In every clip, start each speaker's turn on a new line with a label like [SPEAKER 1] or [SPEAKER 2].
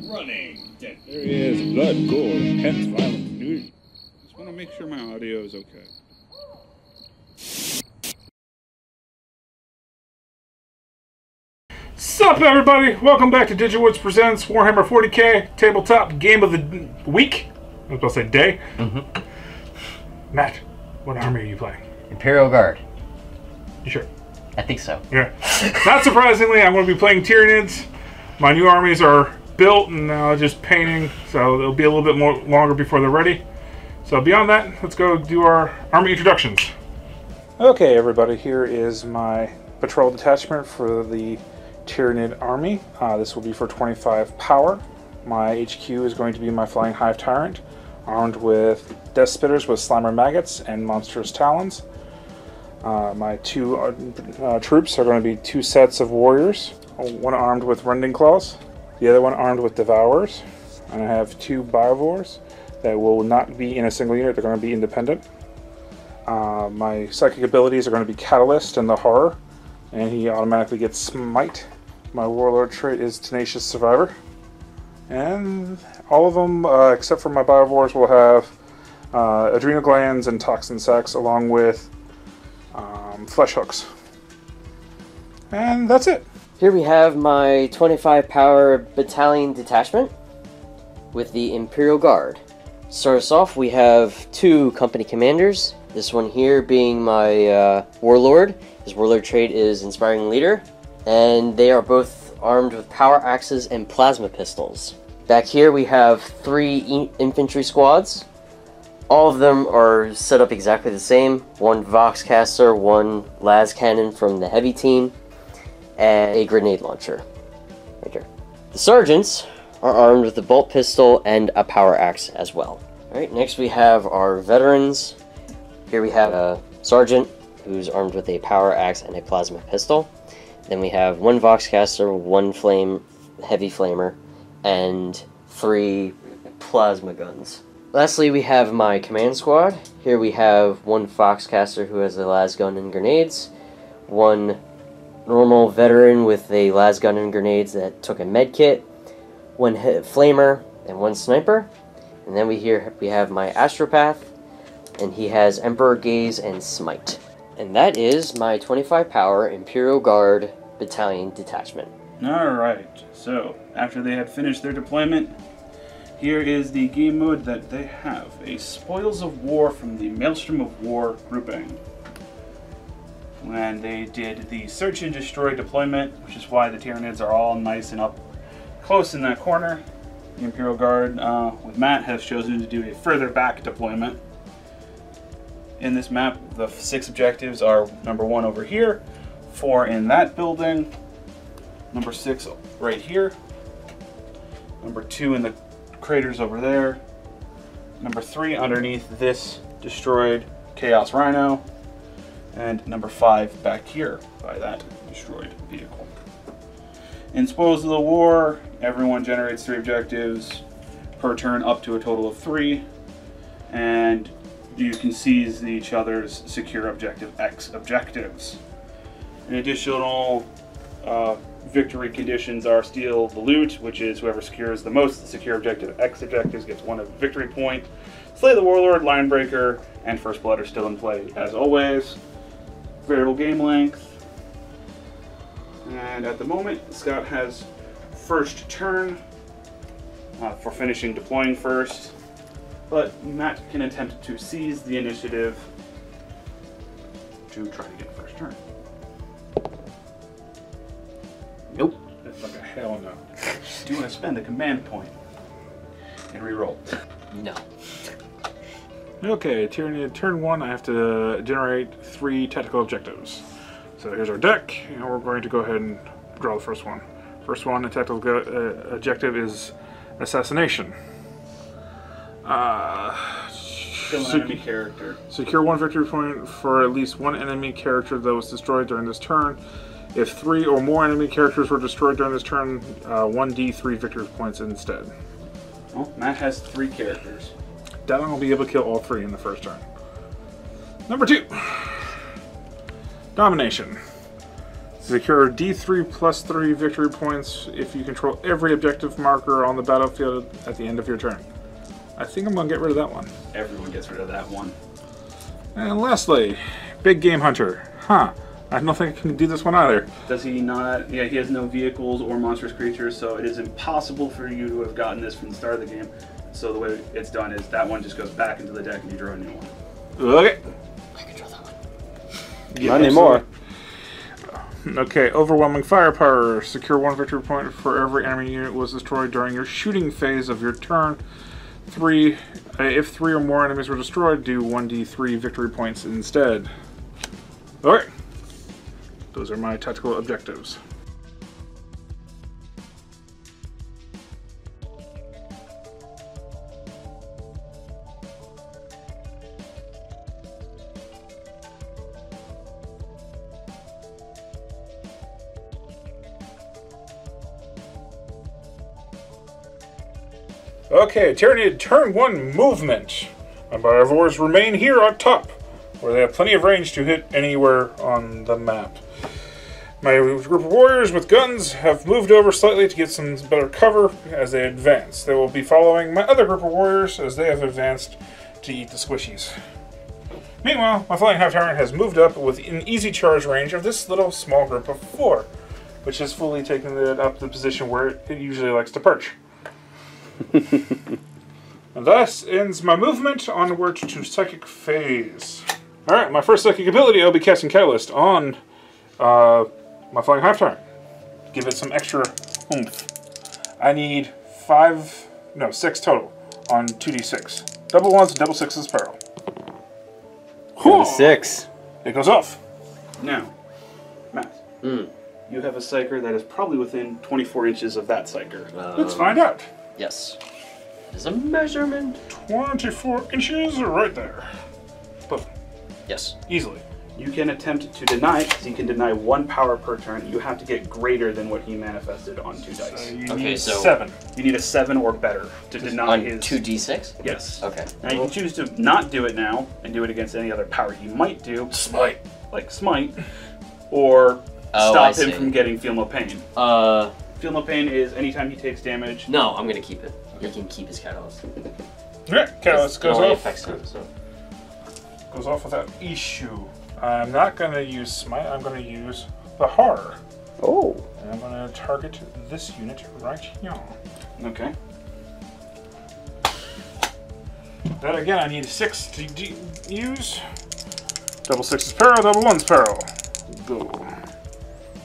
[SPEAKER 1] running.
[SPEAKER 2] There is blood, gore, hence violent news. Just want to make sure my audio is okay.
[SPEAKER 3] Sup everybody, welcome back to Digitwoods Presents Warhammer 40k Tabletop Game of the Week. I was about to say day. Matt, what army are you playing?
[SPEAKER 4] Imperial Guard.
[SPEAKER 3] You sure?
[SPEAKER 4] I think so.
[SPEAKER 3] Yeah. Not surprisingly, I'm going to be playing Tyranids. My new armies are built and now just painting, so it'll be a little bit more longer before they're ready. So beyond that, let's go do our army introductions. Okay everybody, here is my patrol detachment for the Tyranid army. This will be for 25 power. My HQ is going to be my Flying Hive Tyrant, armed with Death Spitters with Slimer Maggots and Monstrous Talons. My two troops are going to be two sets of warriors, one armed with Rending Claws, the other one armed with Devourers. And I have two Biovores that will not be in a single unit, they're going to be independent. My psychic abilities are going to be Catalyst and the Horror, and he automatically gets Smite. My Warlord trait is Tenacious Survivor. And all of them, except for my Biovores, will have Adrenal Glands and Toxin Sacs, along with Flesh Hooks. And that's it.
[SPEAKER 4] Here we have my 25 power battalion detachment with the Imperial Guard. To start us off, we have two company commanders. This one here being my Warlord. His Warlord trait is Inspiring Leader. And they are both armed with power axes and plasma pistols. Back here we have three infantry squads. All of them are set up exactly the same. One Voxcaster, one las cannon from the heavy team, and a grenade launcher. Right here. The sergeants are armed with a bolt pistol and a power axe as well. Alright, next we have our veterans. Here we have a sergeant who's armed with a power axe and a plasma pistol. Then we have one Voxcaster, one heavy flamer, and three plasma guns. Lastly, we have my command squad. Here we have one Foxcaster who has a las gun and grenades, one normal veteran with a las gun and grenades that took a med kit, one flamer, and one sniper. And then we have my astropath, and he has Emperor Gaze and Smite. And that is my 25 power Imperial Guard battalion detachment.
[SPEAKER 2] Alright, so after they had finished their deployment, here is the game mode that they have. A Spoils of War from the Maelstrom of War grouping. When they did the Search and Destroy deployment, which is why the Tyranids are all nice and up close in that corner, the Imperial Guard with Matt has chosen to do a further back deployment. In this map, the 6 objectives are number 1 over here, 4 in that building, number 6 right here, number 2 in the craters over there, number 3 underneath this destroyed Chaos Rhino, and number 5 back here by that destroyed vehicle. In Spoils of the War, everyone generates 3 objectives per turn up to a total of 3, and you can seize each other's secure objective X objectives. In additional victory conditions are steal the loot, which is whoever secures the most secure objective X objectives gets 1 victory point. Slay the Warlord, Linebreaker, and First Blood are still in play as always. Variable game length. And at the moment, Scott has first turn for finishing deploying first, but Matt can attempt to seize the initiative to try to get first turn. Nope.
[SPEAKER 3] It's like a hell no.
[SPEAKER 2] Do you want to spend a command point and reroll?
[SPEAKER 4] No.
[SPEAKER 3] Okay, Tyranid turn 1, I have to generate 3 tactical objectives. So here's our deck, and we're going to go ahead and draw the first one. First one, the tactical objective is Assassination.
[SPEAKER 2] Kill an enemy character.
[SPEAKER 3] Secure 1 victory point for at least 1 enemy character that was destroyed during this turn. If 3 or more enemy characters were destroyed during this turn, 1d3 victory points instead.
[SPEAKER 2] Well, Matt has 3 characters.
[SPEAKER 3] Dylan will be able to kill all 3 in the first turn. Number 2. Domination. Secure D3+3 victory points if you control every objective marker on the battlefield at the end of your turn. I think I'm going to get rid of that one.
[SPEAKER 2] Everyone gets rid of that one.
[SPEAKER 3] And lastly, Big Game Hunter. Huh. I don't think I can do this one either.
[SPEAKER 2] Does he not? Yeah, he has no vehicles or monstrous creatures, so it is impossible for you to have gotten this from the start of the game. So the way it's done is that one just goes back into the deck and you draw a new one.
[SPEAKER 3] Okay.
[SPEAKER 4] I can draw that one.
[SPEAKER 3] Yeah,
[SPEAKER 1] Not anymore.
[SPEAKER 3] Okay, overwhelming firepower. Secure 1 victory point for every enemy unit was destroyed during your shooting phase of your turn. If 3 or more enemies were destroyed, do 1d3 victory points instead. Okay. Those are my tactical objectives. Okay, Tyranid turn 1 movement. My Biovores remain here on top, where they have plenty of range to hit anywhere on the map. My group of warriors with guns have moved over slightly to get some better cover as they advance. They will be following my other group of warriors as they have advanced to eat the squishies. Meanwhile, my flying half tyrant has moved up within easy charge range of this little small group of 4, which has fully taken it up the position where it usually likes to perch. And thus ends my movement onward to psychic phase. Alright, my first psychic ability, I'll be casting Catalyst on my flying half tyrant. Give it some extra oomph. I need 6 total on 2d6. Double 1s and double 6s peril.
[SPEAKER 1] Got a 6.
[SPEAKER 3] It goes off.
[SPEAKER 2] Now, Matt, you have a psyker that is probably within 24 inches of that psyker.
[SPEAKER 3] Let's find out.
[SPEAKER 4] Yes. It is a measurement.
[SPEAKER 3] 24 inches right there. Boom.
[SPEAKER 4] Yes.
[SPEAKER 3] Easily.
[SPEAKER 2] You can attempt to deny, because he can deny 1 power per turn. You have to get greater than what he manifested on 2 dice.
[SPEAKER 3] You
[SPEAKER 4] Okay,
[SPEAKER 3] need
[SPEAKER 4] so-
[SPEAKER 3] 7.
[SPEAKER 2] You need a 7 or better to deny
[SPEAKER 4] On
[SPEAKER 2] his...
[SPEAKER 4] 2d6?
[SPEAKER 2] Yes.
[SPEAKER 4] Okay.
[SPEAKER 2] Now you can choose to not do it now and do it against any other power he might do,
[SPEAKER 3] Smite.
[SPEAKER 2] like Smite, or
[SPEAKER 4] Oh,
[SPEAKER 2] stop
[SPEAKER 4] I
[SPEAKER 2] him
[SPEAKER 4] see.
[SPEAKER 2] from getting Feel No Pain. Feel No Pain is anytime he takes damage.
[SPEAKER 4] No, I'm gonna keep it. He can keep his catalyst.
[SPEAKER 3] Alright, Catalyst goes
[SPEAKER 4] only
[SPEAKER 3] off.
[SPEAKER 4] affects him, so.
[SPEAKER 3] Goes off without issue. I'm not going to use Smite, I'm going to use the Horror.
[SPEAKER 1] Oh.
[SPEAKER 3] And I'm going to target this unit right here.
[SPEAKER 2] Okay.
[SPEAKER 3] That again, I need 6 to use. Double 6's peril, double 1's peril. Go.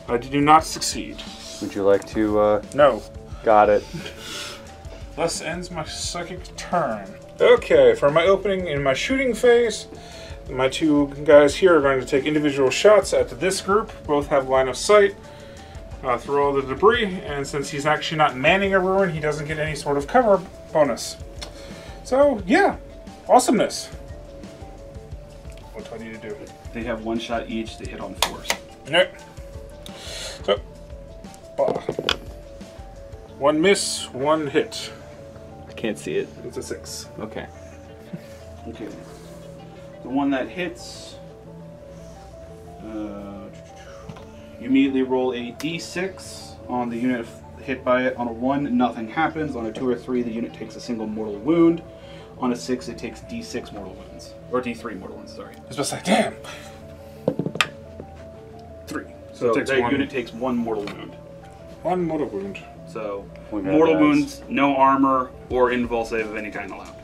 [SPEAKER 3] I do not succeed.
[SPEAKER 1] Would you like to,
[SPEAKER 3] No.
[SPEAKER 1] Got it.
[SPEAKER 3] Thus ends my psychic turn. Okay, for my opening in my shooting phase, my 2 guys here are going to take individual shots at this group. Both have line of sight. Throw all the debris, and since he's actually not manning a ruin, he doesn't get any sort of cover bonus. So, yeah, awesomeness. What do I need to do?
[SPEAKER 2] They have 1 shot each, they hit on 4s.
[SPEAKER 3] Alright. So, 1 miss, 1 hit.
[SPEAKER 1] I can't see it.
[SPEAKER 3] It's a 6.
[SPEAKER 1] Okay.
[SPEAKER 2] Okay. The one that hits, you immediately roll a d6 on the unit hit by it. On a 1, nothing happens. On a 2 or 3, the unit takes a single mortal wound. On a 6, it takes d6 mortal wounds. Or d3 mortal wounds, sorry.
[SPEAKER 3] It's just like, damn! 3.
[SPEAKER 2] So
[SPEAKER 3] it takes
[SPEAKER 2] that
[SPEAKER 3] 1.
[SPEAKER 2] unit takes 1 mortal wound.
[SPEAKER 3] 1 mortal wound.
[SPEAKER 2] So,
[SPEAKER 1] One guy
[SPEAKER 2] mortal
[SPEAKER 1] dies.
[SPEAKER 2] wounds, no armor, or invul save of any kind allowed.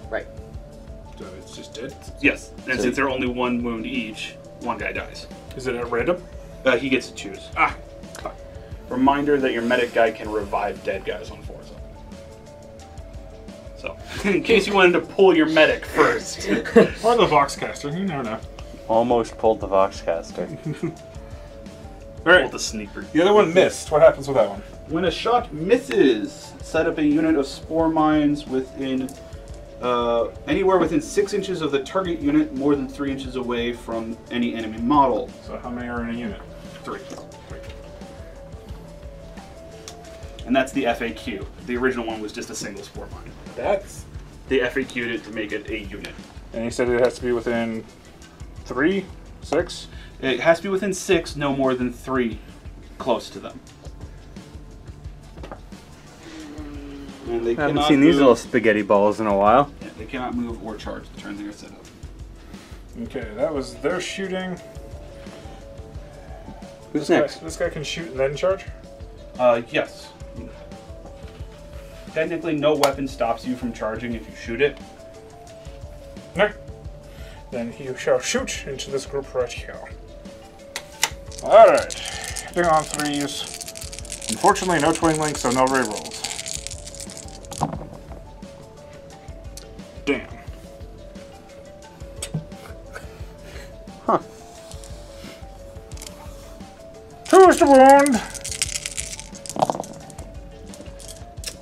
[SPEAKER 4] Right.
[SPEAKER 3] So it's just dead?
[SPEAKER 2] Yes, and
[SPEAKER 4] So-
[SPEAKER 2] since they're only 1 wound each, 1 guy dies.
[SPEAKER 3] Is it at random?
[SPEAKER 2] He gets to choose. Reminder that your medic guy can revive dead guys on 4s. So, in case you wanted to pull your medic first.
[SPEAKER 3] Or the Voxcaster, you never know.
[SPEAKER 1] Almost pulled the Voxcaster.
[SPEAKER 2] Pull
[SPEAKER 3] Alright,
[SPEAKER 2] the sneaker.
[SPEAKER 3] the other one missed. What happens with that one?
[SPEAKER 2] When a shot misses, set up a unit of spore mines within anywhere within 6 inches of the target unit, more than 3 inches away from any enemy model.
[SPEAKER 3] So how many are in a unit?
[SPEAKER 2] 3. And that's the FAQ. The original one was just a single spore mine.
[SPEAKER 3] That's...
[SPEAKER 2] They FAQ'd it to make it a unit.
[SPEAKER 3] And he said it has to be within 3, 6?
[SPEAKER 2] It has to be within 6, no more than 3 close to them. And they
[SPEAKER 1] I haven't
[SPEAKER 2] cannot
[SPEAKER 1] seen these
[SPEAKER 2] move.
[SPEAKER 1] little spaghetti balls in a while.
[SPEAKER 2] Yeah, they cannot move or charge the turn they are set up.
[SPEAKER 3] Okay, that was their shooting.
[SPEAKER 1] Who's
[SPEAKER 3] This
[SPEAKER 1] next?
[SPEAKER 3] Guy, this guy can shoot and then charge?
[SPEAKER 2] Yes. Technically, no weapon stops you from charging if you shoot it.
[SPEAKER 3] No. Then he shall shoot into this group right here. Alright. Hitting on 3s. Unfortunately, no twin link, so no rerolls. Damn.
[SPEAKER 1] Huh.
[SPEAKER 3] 2 is the wound.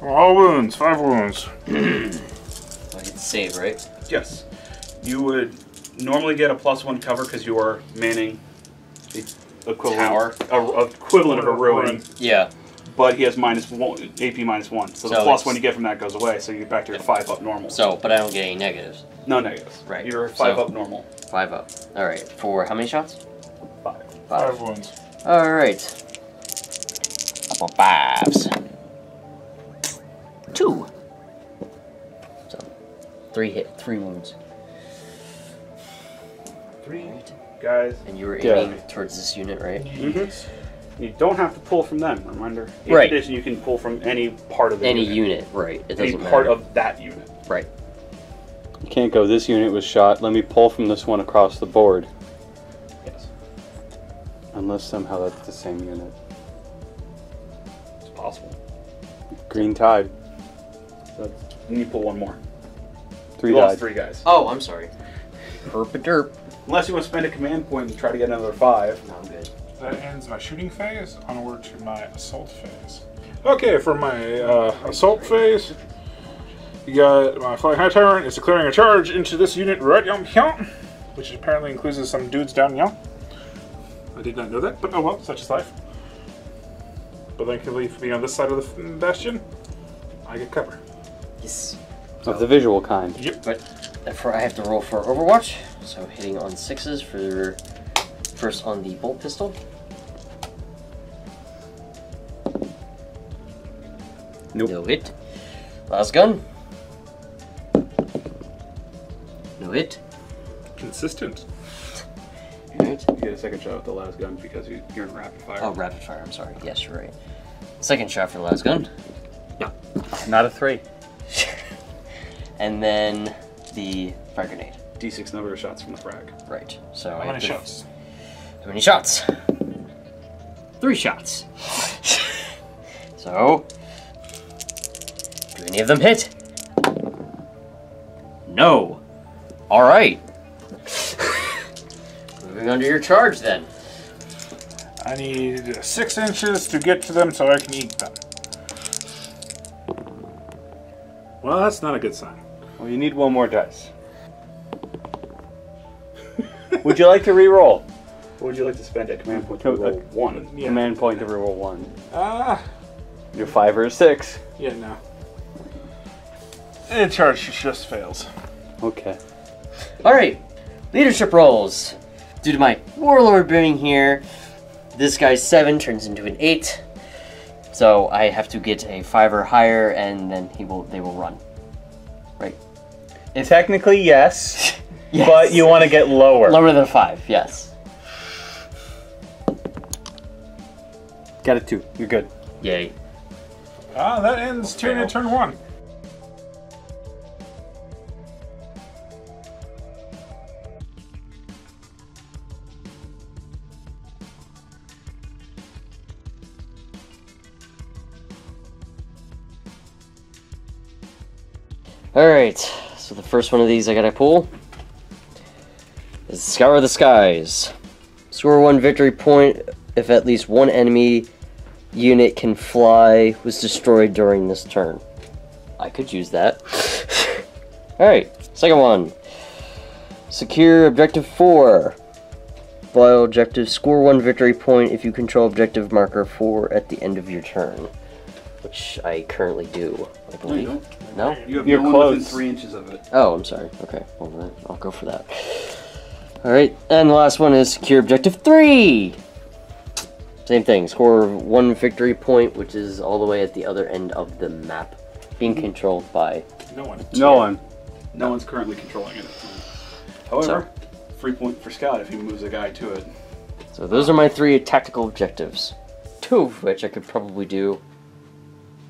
[SPEAKER 3] All wounds, 5 wounds.
[SPEAKER 4] I get to save, right?
[SPEAKER 2] Yes. You would normally get a +1 cover because you are manning the equivalent, equivalent of a ruin.
[SPEAKER 4] Yeah.
[SPEAKER 2] But he has -1, AP -1. So the
[SPEAKER 4] So
[SPEAKER 2] +1 you get from that goes away, so you get back to your 5 up normal.
[SPEAKER 4] So, but I don't get any negatives.
[SPEAKER 2] No negatives.
[SPEAKER 4] Right.
[SPEAKER 2] You're 5
[SPEAKER 4] So-
[SPEAKER 2] up normal.
[SPEAKER 4] 5 up. All right. For how many shots?
[SPEAKER 2] 5.
[SPEAKER 3] 5 wounds.
[SPEAKER 4] All right. Couple 5s. 2. So, 3 wounds.
[SPEAKER 2] 3 guys.
[SPEAKER 4] And you were
[SPEAKER 1] Yeah.
[SPEAKER 4] aiming towards this unit, right?
[SPEAKER 2] You don't have to pull from them, reminder. In
[SPEAKER 4] Right.
[SPEAKER 2] addition, you can pull from any part of the
[SPEAKER 4] Any
[SPEAKER 2] unit.
[SPEAKER 4] unit, right? It
[SPEAKER 2] Any
[SPEAKER 4] doesn't
[SPEAKER 2] part
[SPEAKER 4] matter.
[SPEAKER 2] of that unit.
[SPEAKER 4] Right.
[SPEAKER 1] You can't go, this unit was shot, let me pull from this one across the board.
[SPEAKER 2] Yes.
[SPEAKER 1] Unless somehow that's the same unit.
[SPEAKER 2] It's possible.
[SPEAKER 1] Green Tide.
[SPEAKER 2] So you need to pull one more.
[SPEAKER 1] 3
[SPEAKER 2] You lost
[SPEAKER 1] died.
[SPEAKER 2] 3 guys.
[SPEAKER 4] Oh, I'm sorry. Herp-a-derp.
[SPEAKER 2] Unless you want to spend a command point and try to get another 5.
[SPEAKER 4] No, I'm good.
[SPEAKER 3] That ends my shooting phase. Onward to my assault phase. Okay, for my assault phase, you got my flying high tyrant is declaring a charge into this unit right here, which apparently includes some dudes down here. I did not know that, but oh well, such is life. But thankfully for me on this side of the bastion, I get cover.
[SPEAKER 4] Yes.
[SPEAKER 1] Of the visual kind.
[SPEAKER 3] Yep.
[SPEAKER 4] But therefore, I have to roll for Overwatch. So hitting on 6s for first on the bolt pistol.
[SPEAKER 1] Nope.
[SPEAKER 4] No hit. Last gun. No hit.
[SPEAKER 3] Consistent.
[SPEAKER 4] Alright.
[SPEAKER 2] You get a second shot with the last gun because you're in rapid fire.
[SPEAKER 4] Oh, rapid fire. I'm sorry. Yes, you're right. Second shot for the last gun.
[SPEAKER 1] Not a 3.
[SPEAKER 4] And then the fire grenade.
[SPEAKER 2] D6 number of shots from the frag.
[SPEAKER 4] Right. So
[SPEAKER 3] How
[SPEAKER 4] I
[SPEAKER 3] many
[SPEAKER 4] have to-
[SPEAKER 3] shots?
[SPEAKER 4] How many shots? 3 shots. So, do any of them hit? No. All right. Moving on to your charge then.
[SPEAKER 3] I need 6 inches to get to them so I can eat them. Well, that's not a good sign.
[SPEAKER 1] Well, you need 1 more dice. Would you like to re-roll?
[SPEAKER 2] What would you like to spend at command point to roll 1?
[SPEAKER 3] Yeah.
[SPEAKER 1] Command point to re-roll 1.
[SPEAKER 3] Ah,
[SPEAKER 1] Your 5 or a 6.
[SPEAKER 3] yeah, no. And charge just fails.
[SPEAKER 1] Okay.
[SPEAKER 4] All right. Leadership rolls. Due to my warlord being here, this guy's 7 turns into an 8. So I have to get a 5 or higher, and then they will run. Right.
[SPEAKER 1] Technically, yes.
[SPEAKER 4] Yes.
[SPEAKER 1] But you want to get lower.
[SPEAKER 4] Lower than 5. Yes.
[SPEAKER 1] Got a 2. You're good.
[SPEAKER 4] Yay.
[SPEAKER 3] Ah, that ends turn 1.
[SPEAKER 4] Alright, so the first one of these I gotta pull is Scour the Skies. Score 1 victory point if at least one enemy unit can fly was destroyed during this turn. I could use that. Alright, second one. Secure objective 4. File objective, score 1 victory point if you control objective marker 4 at the end of your turn. Which I currently do, I believe. No?
[SPEAKER 2] You have
[SPEAKER 1] You're
[SPEAKER 2] no one within
[SPEAKER 1] close.
[SPEAKER 2] 3 inches of it.
[SPEAKER 4] Oh, I'm sorry. Okay, well then I'll go for that. Alright, and the last one is secure objective 3! Same thing, score 1 victory point, which is all the way at the other end of the map, being controlled by...
[SPEAKER 3] No one.
[SPEAKER 1] No one.
[SPEAKER 2] No one's currently controlling it. However, free point for Scout if he moves a guy to it.
[SPEAKER 4] So those are my 3 tactical objectives. 2 of which I could probably do...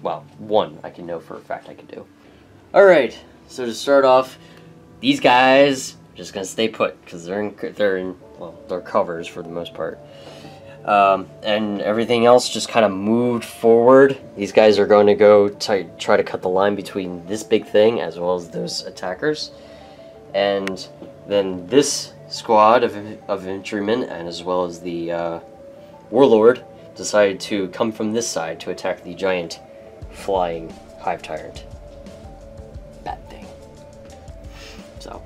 [SPEAKER 4] Well, 1 I can know for a fact I can do. Alright, so to start off, these guys are just gonna stay put, because they're covers for the most part. And everything else just kind of moved forward. These guys are going to go try to cut the line between this big thing as well as those attackers. And then this squad of infantrymen, and as well as the warlord, decided to come from this side to attack the giant flying hive tyrant. Bad thing. So,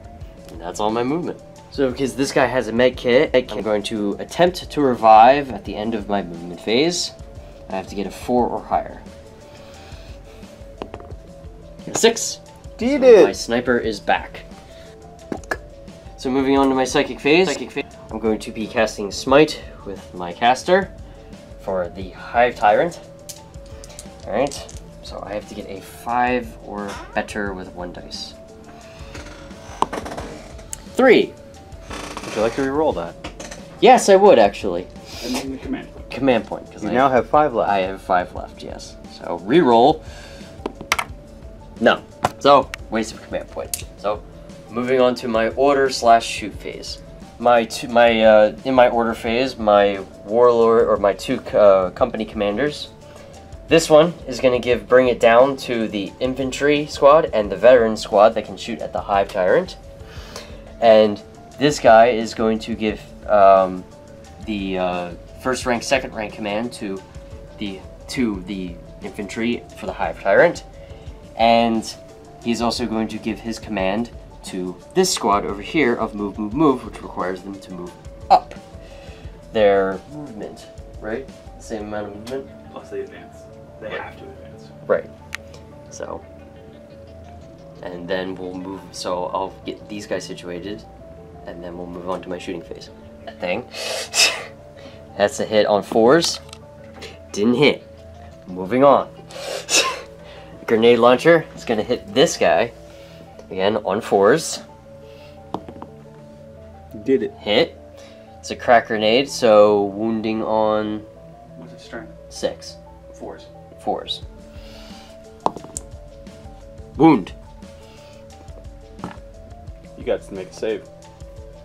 [SPEAKER 4] and that's all my movement. So because this guy has a med kit, I'm going to attempt to revive at the end of my movement phase. I have to get a 4 or higher. A 6.
[SPEAKER 1] Did
[SPEAKER 4] So
[SPEAKER 1] it!
[SPEAKER 4] my sniper is back. So moving on to my psychic phase, I'm going to be casting Smite with my caster for the Hive Tyrant. Alright, so I have to get a 5 or better with 1 dice. 3.
[SPEAKER 1] Would you like to re-roll that?
[SPEAKER 4] Yes, I would actually.
[SPEAKER 2] And then the command point.
[SPEAKER 4] Command point, because
[SPEAKER 1] You now have 5 left.
[SPEAKER 4] I have 5 left, yes. So re-roll. No. So waste of command point. So moving on to my order / shoot phase. In my order phase, my warlord or my 2 company commanders. This one is going to bring it down to the infantry squad and the veteran squad that can shoot at the Hive Tyrant. And this guy is going to give the first rank, second rank command to the infantry for the Hive Tyrant, and he's also going to give his command to this squad over here of move, move, move, which requires them to move up. Their movement, right? Same amount of movement.
[SPEAKER 2] Plus they advance. They have to advance.
[SPEAKER 4] Right. So, and then we'll move. So I'll get these guys situated. And then we'll move on to my shooting phase. That thing. That's a hit on 4s. Didn't hit. Moving on. Grenade launcher is going to hit this guy. Again, on 4s.
[SPEAKER 1] Did it.
[SPEAKER 4] Hit. It's a crack grenade, so wounding on...
[SPEAKER 2] What's its strength?
[SPEAKER 4] 6.
[SPEAKER 2] 4s.
[SPEAKER 4] 4s. Wound.
[SPEAKER 1] You got to make a save.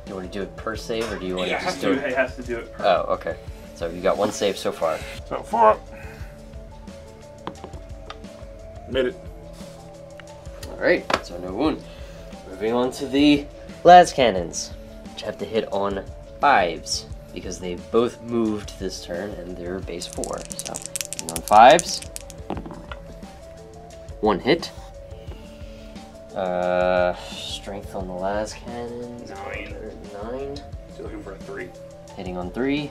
[SPEAKER 4] Do you want to do it per save, or do you want
[SPEAKER 2] Yeah,
[SPEAKER 4] to just do it?
[SPEAKER 2] it has to do it per.
[SPEAKER 4] Oh, okay. So you got 1 save so far.
[SPEAKER 3] So 4 up. Made it.
[SPEAKER 4] Alright, so no wound. Moving on to the las cannons, which have to hit on 5s, because they both moved this turn and they're base 4. So, hitting on 5s. 1 hit. Strength on the las cannons.
[SPEAKER 2] 9.
[SPEAKER 4] 9.
[SPEAKER 2] So you're looking for a 3.
[SPEAKER 4] Hitting on 3.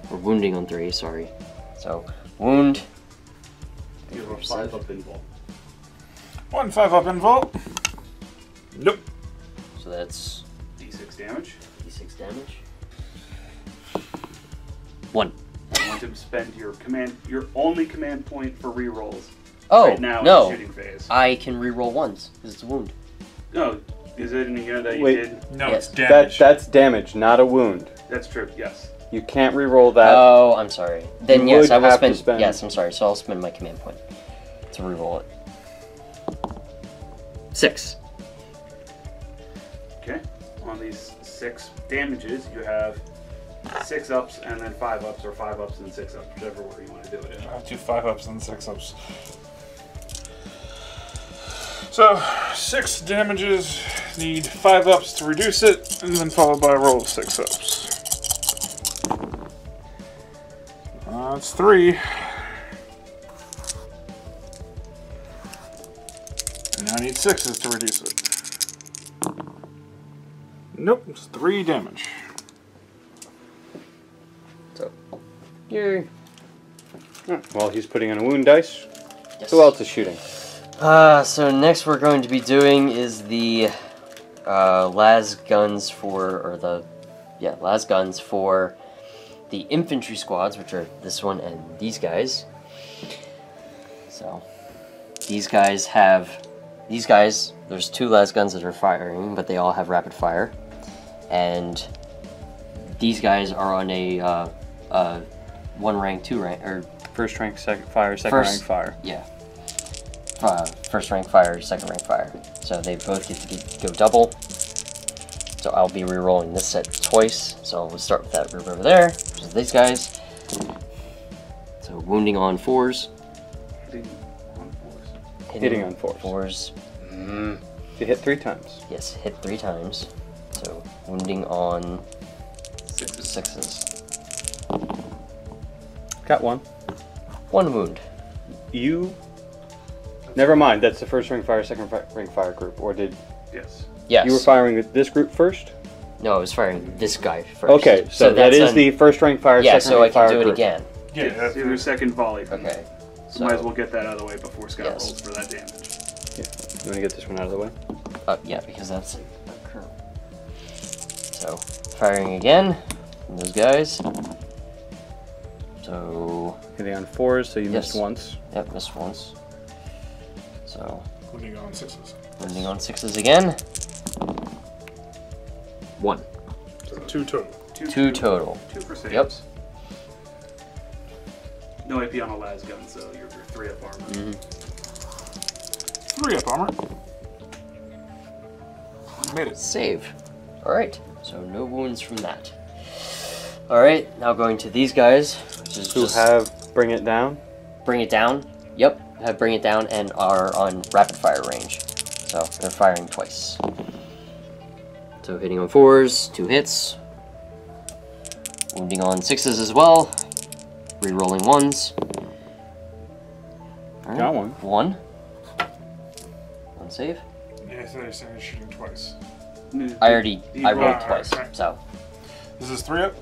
[SPEAKER 4] Or wounding on 3, sorry. So, wound.
[SPEAKER 2] You have a 5 up in volt.
[SPEAKER 3] 1 5 up in vault. Nope.
[SPEAKER 4] So that's
[SPEAKER 2] D6 damage.
[SPEAKER 4] d6 damage. 1.
[SPEAKER 2] I want to spend your only command point for rerolls.
[SPEAKER 4] Oh,
[SPEAKER 2] right now
[SPEAKER 4] no.
[SPEAKER 2] in the shooting phase.
[SPEAKER 4] I can reroll once, because it's a wound.
[SPEAKER 2] No, is it in a unit that you
[SPEAKER 1] Wait.
[SPEAKER 2] did?
[SPEAKER 3] No,
[SPEAKER 4] Yes.
[SPEAKER 3] it's damage.
[SPEAKER 1] That's damage, not a wound.
[SPEAKER 2] That's true, yes.
[SPEAKER 1] You can't re-roll that.
[SPEAKER 4] Oh, I'm sorry. Then
[SPEAKER 1] You
[SPEAKER 4] yes,
[SPEAKER 1] would
[SPEAKER 4] I will
[SPEAKER 1] have to
[SPEAKER 4] spend,
[SPEAKER 1] spend-
[SPEAKER 4] Yes, I'm sorry. So I'll spend my command point to reroll it. 6.
[SPEAKER 2] Okay. On these 6 damages, you have 6 ups and then 5 ups, or 5 ups and 6 ups, whichever order you want to do it in.
[SPEAKER 3] I have 2 5 ups and 6 ups. So 6 damages, need 5 ups to reduce it, and then followed by a roll of 6 ups. That's 3. And now I need 6s to reduce it. Nope, it's 3 damage.
[SPEAKER 4] So, yay.
[SPEAKER 1] Well, he's putting in a wound dice.
[SPEAKER 4] Yes.
[SPEAKER 1] Who else is shooting?
[SPEAKER 4] So next we're going to be doing is the las guns for las guns for the infantry squads, which are this one and these guys. So these guys, there's 2 las guns that are firing, but they all have rapid fire. And these guys are on a 1 rank, 2 rank, or
[SPEAKER 1] First rank, second fire, second rank fire.
[SPEAKER 4] Yeah. First rank fire, second rank fire. So they both get to go double. So I'll be re-rolling this set twice. So we'll start with that group over there, which is these guys. So wounding on 4s.
[SPEAKER 1] Hitting on 4s.
[SPEAKER 4] 4s.
[SPEAKER 1] You hit 3 times.
[SPEAKER 4] Yes, hit 3 times. So wounding on 6s.
[SPEAKER 1] Got 1.
[SPEAKER 4] 1 wound.
[SPEAKER 1] You. Never mind. That's the first rank fire, second rank fire group. Or did
[SPEAKER 2] Yes.
[SPEAKER 4] Yes.
[SPEAKER 1] you were firing at this group first?
[SPEAKER 4] No, I was firing this guy first.
[SPEAKER 1] Okay, so that
[SPEAKER 4] that's
[SPEAKER 1] is the first rank fire,
[SPEAKER 4] Yeah,
[SPEAKER 1] second
[SPEAKER 4] so I
[SPEAKER 1] rank fire
[SPEAKER 4] can do it
[SPEAKER 1] group.
[SPEAKER 4] again.
[SPEAKER 3] Yeah,
[SPEAKER 2] Yes, do your second volley.
[SPEAKER 4] Okay. So,
[SPEAKER 2] Might as well get that out of the way before Scott
[SPEAKER 4] Yes.
[SPEAKER 2] rolls for that damage.
[SPEAKER 1] Yeah. You want to get this one out of the way?
[SPEAKER 4] yeah, because that's a curve. So, firing again from those guys. So,
[SPEAKER 1] Hitting on 4s, so you
[SPEAKER 4] Yes.
[SPEAKER 1] missed once.
[SPEAKER 4] yep, missed once. So,
[SPEAKER 3] Wounding on 6s.
[SPEAKER 4] wounding on 6s again. 1.
[SPEAKER 3] So 2 total.
[SPEAKER 4] 2 total.
[SPEAKER 2] 2 for saves.
[SPEAKER 4] Yep.
[SPEAKER 2] No AP on a las gun, so you're 3 up armor.
[SPEAKER 3] 3 up armor. Made it.
[SPEAKER 4] Save. Alright, so no wounds from that. Alright, now going to these guys, which is
[SPEAKER 1] Who
[SPEAKER 4] just
[SPEAKER 1] have bring it down?
[SPEAKER 4] bring it down. Yep, have bring it down and are on rapid fire range. So they're firing twice. So hitting on 4s, 2 hits. Wounding on 6s as well. Re-rolling 1s. All right,
[SPEAKER 1] Got 1.
[SPEAKER 4] 1 save.
[SPEAKER 3] Yeah, so you're saying you're shooting twice.
[SPEAKER 4] I rolled
[SPEAKER 3] rolled
[SPEAKER 4] twice,
[SPEAKER 3] alright.
[SPEAKER 4] so
[SPEAKER 3] This is 3 up.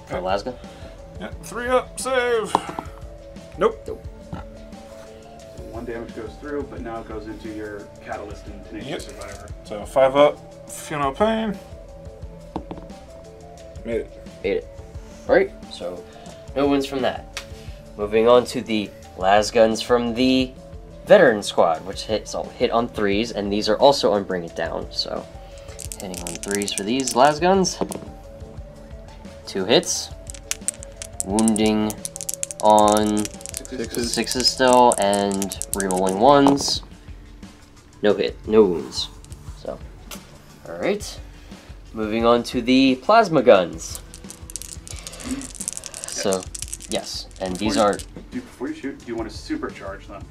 [SPEAKER 4] for Lasga.
[SPEAKER 3] Yeah, 3 up, save. Nope.
[SPEAKER 2] 1 damage goes through, but now it goes into your catalyst and tenacious survivor.
[SPEAKER 3] So 5 up, feel no pain. Made it.
[SPEAKER 4] Made it. Alright, so no wins from that. Moving on to the las guns from the veteran squad, which hit on 3s, and these are also on bring it down. So hitting on 3s for these las guns. 2 hits. Wounding on 6s still, and rerolling 1s. No hit, no wounds. So, alright. Moving on to the plasma guns. So, yes, and these are...
[SPEAKER 2] Before you shoot, do you want to supercharge them?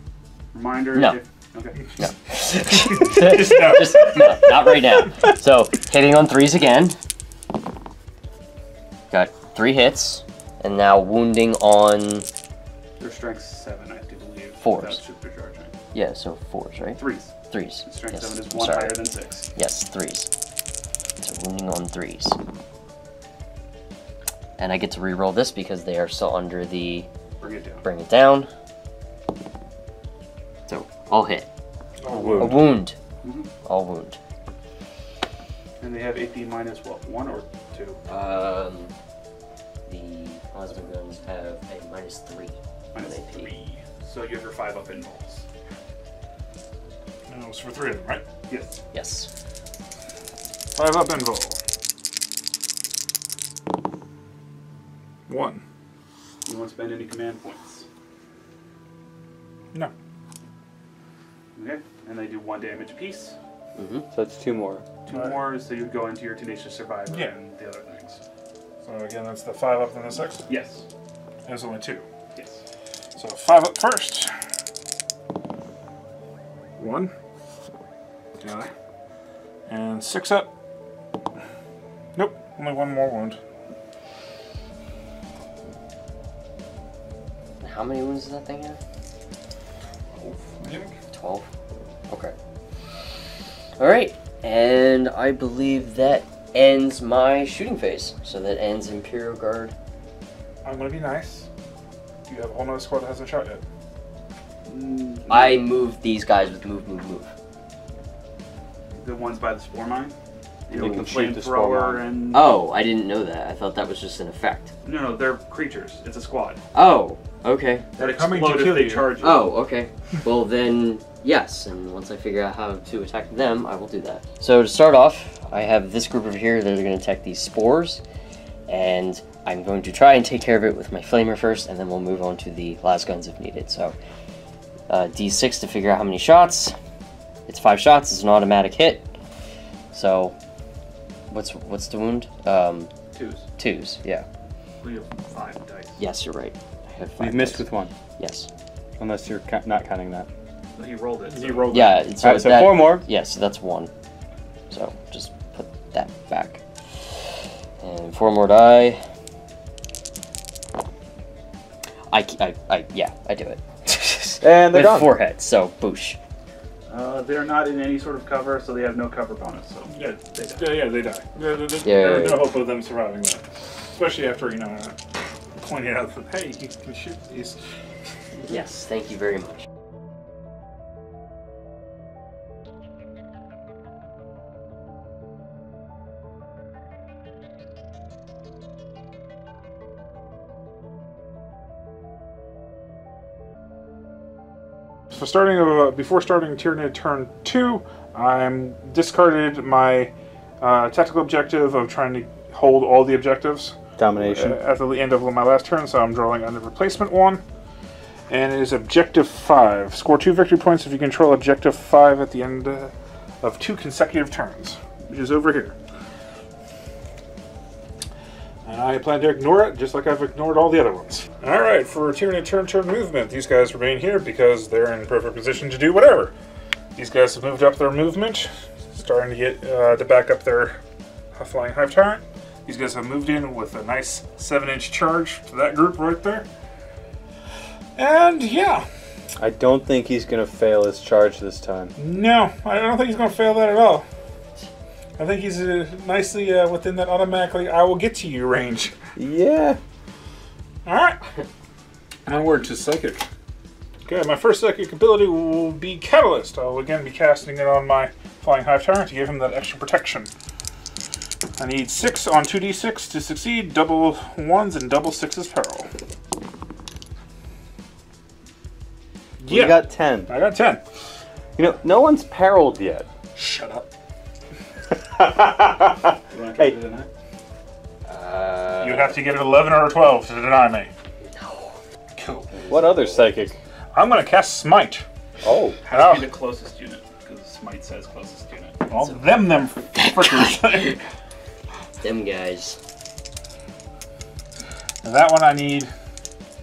[SPEAKER 2] Reminder.
[SPEAKER 4] No.
[SPEAKER 2] Okay.
[SPEAKER 4] No.
[SPEAKER 3] Just no.
[SPEAKER 4] Just, no, not right now. So, hitting on 3s again. Got 3 hits, and now wounding on...
[SPEAKER 2] Their strength 7, I do believe.
[SPEAKER 4] 4s.
[SPEAKER 2] Without supercharging.
[SPEAKER 4] Yeah, so 4s, right?
[SPEAKER 2] 3s.
[SPEAKER 4] 3s.
[SPEAKER 2] Strength
[SPEAKER 4] Yes,
[SPEAKER 2] 7 is
[SPEAKER 4] I'm
[SPEAKER 2] 1
[SPEAKER 4] sorry.
[SPEAKER 2] higher than 6.
[SPEAKER 4] Yes, 3s. So wounding on 3s. And I get to re-roll this because they are still under the
[SPEAKER 2] Bring it down.
[SPEAKER 4] bring it down. So, all hit.
[SPEAKER 3] Oh,
[SPEAKER 4] A wound.
[SPEAKER 2] Mhm.
[SPEAKER 4] All wound.
[SPEAKER 2] And they have AP minus what? 1 or 2?
[SPEAKER 4] The plasma guns have a -3.
[SPEAKER 2] Minus
[SPEAKER 4] AP.
[SPEAKER 2] 3. So you have your 5 up in balls.
[SPEAKER 3] And it was for 3 of them, right?
[SPEAKER 2] Yes.
[SPEAKER 4] Yes.
[SPEAKER 3] 5 up invul. 1.
[SPEAKER 2] You won't spend any command points.
[SPEAKER 3] No.
[SPEAKER 2] Okay. And they do 1 damage apiece.
[SPEAKER 4] Mm-hmm.
[SPEAKER 1] So that's 2 more.
[SPEAKER 2] 2
[SPEAKER 3] Right.
[SPEAKER 2] more, so you'd go into your tenacious survivor
[SPEAKER 3] Yeah.
[SPEAKER 2] and the other things.
[SPEAKER 3] So again, that's the 5 up and the 6.
[SPEAKER 2] Yes.
[SPEAKER 3] There's only 2.
[SPEAKER 2] Yes.
[SPEAKER 3] So 5 up first. 1. Yeah. And 6 up. Nope, only 1 more wound.
[SPEAKER 4] How many wounds does that thing have? 12. Okay. Alright, and I believe that ends my shooting phase. So that ends Imperial Guard.
[SPEAKER 3] I'm gonna be nice. You have a whole nother squad that hasn't shot yet.
[SPEAKER 4] I moved these guys with move.
[SPEAKER 2] the ones by the spore mine. You know,
[SPEAKER 1] You
[SPEAKER 2] with
[SPEAKER 1] can
[SPEAKER 2] the
[SPEAKER 1] shoot the spore
[SPEAKER 2] flamethrower
[SPEAKER 1] mine.
[SPEAKER 2] and...
[SPEAKER 4] Oh, I didn't know that. I thought that was just an effect.
[SPEAKER 2] No, they're creatures. It's a squad.
[SPEAKER 4] Oh, okay.
[SPEAKER 2] That
[SPEAKER 3] coming to
[SPEAKER 2] explode if
[SPEAKER 3] kill
[SPEAKER 2] they
[SPEAKER 3] you.
[SPEAKER 2] charge you.
[SPEAKER 4] Oh, okay. Well then, yes, and once I figure out how to attack them, I will do that. So to start off, I have this group over here that are going to attack these spores, and I'm going to try and take care of it with my flamer first, and then we'll move on to the las guns if needed. So, D6 to figure out how many shots. It's 5 shots. It's an automatic hit. So, what's the wound?
[SPEAKER 2] 2s.
[SPEAKER 4] 2s. Yeah.
[SPEAKER 2] We have 5 dice.
[SPEAKER 4] Yes, you're right. I have 5.
[SPEAKER 1] We've missed with 1.
[SPEAKER 4] Yes.
[SPEAKER 1] Unless you're not counting that.
[SPEAKER 2] Well, he rolled it.
[SPEAKER 3] He rolled
[SPEAKER 4] Yeah.
[SPEAKER 3] it.
[SPEAKER 1] Alright, so 4 more.
[SPEAKER 4] Yeah, so that's 1. So just put that back. And 4 more die. Yeah, I do it.
[SPEAKER 1] And they're
[SPEAKER 4] With
[SPEAKER 1] gone.
[SPEAKER 4] 4 hits, so boosh.
[SPEAKER 2] They're not in any sort of cover, so they have no cover bonus. So
[SPEAKER 3] Yeah,
[SPEAKER 2] they die.
[SPEAKER 3] yeah, they die. There's
[SPEAKER 4] Yeah.
[SPEAKER 3] no hope of them surviving that. Especially after, you know, pointing out that, hey, you can shoot these.
[SPEAKER 4] Yes, thank you very much.
[SPEAKER 3] So before starting Tyranid turn 2, I'm discarded my tactical objective of trying to hold all the objectives
[SPEAKER 1] Domination.
[SPEAKER 3] at the end of my last turn, so I'm drawing on the replacement one. And it is objective 5. Score 2 victory points if you control objective 5 at the end of 2 consecutive turns, which is over here. And I plan to ignore it, just like I've ignored all the other ones. Alright, for Tyranid turn movement, these guys remain here because they're in perfect position to do whatever. These guys have moved up their movement, starting to get to back up their flying hive tyrant. These guys have moved in with a nice 7-inch charge to that group right there. And yeah,
[SPEAKER 1] I don't think he's going to fail his charge this time.
[SPEAKER 3] no, I don't think he's going to fail that at all. I think he's nicely within that automatically I will get to you range.
[SPEAKER 1] Yeah.
[SPEAKER 3] Alright. Onward to Psychic. Okay, my first Psychic ability will be Catalyst. I will again be casting it on my Flying Hive Tyrant to give him that extra protection. I need 6 on 2d6 to succeed, double 1s and double 6s peril.
[SPEAKER 1] You got 10.
[SPEAKER 3] I got 10.
[SPEAKER 1] You know, no one's perilled yet.
[SPEAKER 3] Shut up.
[SPEAKER 1] Hey.
[SPEAKER 3] You have to get an 11 or a 12 to deny me.
[SPEAKER 4] No.
[SPEAKER 3] Cool.
[SPEAKER 1] What other psychic?
[SPEAKER 3] I'm going to cast Smite.
[SPEAKER 1] Oh.
[SPEAKER 2] Has to be the closest unit, because Smite says closest unit.
[SPEAKER 3] Well, them frickers.
[SPEAKER 4] Them guys.
[SPEAKER 3] And that one I need.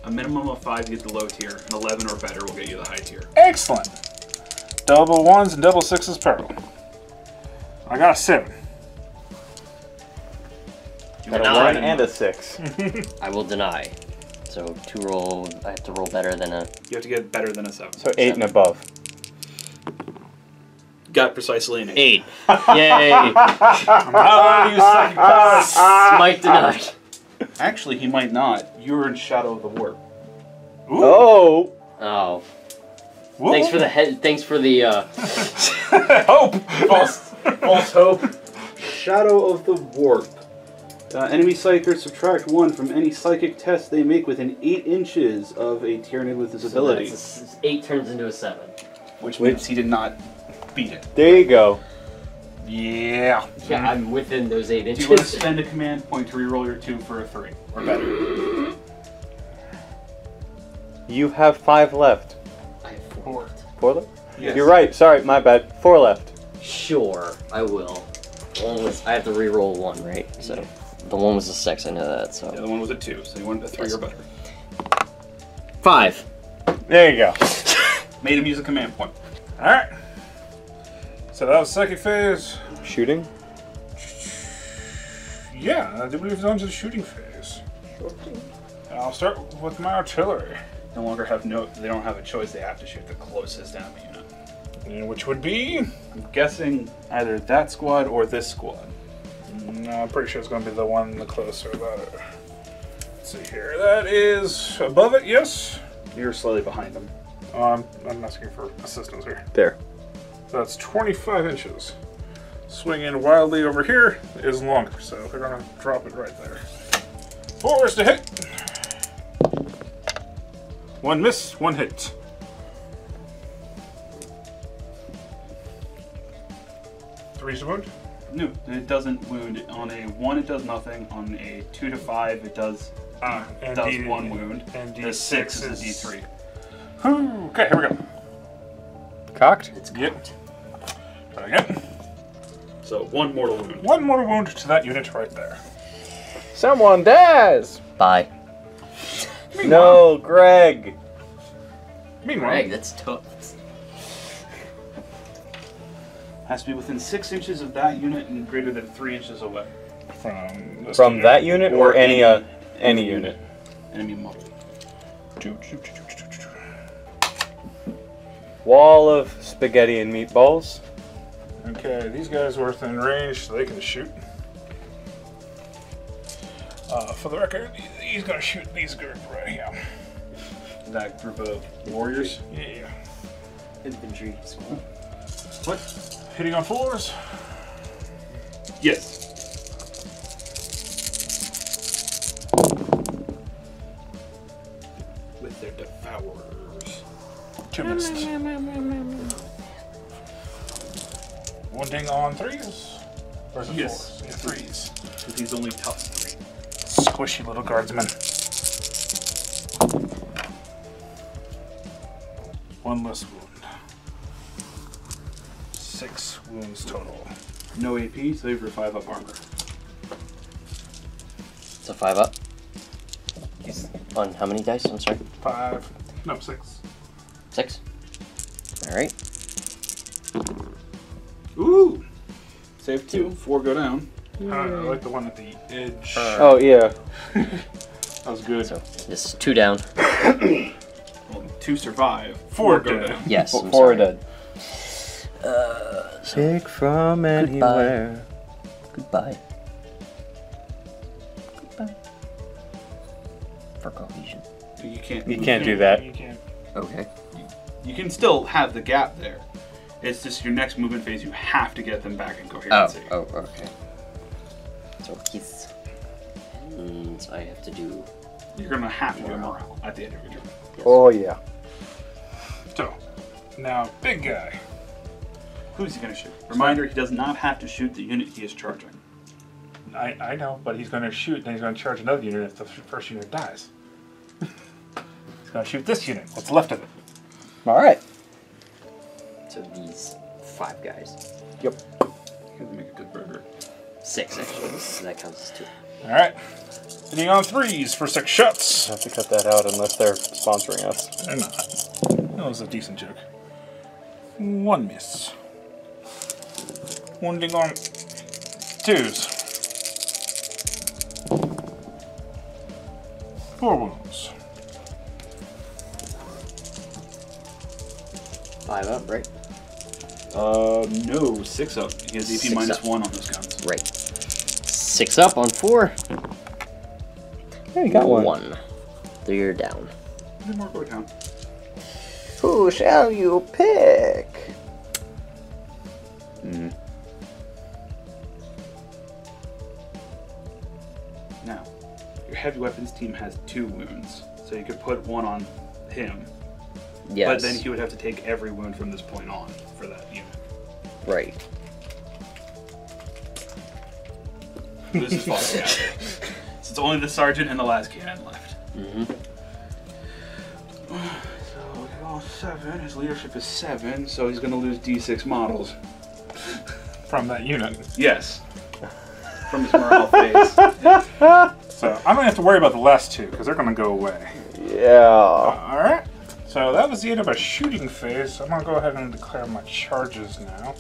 [SPEAKER 2] A minimum of 5 to get the low tier, and 11 or better will get you the high tier.
[SPEAKER 3] Excellent. Double 1s and double 6s peril. I got a 7.
[SPEAKER 1] Got a
[SPEAKER 4] Deny.
[SPEAKER 1] 1 and a 6.
[SPEAKER 4] I will deny. So I have to roll better than a...
[SPEAKER 2] You have to get better than a 7.
[SPEAKER 1] So 8 and above.
[SPEAKER 2] Got precisely an 8.
[SPEAKER 4] 8. Yay!
[SPEAKER 3] I'm not allowed to use psychic powers.
[SPEAKER 4] Smite denied.
[SPEAKER 2] Actually, he might not. You're in Shadow of the Warp.
[SPEAKER 3] Ooh.
[SPEAKER 1] Oh.
[SPEAKER 4] Oh.
[SPEAKER 3] Whoa.
[SPEAKER 4] Thanks for the Thanks for the
[SPEAKER 3] hope.
[SPEAKER 2] False hope. Shadow of the Warp. Enemy psychers subtract 1 from any psychic test they make within 8 inches of a Tyranid with this ability.
[SPEAKER 4] So 8 turns into a 7.
[SPEAKER 2] Which means he did not beat it.
[SPEAKER 1] There you go.
[SPEAKER 3] Yeah.
[SPEAKER 4] Yeah, I'm within those 8
[SPEAKER 2] Do
[SPEAKER 4] inches.
[SPEAKER 2] you want to spend a command point to reroll your 2 for a 3 or better?
[SPEAKER 1] You have 5 left.
[SPEAKER 4] I have 4.
[SPEAKER 1] 4 left?
[SPEAKER 2] Yes.
[SPEAKER 1] You're right. Sorry, my bad. 4 left.
[SPEAKER 4] Sure, I will. I have to re-roll 1, right? So the 1 was a 6. I know that. So
[SPEAKER 2] The other one was a 2, so you wanted a 3
[SPEAKER 4] Yes.
[SPEAKER 2] or better.
[SPEAKER 4] 5.
[SPEAKER 1] There you go.
[SPEAKER 2] Made him use a command point.
[SPEAKER 3] Alright. So that was Psychic phase.
[SPEAKER 1] Shooting?
[SPEAKER 3] Yeah, I do believe it's on to the shooting phase. And I'll start with my artillery.
[SPEAKER 2] No longer they don't have a choice, they have to shoot the closest enemy unit.
[SPEAKER 3] Which would be...
[SPEAKER 2] I'm guessing either that squad or this squad.
[SPEAKER 3] No, I'm pretty sure it's going to be the one the closer about it. Let's see here. That is above it, yes?
[SPEAKER 2] You're slightly behind them.
[SPEAKER 3] I'm asking for assistance here.
[SPEAKER 1] There.
[SPEAKER 3] So that's 25 inches. swing in wildly over here is longer, so they're gonna drop it right there. 4s to hit. 1 miss, 1 hit. Three's to wound.
[SPEAKER 2] No, it doesn't wound. On a 1, it does nothing. On a 2 to 5, it does
[SPEAKER 3] And
[SPEAKER 2] does
[SPEAKER 3] D-
[SPEAKER 2] 1 wound.
[SPEAKER 3] And
[SPEAKER 2] The 6 is a D3.
[SPEAKER 3] Okay, here we go.
[SPEAKER 1] Cocked?
[SPEAKER 4] It's
[SPEAKER 3] Yep.
[SPEAKER 4] cocked.
[SPEAKER 3] Try again.
[SPEAKER 2] So 1 mortal wound.
[SPEAKER 3] 1 more wound to that unit right there.
[SPEAKER 1] Someone dies!
[SPEAKER 4] Bye.
[SPEAKER 1] No, Greg!
[SPEAKER 3] Meanwhile,
[SPEAKER 4] Greg, that's tough.
[SPEAKER 2] Has to be within 6 inches of that unit and greater than 3 inches away.
[SPEAKER 3] from this
[SPEAKER 1] From
[SPEAKER 3] unit.
[SPEAKER 1] that unit or any unit?
[SPEAKER 2] Enemy model.
[SPEAKER 1] Wall of spaghetti and meatballs.
[SPEAKER 3] Okay, these guys are within range, so they can shoot. For the record, he's gonna shoot these group right here.
[SPEAKER 2] That group of warriors.
[SPEAKER 3] Yeah.
[SPEAKER 4] Infantry squad.
[SPEAKER 2] What?
[SPEAKER 3] Hitting on 4s.
[SPEAKER 2] Yes. With their devourers.
[SPEAKER 3] 2 missed. Wounding on 3s. Or is it
[SPEAKER 2] Yes.
[SPEAKER 3] 4s? Yeah, 3s.
[SPEAKER 2] Because he's only tough 3.
[SPEAKER 3] Squishy little guardsman. 1 less wound. 6 wounds total.
[SPEAKER 2] No AP, so for 5 up armor.
[SPEAKER 4] It's a 5 up. On how many dice? I'm sorry.
[SPEAKER 3] 5. No, 6.
[SPEAKER 4] 6. Alright.
[SPEAKER 2] Ooh! Save 2. 4 go down.
[SPEAKER 3] I like the one at the edge.
[SPEAKER 1] Oh, yeah.
[SPEAKER 2] That was good.
[SPEAKER 4] So this is 2 down.
[SPEAKER 2] Well, 2 survive.
[SPEAKER 3] 4
[SPEAKER 2] go
[SPEAKER 3] dead.
[SPEAKER 2] down.
[SPEAKER 4] Yes. I'm
[SPEAKER 1] Four
[SPEAKER 4] sorry.
[SPEAKER 1] dead.
[SPEAKER 4] So
[SPEAKER 1] Pick from anywhere.
[SPEAKER 4] goodbye. Goodbye. For cohesion.
[SPEAKER 2] You can't.
[SPEAKER 1] You can't do that.
[SPEAKER 3] You can't.
[SPEAKER 4] Okay.
[SPEAKER 2] You can still have the gap there. It's just your next movement phase. You have to get them back in
[SPEAKER 4] Oh.
[SPEAKER 2] coherency.
[SPEAKER 4] Oh. Okay. So he's. And I have to do.
[SPEAKER 2] You're gonna have to do a morale at the end of your turn.
[SPEAKER 1] Oh, yeah.
[SPEAKER 3] So, now, big guy.
[SPEAKER 2] Who's he gonna shoot? Reminder: he does not have to shoot the unit he is charging.
[SPEAKER 3] I know, but he's going to shoot, then he's going to charge another unit if the first unit dies. He's going to shoot this unit, what's left of it.
[SPEAKER 1] Alright.
[SPEAKER 4] So these 5 guys.
[SPEAKER 1] Yep.
[SPEAKER 2] You can make a good burger.
[SPEAKER 4] 6 actually. So that counts as 2.
[SPEAKER 3] Alright. Hitting on 3s for 6 shots.
[SPEAKER 1] I have to cut that out unless they're sponsoring us.
[SPEAKER 3] They're not. That was a decent joke. 1 miss. Wounding on 2s. 4 wounds.
[SPEAKER 4] 5 up, right?
[SPEAKER 2] No, 6 up. He has AP
[SPEAKER 4] 6
[SPEAKER 2] minus
[SPEAKER 4] up.
[SPEAKER 2] 1 on those guns.
[SPEAKER 4] Right. 6 up on 4.
[SPEAKER 1] Yeah, you got one.
[SPEAKER 4] 1. 3 down.
[SPEAKER 2] 2 more go down.
[SPEAKER 1] Who shall you pick?
[SPEAKER 2] Now, your heavy weapons team has 2 wounds, so you could put 1 on him.
[SPEAKER 4] Yes.
[SPEAKER 2] But then he would have to take every wound from this point on for that unit.
[SPEAKER 4] Right.
[SPEAKER 2] This is falling out. So it's only the sergeant and the last cannon left.
[SPEAKER 4] Mm-hmm.
[SPEAKER 2] So we got 7. His leadership is 7, so he's going to lose D6 models.
[SPEAKER 3] From that unit.
[SPEAKER 2] Yes. From his morale phase.
[SPEAKER 3] So I don't have to worry about the last 2, because they're going to go away.
[SPEAKER 1] Yeah.
[SPEAKER 3] Alright. So that was the end of our shooting phase. I'm going to go ahead and declare my charges now.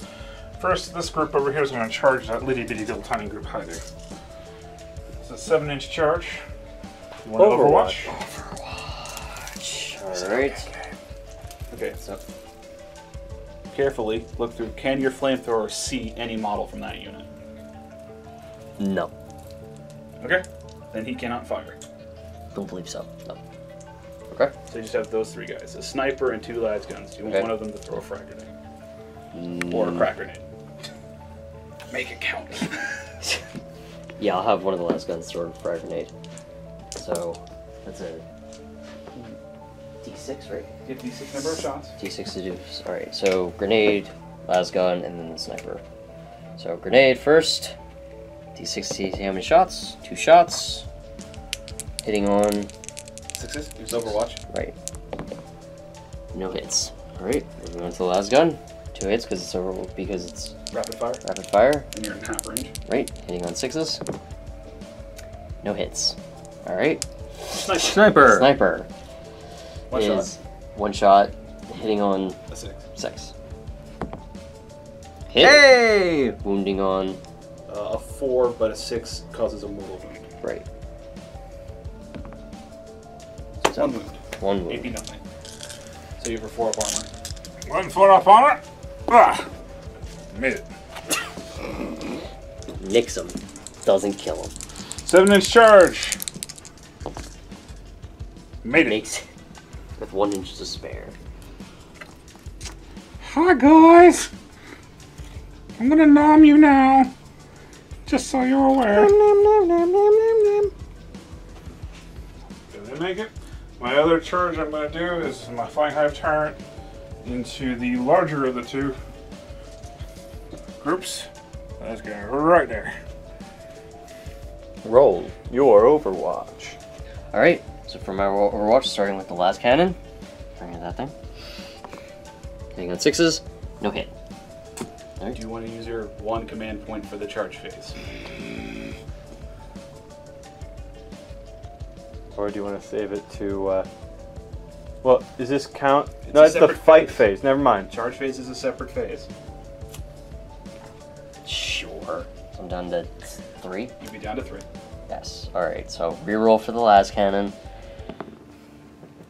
[SPEAKER 3] First, this group over here is going to charge that litty bitty little tiny group hiding. It's a 7-inch charge. You want
[SPEAKER 1] Overwatch.
[SPEAKER 4] Alright.
[SPEAKER 2] Okay, so carefully look through. Can your flamethrower see any model from that unit?
[SPEAKER 4] No.
[SPEAKER 2] Okay. Then he cannot fire.
[SPEAKER 4] Don't believe so. No.
[SPEAKER 2] Okay. So you just have those 3 guys. A sniper and 2 lads guns. You want
[SPEAKER 4] Okay.
[SPEAKER 2] one of them to throw a frag grenade. Or a crack grenade. Make it count.
[SPEAKER 4] Yeah, I'll have one of the las guns stored for a grenade. So that's a D6, right?
[SPEAKER 2] Get D6 number of shots.
[SPEAKER 4] D6 to do. Alright, so grenade, las gun, and then the sniper. So grenade first. D6 to see how many shots. 2 shots. Hitting on.
[SPEAKER 2] Success. Use Overwatch.
[SPEAKER 4] Right. No hits. Alright, moving on to the last gun. 2 hits because it's over because it's
[SPEAKER 2] Rapid fire.
[SPEAKER 4] rapid fire.
[SPEAKER 2] And you're in half range.
[SPEAKER 4] Right, hitting on 6s. No hits. Alright.
[SPEAKER 1] Sniper.
[SPEAKER 4] Sniper.
[SPEAKER 2] One
[SPEAKER 4] is
[SPEAKER 2] shot.
[SPEAKER 4] 1 shot, hitting on
[SPEAKER 2] A 6.
[SPEAKER 4] 6. Hit.
[SPEAKER 1] Hey!
[SPEAKER 4] Wounding on.
[SPEAKER 2] A 4, but a 6 causes a mortal wound.
[SPEAKER 4] Right.
[SPEAKER 2] So 1 wound.
[SPEAKER 4] 1 wound.
[SPEAKER 2] AP nothing. So you have a 4 up armor.
[SPEAKER 3] 1 foot up on it. Ah! Made it.
[SPEAKER 4] Nicks him. Doesn't kill him.
[SPEAKER 3] 7-inch charge. Made it.
[SPEAKER 4] Makes with 1 inch to spare.
[SPEAKER 3] Hi guys. I'm gonna nom you now. Just so you're aware. Did I make it? My other charge I'm gonna do is my Flying Hive Tyrant into the larger of the 2 groups. That's going right there.
[SPEAKER 1] Roll your Overwatch.
[SPEAKER 4] Alright, so for my Overwatch, starting with the last cannon. Bring in that thing. Hitting on 6s. No hit.
[SPEAKER 2] Do you want to use your 1 command point for the charge phase?
[SPEAKER 1] Or do you want to save it to, well, does this count?
[SPEAKER 2] It's
[SPEAKER 1] No,
[SPEAKER 2] a
[SPEAKER 1] it's the
[SPEAKER 2] separate
[SPEAKER 1] fight
[SPEAKER 2] phase.
[SPEAKER 1] phase. Never mind.
[SPEAKER 2] Charge phase is a separate phase.
[SPEAKER 4] Sure. So I'm down to 3.
[SPEAKER 2] You'd be down to 3.
[SPEAKER 4] Yes. Alright, so reroll for the last cannon.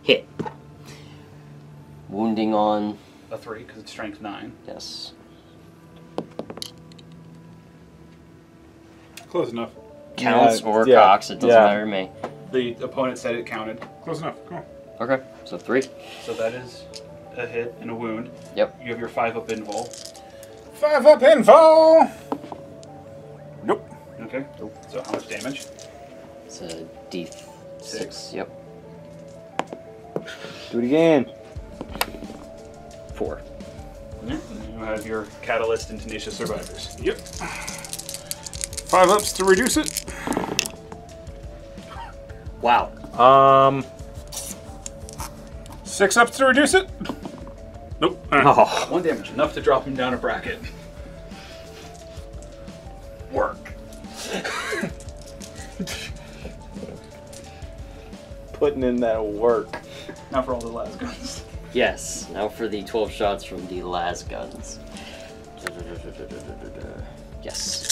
[SPEAKER 4] Hit. Wounding on.
[SPEAKER 2] A 3, because it's strength 9.
[SPEAKER 4] Yes.
[SPEAKER 3] Close enough.
[SPEAKER 4] Counts
[SPEAKER 1] Yeah,
[SPEAKER 4] or
[SPEAKER 1] yeah,
[SPEAKER 4] cocks, it doesn't
[SPEAKER 1] yeah.
[SPEAKER 4] matter to me.
[SPEAKER 2] The opponent said it counted.
[SPEAKER 3] Close enough. Come on.
[SPEAKER 4] Okay, so 3.
[SPEAKER 2] So that is a hit and a wound.
[SPEAKER 4] Yep.
[SPEAKER 2] You have your 5 up invul.
[SPEAKER 3] 5 up info. Nope.
[SPEAKER 2] Okay. So how much damage?
[SPEAKER 4] It's a D6.
[SPEAKER 2] 6.
[SPEAKER 4] Yep.
[SPEAKER 1] Do it again.
[SPEAKER 4] 4.
[SPEAKER 2] Yeah. And you have your catalyst and tenacious survivors.
[SPEAKER 3] Yep. 5 ups to reduce it.
[SPEAKER 4] Wow.
[SPEAKER 3] 6 ups to reduce it. Nope.
[SPEAKER 1] Oh.
[SPEAKER 2] 1 damage, enough to drop him down a bracket. Work.
[SPEAKER 1] Putting in that work.
[SPEAKER 2] Now for all the last guns.
[SPEAKER 4] Yes, now for the 12 shots from the las guns. Yes.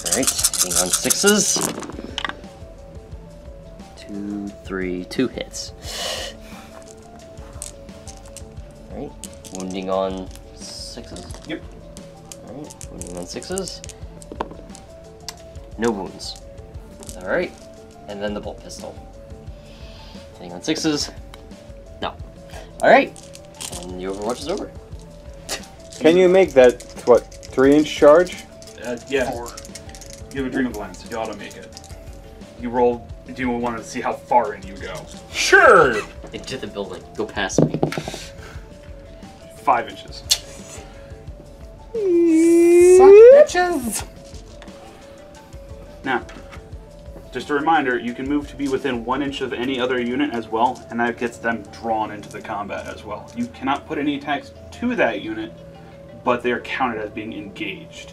[SPEAKER 4] Alright, hitting on 6s. 2, 3, 2 hits. Alright, wounding on 6s.
[SPEAKER 2] Yep.
[SPEAKER 4] Alright, wounding on 6s. No wounds. Alright, and then the bolt pistol. Hitting on 6s. No. Alright, and the Overwatch is over.
[SPEAKER 1] Can you make that, what, 3-inch charge?
[SPEAKER 2] Yeah. 4. You have a Dream of Lens. You auto make it. You roll. Do you want to see how far in you go?
[SPEAKER 3] Sure.
[SPEAKER 4] Into the building. Go past me.
[SPEAKER 2] 5 inches.
[SPEAKER 3] Suck bitches.
[SPEAKER 2] Now, just a reminder, you can move to be within 1 inch of any other unit as well, and that gets them drawn into the combat as well. You cannot put any attacks to that unit, but they're counted as being engaged.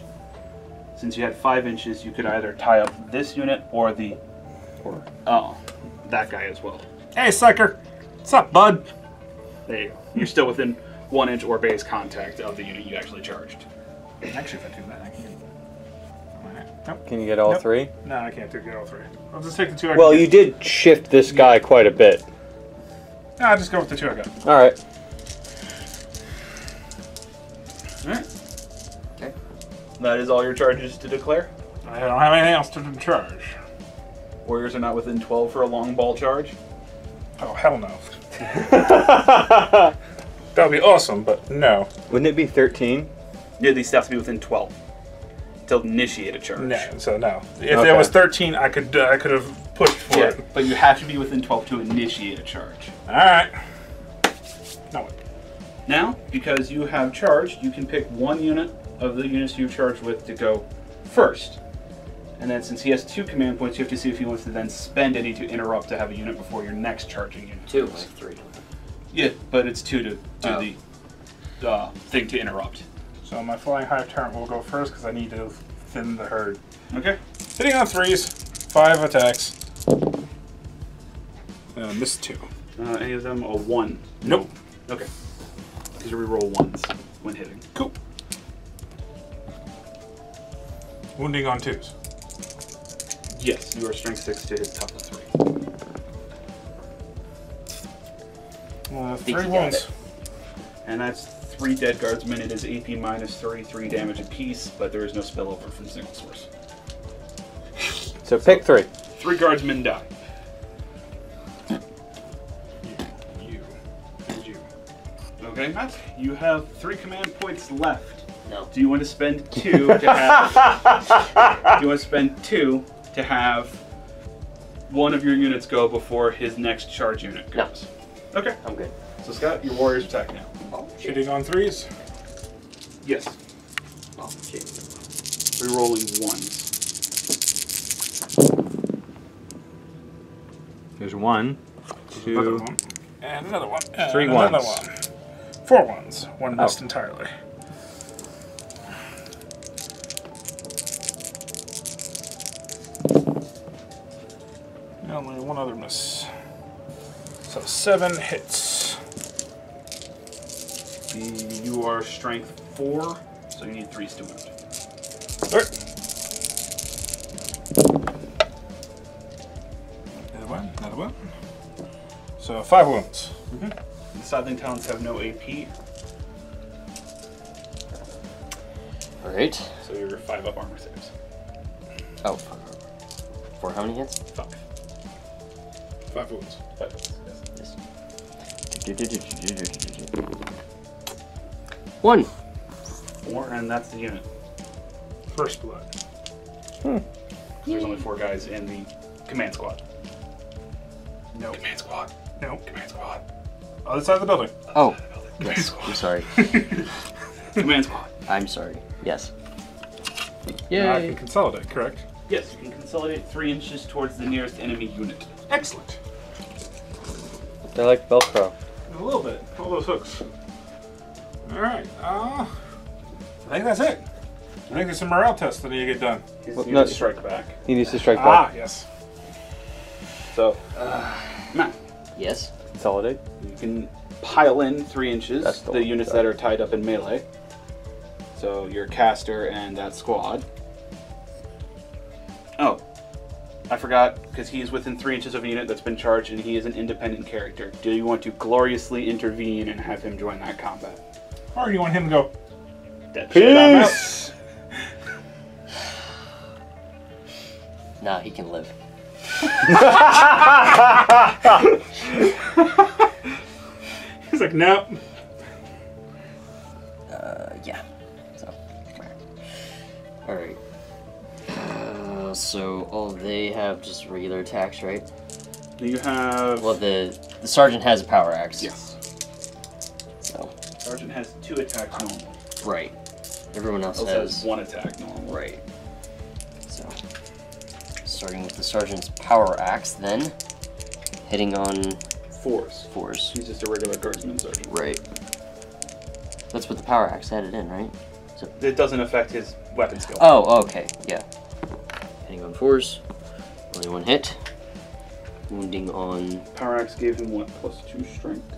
[SPEAKER 2] Since you had 5 inches, you could either tie up this unit or the... that guy as well.
[SPEAKER 3] Hey, sucker. What's up, bud?
[SPEAKER 2] There you go. You're still within 1 inch or base contact of the unit you actually charged.
[SPEAKER 3] Actually, if I do that, I can get it. Nope.
[SPEAKER 1] Can you get all
[SPEAKER 3] Nope.
[SPEAKER 1] 3?
[SPEAKER 3] No, I can't get all 3. I'll just take the 2 I
[SPEAKER 1] Well,
[SPEAKER 3] can
[SPEAKER 1] you
[SPEAKER 3] get.
[SPEAKER 1] did shift this guy quite a bit.
[SPEAKER 3] No, I'll just go with the 2 I got.
[SPEAKER 1] Alright.
[SPEAKER 2] Alright.
[SPEAKER 4] Okay.
[SPEAKER 2] That is all your charges to declare.
[SPEAKER 3] I don't have anything else to charge.
[SPEAKER 2] Warriors are not within 12 for a long ball charge.
[SPEAKER 3] Oh, hell no. That would be awesome, but no.
[SPEAKER 1] Wouldn't it be 13?
[SPEAKER 2] Yeah, these have to be within 12. to initiate a charge.
[SPEAKER 3] No, so no. If there was 13, I could have pushed for
[SPEAKER 2] Yeah,
[SPEAKER 3] it.
[SPEAKER 2] but you have to be within 12 to initiate a charge.
[SPEAKER 3] All right. No.
[SPEAKER 2] Now, because you have charged, you can pick one unit of the units you've charged with to go first. And then since he has 2 command points, you have to see if he wants to then spend any to interrupt to have a unit before your next charging unit.
[SPEAKER 4] 2, like 3.
[SPEAKER 2] Yeah, but it's 2 to do the thing to interrupt.
[SPEAKER 3] So my flying high turret will go first because I need to thin the herd.
[SPEAKER 2] Okay.
[SPEAKER 3] Hitting on 3s, 5 attacks. Missed 2.
[SPEAKER 2] Any of them a 1?
[SPEAKER 3] Nope.
[SPEAKER 2] Okay. Because you reroll 1s when hitting.
[SPEAKER 3] Cool. Wounding on 2s.
[SPEAKER 2] Yes, you are strength 6 to his toughness 3.
[SPEAKER 3] 3
[SPEAKER 4] you got
[SPEAKER 3] wounds.
[SPEAKER 4] it.
[SPEAKER 2] And that's 3 dead guardsmen. It is AP minus 3 damage apiece, but there is no spillover from single source.
[SPEAKER 1] So pick 3.
[SPEAKER 2] 3 guardsmen die.
[SPEAKER 3] You. And you.
[SPEAKER 2] Okay, Matt, you have 3 command points left.
[SPEAKER 4] No.
[SPEAKER 2] Do you want to spend 2 to have? Do you want to spend 2 to have one of your units go before his next charge unit goes?
[SPEAKER 4] No.
[SPEAKER 2] Okay.
[SPEAKER 4] I'm good.
[SPEAKER 2] So Scott, your warriors attack now.
[SPEAKER 3] Shooting on 3s.
[SPEAKER 2] Yes.
[SPEAKER 4] Oh, shit.
[SPEAKER 2] Rerolling 1s.
[SPEAKER 1] There's 1,
[SPEAKER 3] Another
[SPEAKER 1] 2.
[SPEAKER 3] one. And another one. And
[SPEAKER 1] 3
[SPEAKER 3] another
[SPEAKER 1] ones.
[SPEAKER 3] one. 4 ones. 1 missed entirely. And only 1 other miss. So 7 hits.
[SPEAKER 2] You are strength 4, so you need 3s to wound.
[SPEAKER 3] Alright. Another one. So 5 wounds.
[SPEAKER 2] The Sidling Talons have no AP,
[SPEAKER 4] Alright.
[SPEAKER 2] so you're 5 up armor saves.
[SPEAKER 4] Oh. For how many hits?
[SPEAKER 2] 5.
[SPEAKER 3] 5 wounds.
[SPEAKER 2] 5 yes.
[SPEAKER 4] Yes. 1.
[SPEAKER 2] 4, and that's the unit.
[SPEAKER 3] First blood.
[SPEAKER 2] There's only 4 guys in the command squad. No. Command squad.
[SPEAKER 3] No. Command squad. Other side of the building.
[SPEAKER 4] Oh. Yes. I'm sorry.
[SPEAKER 2] Command squad.
[SPEAKER 4] I'm sorry. Yes.
[SPEAKER 3] Now I
[SPEAKER 4] Yay.
[SPEAKER 3] can consolidate, correct?
[SPEAKER 2] Yes, you can consolidate 3 inches towards the nearest enemy unit.
[SPEAKER 3] Excellent.
[SPEAKER 1] They're like Velcro.
[SPEAKER 3] A little bit. All those hooks. Alright. I think that's it. I think there's some morale tests that need to get done.
[SPEAKER 2] He's
[SPEAKER 1] Well,
[SPEAKER 2] need
[SPEAKER 1] no-
[SPEAKER 2] to strike back.
[SPEAKER 1] He needs to strike
[SPEAKER 3] Ah,
[SPEAKER 1] back.
[SPEAKER 3] yes.
[SPEAKER 2] So, Matt,
[SPEAKER 4] Yes.
[SPEAKER 1] Consolidate.
[SPEAKER 2] you can pile in 3 inches
[SPEAKER 1] That's the
[SPEAKER 2] the
[SPEAKER 1] one,
[SPEAKER 2] units
[SPEAKER 1] sorry.
[SPEAKER 2] that are tied up in melee. So your caster and that squad. Oh, I forgot, because he's within 3 inches of a unit that's been charged and he is an independent character. Do you want to gloriously intervene and have him join that combat?
[SPEAKER 3] Or you want him to go,
[SPEAKER 2] Dead shit, I'm out.
[SPEAKER 1] Peace!
[SPEAKER 4] Nah, he can live.
[SPEAKER 3] he's like, nope.
[SPEAKER 4] Yeah. So. Alright. So all they have just regular attacks, right?
[SPEAKER 2] You have...
[SPEAKER 4] Well, the sergeant has a power axe.
[SPEAKER 2] Yes.
[SPEAKER 4] So.
[SPEAKER 2] Sergeant has 2 attacks normal.
[SPEAKER 4] Right. Everyone else
[SPEAKER 2] Also
[SPEAKER 4] has.
[SPEAKER 2] has 1 attack normal.
[SPEAKER 4] Right. So. Starting with the sergeant's power axe, then. Hitting on
[SPEAKER 2] 4s.
[SPEAKER 4] 4s.
[SPEAKER 2] He's just a regular guardsman sergeant.
[SPEAKER 4] Right. That's what the power axe added in, right? So.
[SPEAKER 2] It doesn't affect his weapon skill.
[SPEAKER 4] Oh, okay. Yeah. Hitting on 4s. Only 1 hit. Wounding on
[SPEAKER 2] Power axe gave him what? +2 strength?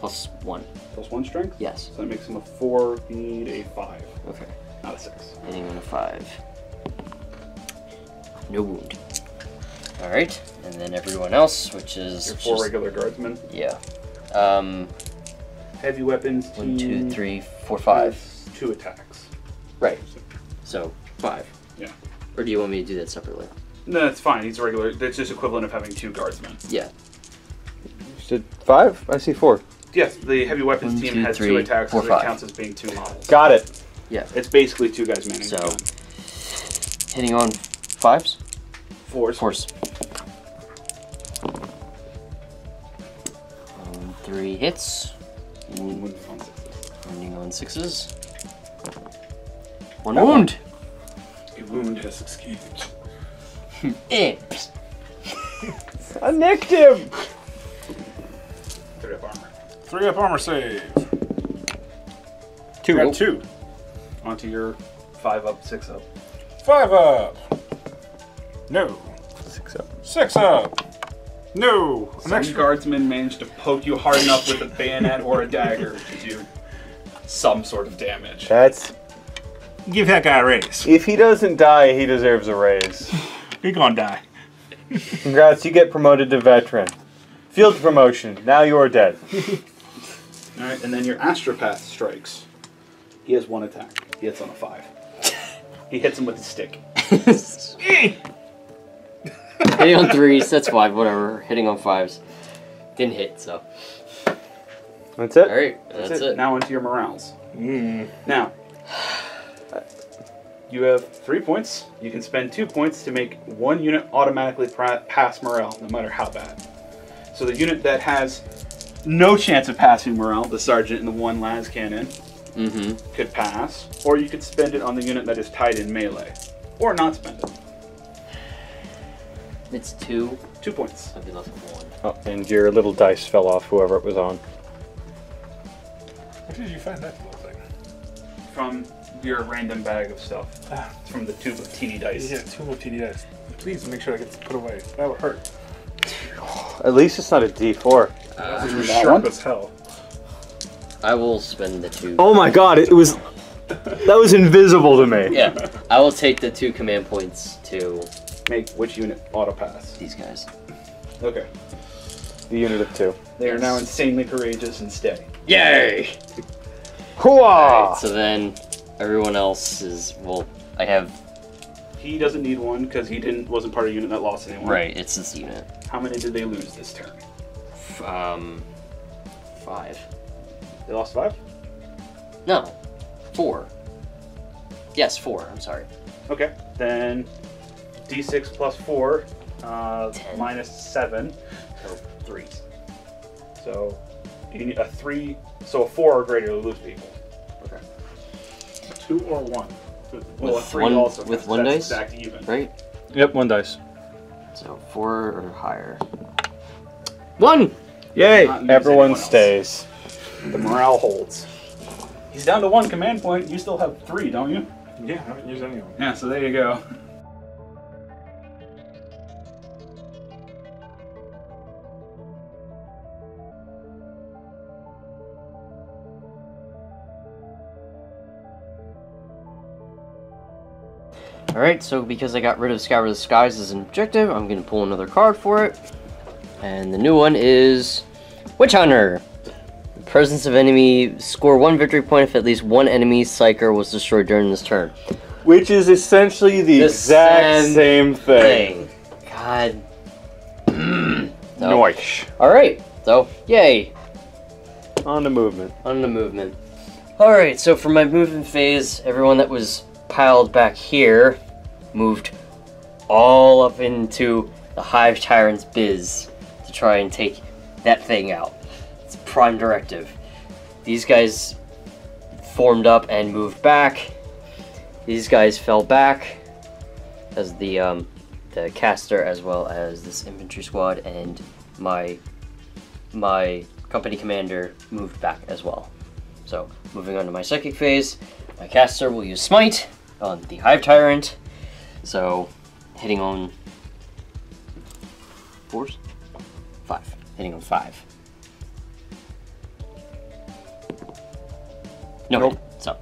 [SPEAKER 4] +1.
[SPEAKER 2] +1 strength?
[SPEAKER 4] Yes.
[SPEAKER 2] So that makes him a 4. You need a 5,
[SPEAKER 4] Okay.
[SPEAKER 2] not a 6.
[SPEAKER 4] Hitting on a 5. No wound. Alright. And then everyone else, which is.
[SPEAKER 2] Your 4
[SPEAKER 4] just-
[SPEAKER 2] regular guardsmen.
[SPEAKER 4] Yeah.
[SPEAKER 2] Heavy weapons.
[SPEAKER 4] 1, 2,
[SPEAKER 2] team
[SPEAKER 4] 3, 4, 5.
[SPEAKER 2] has 2 attacks.
[SPEAKER 4] Right. So 5.
[SPEAKER 2] Yeah.
[SPEAKER 4] Or do you want me to do that separately?
[SPEAKER 2] No, that's fine. He's a regular. That's just equivalent of having 2 guardsmen.
[SPEAKER 4] Yeah.
[SPEAKER 1] You said 5? I see 4.
[SPEAKER 2] Yes, the heavy weapons
[SPEAKER 4] 1,
[SPEAKER 2] team
[SPEAKER 4] 2,
[SPEAKER 2] has 2
[SPEAKER 4] 3,
[SPEAKER 2] attacks,
[SPEAKER 4] 4,
[SPEAKER 2] so it
[SPEAKER 4] 5.
[SPEAKER 2] counts as being 2 models.
[SPEAKER 1] Got it.
[SPEAKER 4] Yeah.
[SPEAKER 2] It's basically 2 guys manning
[SPEAKER 4] So
[SPEAKER 2] the gun.
[SPEAKER 4] Hitting on 5s?
[SPEAKER 2] 4s.
[SPEAKER 4] 4s. 3 hits. Wounding on 6s. 1 wound.
[SPEAKER 2] A wound has escaped.
[SPEAKER 1] I nicked him!
[SPEAKER 2] 3 up armor.
[SPEAKER 3] 3 up armor save.
[SPEAKER 1] 2.
[SPEAKER 2] Got 2. Onto your 5 up, 6 up.
[SPEAKER 3] 5 up. No.
[SPEAKER 1] 6 up.
[SPEAKER 3] 6 up. No. An
[SPEAKER 2] Some
[SPEAKER 3] extra.
[SPEAKER 2] guardsman managed to poke you hard enough with a bayonet or a dagger to do some sort of damage.
[SPEAKER 1] That's...
[SPEAKER 3] Give that guy a raise.
[SPEAKER 1] If he doesn't die, he deserves a raise.
[SPEAKER 3] He gonna die.
[SPEAKER 1] Congrats, you get promoted to veteran. Field promotion. Now you're dead.
[SPEAKER 2] Alright, and then your astropath strikes. He has 1 attack. He hits on a 5. He hits him with his stick.
[SPEAKER 4] Hitting on 3s, that's 5, whatever. Hitting on 5s. Didn't hit, so.
[SPEAKER 1] That's it?
[SPEAKER 4] Alright, that's it.
[SPEAKER 2] Now into your morales. Now, you have 3 points. You can spend 2 points to make 1 unit automatically pass morale, no matter how bad. So the unit that has no chance of passing morale, the sergeant and the 1 las cannon, could pass. Or you could spend it on the unit that is tied in melee. Or not spend it.
[SPEAKER 4] It's 2.
[SPEAKER 2] 2 points.
[SPEAKER 4] I'd be left with 1.
[SPEAKER 1] Oh, and your little dice fell off, whoever it was on.
[SPEAKER 3] Where did you find that little thing?
[SPEAKER 2] From your random bag of stuff. It's from the tube of TD dice.
[SPEAKER 3] Yeah, 2 little TD dice. Please make sure that gets put away. That would hurt.
[SPEAKER 1] At least it's not a D4.
[SPEAKER 3] Which was
[SPEAKER 2] that
[SPEAKER 3] sharp
[SPEAKER 2] one?
[SPEAKER 3] as hell.
[SPEAKER 4] I will spend the 2.
[SPEAKER 1] Oh my god, it was... That was invisible to me.
[SPEAKER 4] Yeah, I will take the 2 command points to
[SPEAKER 2] Make which unit auto pass?
[SPEAKER 4] these guys.
[SPEAKER 2] Okay.
[SPEAKER 1] The unit of 2.
[SPEAKER 2] They are now insanely courageous and steady.
[SPEAKER 4] Yay!
[SPEAKER 1] Hooah!
[SPEAKER 4] Alright, so then everyone else is, well, I have,
[SPEAKER 2] He doesn't need one because he wasn't part of a unit that lost anyone.
[SPEAKER 4] right, it's this unit.
[SPEAKER 2] How many did they lose this turn?
[SPEAKER 4] 5.
[SPEAKER 2] They lost 5?
[SPEAKER 4] No, 4. Yes, 4, I'm sorry.
[SPEAKER 2] Okay. Then D6 plus 4
[SPEAKER 4] 10.
[SPEAKER 2] minus 7. So 3. So you need a 3. So a 4 or greater to lose people.
[SPEAKER 4] Okay.
[SPEAKER 2] 2 or 1. Well, a
[SPEAKER 4] With
[SPEAKER 2] 3
[SPEAKER 4] one-
[SPEAKER 2] also.
[SPEAKER 4] with
[SPEAKER 2] counts.
[SPEAKER 4] one
[SPEAKER 2] That's
[SPEAKER 4] dice?
[SPEAKER 2] Exact even.
[SPEAKER 4] Right?
[SPEAKER 1] Yep, 1 dice.
[SPEAKER 4] So 4 or higher. 1!
[SPEAKER 1] Yay!
[SPEAKER 2] Not use
[SPEAKER 1] Everyone
[SPEAKER 2] anyone else.
[SPEAKER 1] stays.
[SPEAKER 2] The morale holds. He's down to 1 command point. You still have 3, don't you?
[SPEAKER 3] Yeah, I haven't used any of them.
[SPEAKER 2] Yeah, so there you go.
[SPEAKER 4] Alright, so because I got rid of Scour the Skies as an objective, I'm going to pull another card for it. And the new one is Witch Hunter. The presence of enemy, score 1 victory point if at least 1 enemy psyker was destroyed during this turn.
[SPEAKER 1] Which is essentially the exact same thing.
[SPEAKER 4] God.
[SPEAKER 1] Noish.
[SPEAKER 4] Alright, so, yay.
[SPEAKER 1] On the movement.
[SPEAKER 4] On the movement. Alright, so for my movement phase, everyone that was piled back here moved all up into the Hive Tyrant's biz to try and take that thing out. It's prime directive. These guys formed up and moved back. These guys fell back as the caster, as well as this infantry squad, and my company commander moved back as well. So, moving on to my psychic phase, my caster will use Smite on the Hive Tyrant. So, hitting on 4s? 5. Hitting on 5. No,
[SPEAKER 1] Nope.
[SPEAKER 4] hit. So.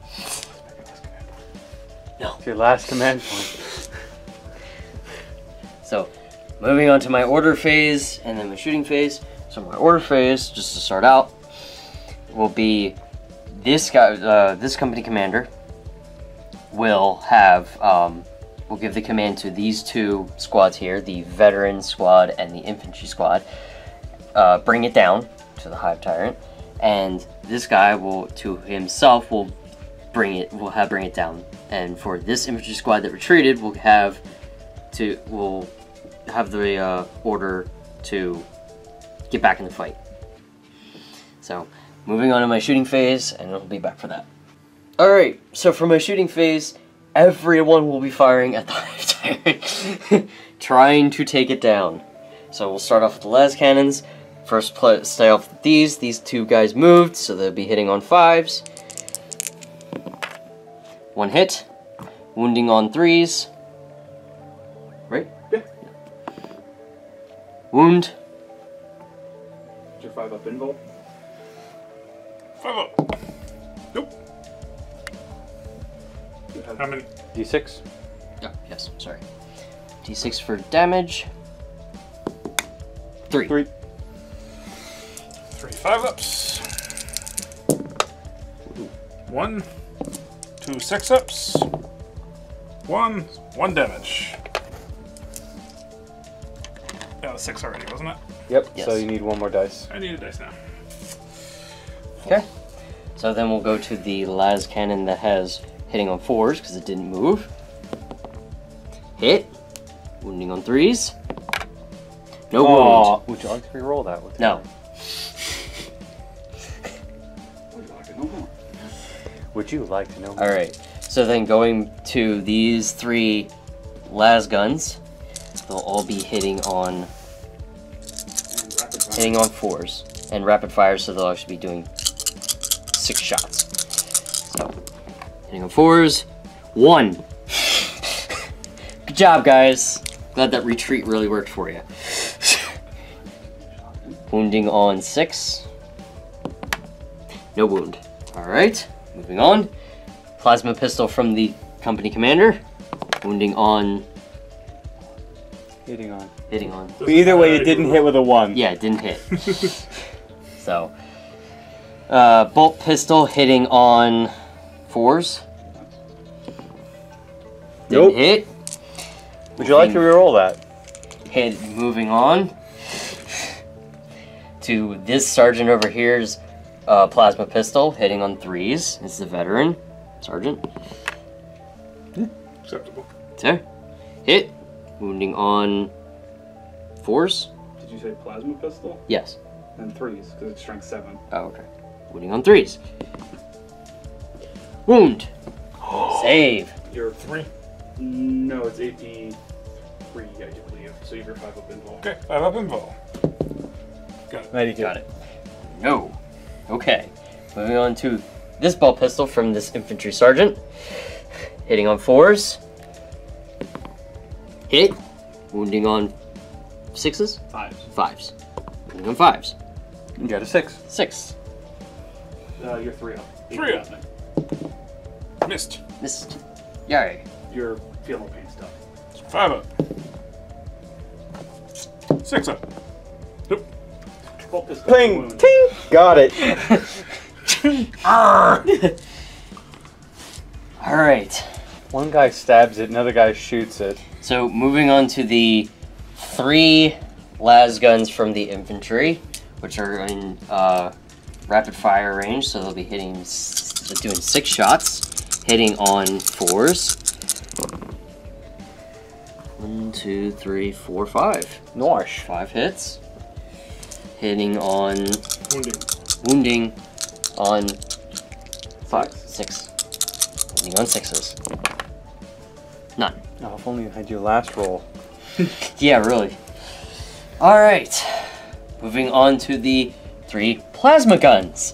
[SPEAKER 4] No.
[SPEAKER 1] It's your last command point.
[SPEAKER 4] So, moving on to my order phase and then my shooting phase. So my order phase, just to start out, will be this guy, this company commander will have, will give the command to these 2 squads here, the veteran squad and the infantry squad. Bring it down to the Hive Tyrant, and this guy will, to himself, will bring it down. And for this infantry squad that retreated, we'll have the order to get back in the fight. So, moving on to my shooting phase, and I'll be back for that. Alright, so for my shooting phase, everyone will be firing at the hive tyrant, trying to take it down. So we'll start off with the las cannons. First, stay off with these. These two guys moved, so they'll be hitting on 5s. 1 hit. Wounding on 3s. Right?
[SPEAKER 2] Yeah.
[SPEAKER 4] Wound.
[SPEAKER 2] Is your 5 up invul?
[SPEAKER 3] 5 up. Nope. How many?
[SPEAKER 1] D6.
[SPEAKER 4] Oh, yes, sorry. D6 for damage. 3.
[SPEAKER 1] 3.
[SPEAKER 3] 3 5-ups. 1, 2 6-ups. 1 damage. That was 6 already, wasn't it?
[SPEAKER 1] Yep.
[SPEAKER 4] Yes.
[SPEAKER 1] So you need 1 more dice.
[SPEAKER 3] I need a dice now.
[SPEAKER 4] Okay. So then we'll go to the las cannon that has hitting on 4s because it didn't move. Hit. Wounding on 3s. No wound.
[SPEAKER 1] Would you like to re-roll that with
[SPEAKER 4] No.
[SPEAKER 1] Would you like to know more?
[SPEAKER 4] Alright. So then going to these 3 las guns, they'll all be hitting on 4s and rapid fire, so they'll actually be doing 6 shots. So hitting on 4s. 1. Good job, guys. Glad that retreat really worked for you. Wounding on 6. No wound. Alright, moving on. Plasma pistol from the company commander. Wounding on.
[SPEAKER 1] Hitting on.
[SPEAKER 4] Hitting on.
[SPEAKER 1] But either way, it didn't hit with a 1.
[SPEAKER 4] Yeah, it didn't hit. So. Bolt pistol hitting on 4s. Didn't
[SPEAKER 1] Nope.
[SPEAKER 4] hit.
[SPEAKER 1] Would you like to re-roll that?
[SPEAKER 4] Hit. Moving on to this sergeant over here's plasma pistol hitting on 3s. It's the veteran sergeant.
[SPEAKER 3] Acceptable.
[SPEAKER 4] So, hit. Wounding on 4s.
[SPEAKER 2] Did you say plasma pistol?
[SPEAKER 4] Yes.
[SPEAKER 2] Then 3s, because it's strength 7.
[SPEAKER 4] Oh, okay. Wounding on 3s. Wound. Save.
[SPEAKER 2] You're
[SPEAKER 3] 3.
[SPEAKER 2] No, it's AP 3, I do believe. So you have your 5 up invul.
[SPEAKER 3] Okay, 5 up invul. Got it.
[SPEAKER 1] Ready,
[SPEAKER 4] Got it. No. Okay. Moving on to this bolt pistol from this infantry sergeant. Hitting on 4s. Hit. Wounding on 6s.
[SPEAKER 2] 5s.
[SPEAKER 4] 5s. Wounding on 5s.
[SPEAKER 1] You got a 6.
[SPEAKER 4] 6.
[SPEAKER 2] You're 3 up.
[SPEAKER 3] 3
[SPEAKER 2] AP
[SPEAKER 3] up.
[SPEAKER 2] nothing.
[SPEAKER 3] Missed.
[SPEAKER 4] Missed. Yay.
[SPEAKER 2] You're feeling pain stuff.
[SPEAKER 3] 5 up. 6 up. Nope.
[SPEAKER 2] Bolt pistol.
[SPEAKER 1] Ping!
[SPEAKER 2] Wound.
[SPEAKER 1] Ting! Got it.
[SPEAKER 4] Alright.
[SPEAKER 1] One guy stabs it, another guy shoots it.
[SPEAKER 4] So moving on to the 3 las guns from the infantry, which are in rapid fire range, so they'll be doing 6 shots, hitting on 4s. 1, 2, 3, 4, 5.
[SPEAKER 1] Nosh.
[SPEAKER 4] 5 hits. Hitting on
[SPEAKER 3] Wounding.
[SPEAKER 4] wounding on 5, 6. Wounding on 6s. None.
[SPEAKER 1] Oh, if only you had your last roll.
[SPEAKER 4] Yeah, really. Alright. Moving on to the 3 plasma guns.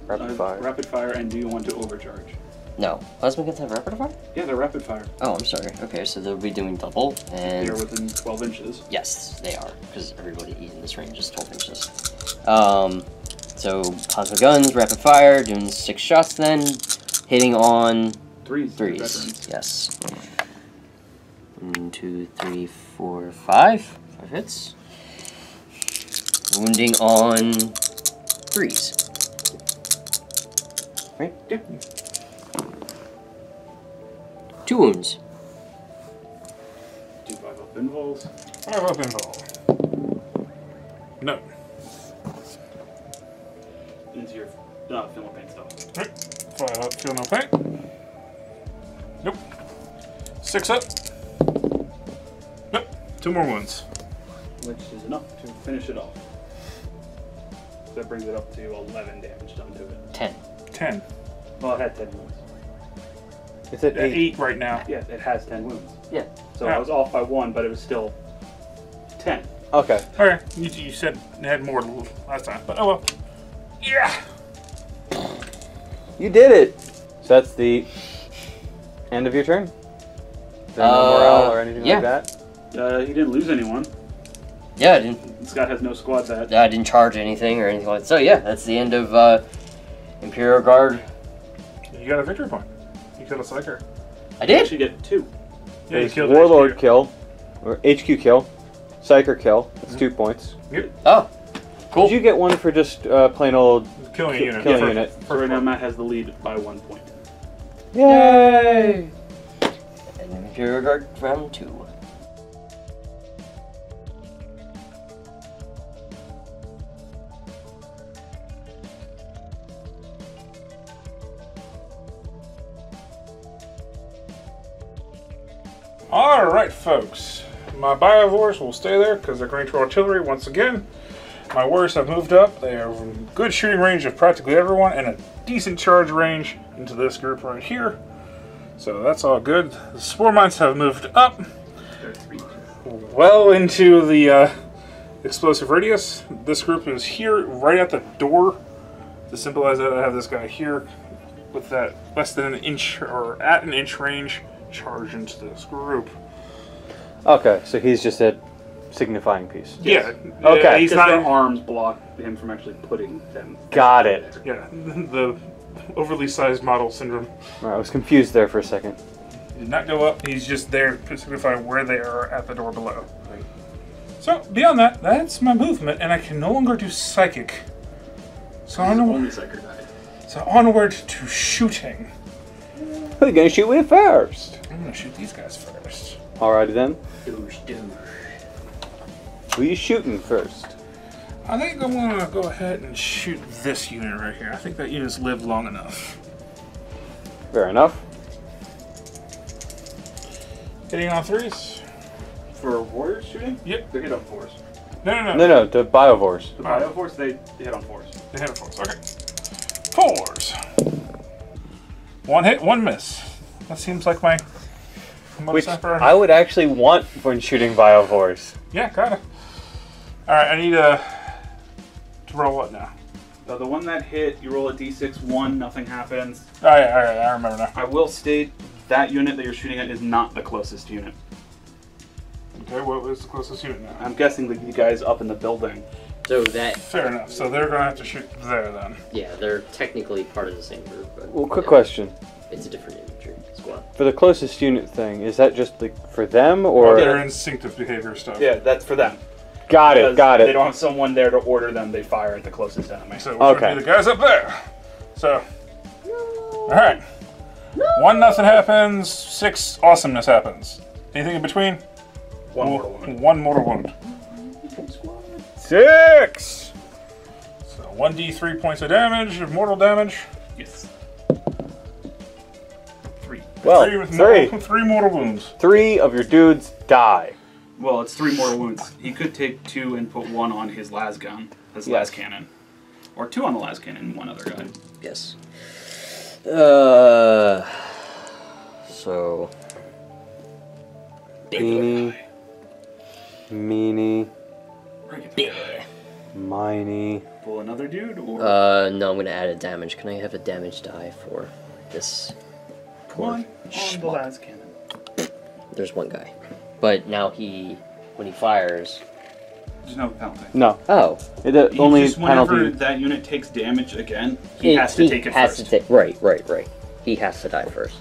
[SPEAKER 1] Rapid fire.
[SPEAKER 2] Rapid fire, and do you want to overcharge?
[SPEAKER 4] No. Plasma guns have rapid fire?
[SPEAKER 2] Yeah, they're rapid fire.
[SPEAKER 4] Oh, I'm sorry. Okay, so they'll be doing double, and...
[SPEAKER 2] They're within 12 inches.
[SPEAKER 4] Yes, they are, because everybody in this range is 12 inches. So, plasma guns, rapid fire, doing 6 shots then, hitting on
[SPEAKER 2] 3s.
[SPEAKER 4] 3s.
[SPEAKER 2] Veterans.
[SPEAKER 4] Yes. 1, 2, 3, 4, 5. 5 hits. Wounding on 3s. Right?
[SPEAKER 2] Yeah.
[SPEAKER 4] 2 wounds.
[SPEAKER 2] Do 5 up invuls.
[SPEAKER 3] 5 up invul. No.
[SPEAKER 2] into your film and paint stuff.
[SPEAKER 3] Alright, feel no pain. Nope. 6 up. Nope. 2 more wounds.
[SPEAKER 2] Which is enough to finish it off. So that brings it up to 11 damage done to it.
[SPEAKER 4] 10.
[SPEAKER 3] 10.
[SPEAKER 2] Well, it had 10 wounds.
[SPEAKER 1] It's at 8.
[SPEAKER 3] 8 right now.
[SPEAKER 2] Yeah, it has 10 wounds.
[SPEAKER 4] Yeah.
[SPEAKER 2] So
[SPEAKER 3] Yeah.
[SPEAKER 2] I was off by 1, but it was still 10.
[SPEAKER 1] Okay.
[SPEAKER 3] Okay, you said it had more last time, but oh well. Yeah!
[SPEAKER 1] You did it! So that's the end of your turn? Is there no morale or anything
[SPEAKER 4] yeah.
[SPEAKER 1] like that?
[SPEAKER 2] He didn't lose anyone.
[SPEAKER 4] Yeah, I didn't.
[SPEAKER 2] Scott has no squad that.
[SPEAKER 4] I didn't charge anything or anything like that. So yeah, that's the end of Imperial Guard.
[SPEAKER 3] You got a victory point. You killed a psyker.
[SPEAKER 4] I
[SPEAKER 2] You
[SPEAKER 4] did.
[SPEAKER 2] actually get 2.
[SPEAKER 3] Yeah, you
[SPEAKER 1] There's
[SPEAKER 3] killed
[SPEAKER 1] Warlord
[SPEAKER 3] HQ.
[SPEAKER 1] kill, or HQ kill, Psyker kill. That's 2 points.
[SPEAKER 3] Yep.
[SPEAKER 4] Oh, cool.
[SPEAKER 1] Did you get one for just plain old
[SPEAKER 3] Killing a unit.
[SPEAKER 1] killing
[SPEAKER 3] Yeah,
[SPEAKER 1] unit?
[SPEAKER 2] So right now Matt has the lead by 1 point.
[SPEAKER 1] Yay!
[SPEAKER 4] And Imperial Guard round 2.
[SPEAKER 3] Alright, folks. My biovores will stay there because they're going to artillery once again. My warriors have moved up. They are in good shooting range of practically everyone and a decent charge range into this group right here. So that's all good. The spore mines have moved up well into the explosive radius. This group is here right at the door. To symbolize that, I have this guy here with that less than an inch or at an inch range charge into this group.
[SPEAKER 1] Okay, so he's just a signifying piece.
[SPEAKER 3] Yeah.
[SPEAKER 1] Okay.
[SPEAKER 3] He's
[SPEAKER 2] Because
[SPEAKER 3] not.
[SPEAKER 2] their arms block him from actually putting them.
[SPEAKER 1] Got it.
[SPEAKER 3] Yeah. The overly sized model syndrome.
[SPEAKER 1] Alright, I was confused there for a second.
[SPEAKER 3] He did not go up. He's just there to signify where they are at the door below.
[SPEAKER 2] Right.
[SPEAKER 3] So beyond that, that's my movement, and I can no longer do psychic. So
[SPEAKER 2] Only Psyker died.
[SPEAKER 3] onward to shooting.
[SPEAKER 1] Who's gonna shoot me first?
[SPEAKER 3] I'm gonna shoot these guys first.
[SPEAKER 1] Alrighty then.
[SPEAKER 2] Douche.
[SPEAKER 1] Who you shooting first?
[SPEAKER 3] I think I'm gonna go ahead and shoot this unit right here. I think that unit's lived long enough.
[SPEAKER 1] Fair enough.
[SPEAKER 3] Hitting on 3s.
[SPEAKER 2] For warriors shooting?
[SPEAKER 3] Yep.
[SPEAKER 2] They hit on 4s.
[SPEAKER 3] No.
[SPEAKER 1] No, the biovores.
[SPEAKER 2] The bio force, they hit on 4s.
[SPEAKER 3] They hit on 4s. Okay. 4s. 1 hit, 1 miss. That seems like my
[SPEAKER 1] Which
[SPEAKER 3] sniper.
[SPEAKER 1] I would actually want when shooting biovores.
[SPEAKER 3] Yeah, kinda. Alright, I need to roll what now?
[SPEAKER 2] The one that hit, you roll a d6, 1, nothing happens.
[SPEAKER 3] Oh yeah, alright, I remember now.
[SPEAKER 2] I will state that unit that you're shooting at is not the closest unit.
[SPEAKER 3] Okay, what was the closest unit now?
[SPEAKER 2] I'm guessing the guys up in the building.
[SPEAKER 4] So that,
[SPEAKER 3] Fair enough, so they're gonna have to shoot there then.
[SPEAKER 4] yeah, they're technically part of the same group. But
[SPEAKER 1] Well, quick
[SPEAKER 4] yeah,
[SPEAKER 1] question.
[SPEAKER 4] It's a different infantry squad.
[SPEAKER 1] For the closest unit thing, is that just like for them or?
[SPEAKER 3] Their instinctive behavior stuff.
[SPEAKER 2] Yeah, that's for them.
[SPEAKER 1] Got it.
[SPEAKER 2] Because
[SPEAKER 1] Got
[SPEAKER 2] They
[SPEAKER 1] it.
[SPEAKER 2] don't have someone there to order them, they fire at the closest enemy.
[SPEAKER 3] So we're gonna
[SPEAKER 1] Okay.
[SPEAKER 3] be the guys up there. So, alright. 1 nothing happens, 6 awesomeness happens. Anything in between?
[SPEAKER 2] One mortal wound.
[SPEAKER 3] 1 mortal wound.
[SPEAKER 1] 6.
[SPEAKER 3] So 1d3 points of damage, of mortal damage.
[SPEAKER 2] Yes. 3.
[SPEAKER 1] Well,
[SPEAKER 3] 3 with
[SPEAKER 1] 3.
[SPEAKER 3] 3 mortal wounds.
[SPEAKER 1] 3 of your dudes die.
[SPEAKER 2] Well, it's 3 mortal wounds. He could take 2 and put 1 on his las gun, his las cannon. Or 2 on the las cannon and 1 other guy.
[SPEAKER 4] Yes. So.
[SPEAKER 1] Beanie, meanie,
[SPEAKER 2] Bring it together.
[SPEAKER 1] miney.
[SPEAKER 2] Pull another dude, or
[SPEAKER 4] No, I'm gonna add a damage. Can I have a damage die for this? Poor
[SPEAKER 2] 1 on the las cannon.
[SPEAKER 4] There's 1 guy, but now when he fires.
[SPEAKER 2] There's no penalty.
[SPEAKER 1] No,
[SPEAKER 4] Oh,
[SPEAKER 1] the
[SPEAKER 2] He
[SPEAKER 1] only
[SPEAKER 2] just, whenever
[SPEAKER 1] penalty.
[SPEAKER 2] that unit takes damage again, he has to take it first.
[SPEAKER 4] Right. He has to die first.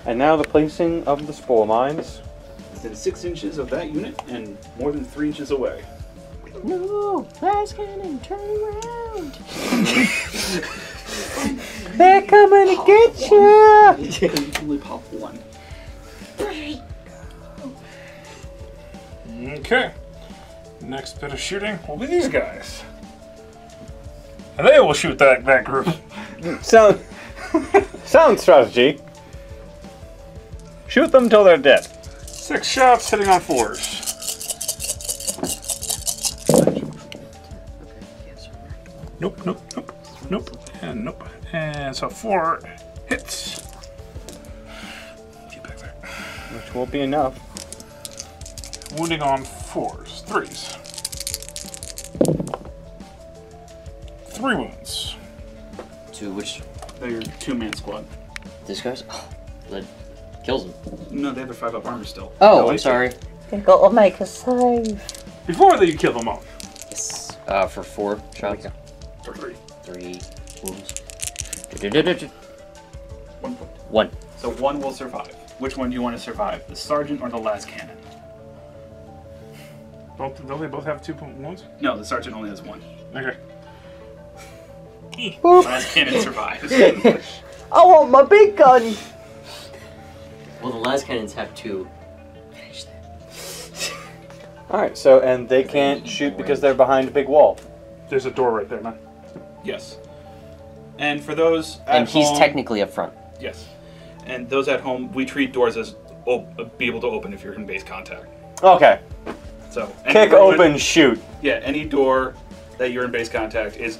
[SPEAKER 1] And now the placing of the spore mines.
[SPEAKER 2] Within 6 inches of that unit and more than 3 inches away.
[SPEAKER 4] No, last cannon, turn around.
[SPEAKER 1] They're coming to get you.
[SPEAKER 2] Only pop 1.
[SPEAKER 3] Okay. Next bit of shooting will be these guys. and they will shoot that group.
[SPEAKER 1] Sound strategy. Shoot them till they're dead.
[SPEAKER 3] 6 shots hitting on 4s. Nope, nope, nope, nope, and nope. And so 4 hits. Get back there.
[SPEAKER 1] Which will be enough.
[SPEAKER 3] Wounding on 4s, 3s. 3 wounds.
[SPEAKER 4] To which?
[SPEAKER 2] They're 2-man squad.
[SPEAKER 4] This guy's? Oh, that kills him.
[SPEAKER 2] No, they have their 5-up armor still.
[SPEAKER 4] Oh, I'm sorry.
[SPEAKER 5] You gotta make a save.
[SPEAKER 3] Before they kill them all.
[SPEAKER 4] Yes. For 4 shots.
[SPEAKER 3] For 3.
[SPEAKER 4] 3 wounds.
[SPEAKER 2] 1 point.
[SPEAKER 4] 1.
[SPEAKER 2] So 1 will survive. Which one do you want to survive? The sergeant or the las cannon?
[SPEAKER 3] Don't they both have 2 wounds?
[SPEAKER 2] No, the sergeant only has 1.
[SPEAKER 3] Okay.
[SPEAKER 2] Las cannon survives.
[SPEAKER 5] I want my big gun.
[SPEAKER 4] Well, the las cannons have 2. Finish that.
[SPEAKER 1] Alright, so, and they can't shoot because they're behind a big wall.
[SPEAKER 3] There's a door right there, man.
[SPEAKER 2] Yes. And for those at
[SPEAKER 4] And he's
[SPEAKER 2] home,
[SPEAKER 4] technically up front.
[SPEAKER 2] Yes. And those at home, we treat doors as be able to open if you're in base contact.
[SPEAKER 1] Okay.
[SPEAKER 2] So
[SPEAKER 1] Kick, open, shoot.
[SPEAKER 2] Yeah, any door that you're in base contact is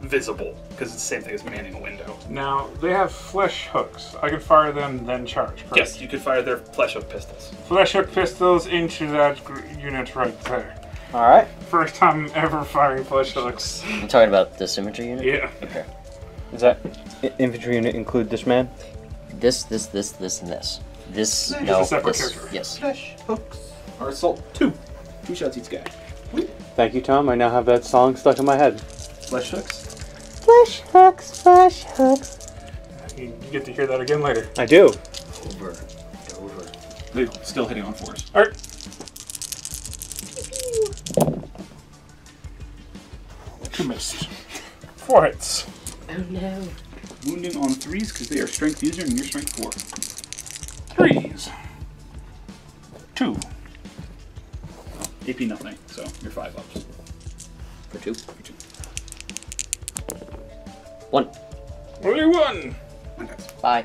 [SPEAKER 2] visible because it's the same thing as manning a window.
[SPEAKER 3] Now, they have flesh hooks. I can fire them, then charge, correct?
[SPEAKER 2] Yes, you could fire their flesh hook pistols.
[SPEAKER 3] Flesh hook pistols into that unit right there.
[SPEAKER 1] Alright.
[SPEAKER 3] First time ever firing flesh hooks.
[SPEAKER 4] I'm talking about the symmetry unit?
[SPEAKER 3] Yeah.
[SPEAKER 4] Okay.
[SPEAKER 1] Does that infantry unit include this man?
[SPEAKER 4] This, and this. This,
[SPEAKER 3] He's
[SPEAKER 4] no,
[SPEAKER 3] a separate
[SPEAKER 4] this.
[SPEAKER 3] character.
[SPEAKER 4] Yes.
[SPEAKER 2] Flesh hooks are assault 2. 2 shots each guy.
[SPEAKER 1] Thank you, Tom. I now have that song stuck in my head.
[SPEAKER 2] Flesh hooks.
[SPEAKER 5] Flesh hooks, flesh hooks.
[SPEAKER 3] You get to hear that again later.
[SPEAKER 1] I do.
[SPEAKER 4] Over.
[SPEAKER 2] They're still hitting on 4s.
[SPEAKER 3] Alright. Two missed. 4 hits.
[SPEAKER 4] Oh no.
[SPEAKER 2] Wounding on 3s because they are strength user and you're strength 4.
[SPEAKER 3] 3s. 2.
[SPEAKER 2] AP nothing, so you're 5 ups.
[SPEAKER 4] For 2.
[SPEAKER 2] For 2.
[SPEAKER 4] 1.
[SPEAKER 3] Only 1.
[SPEAKER 4] Bye.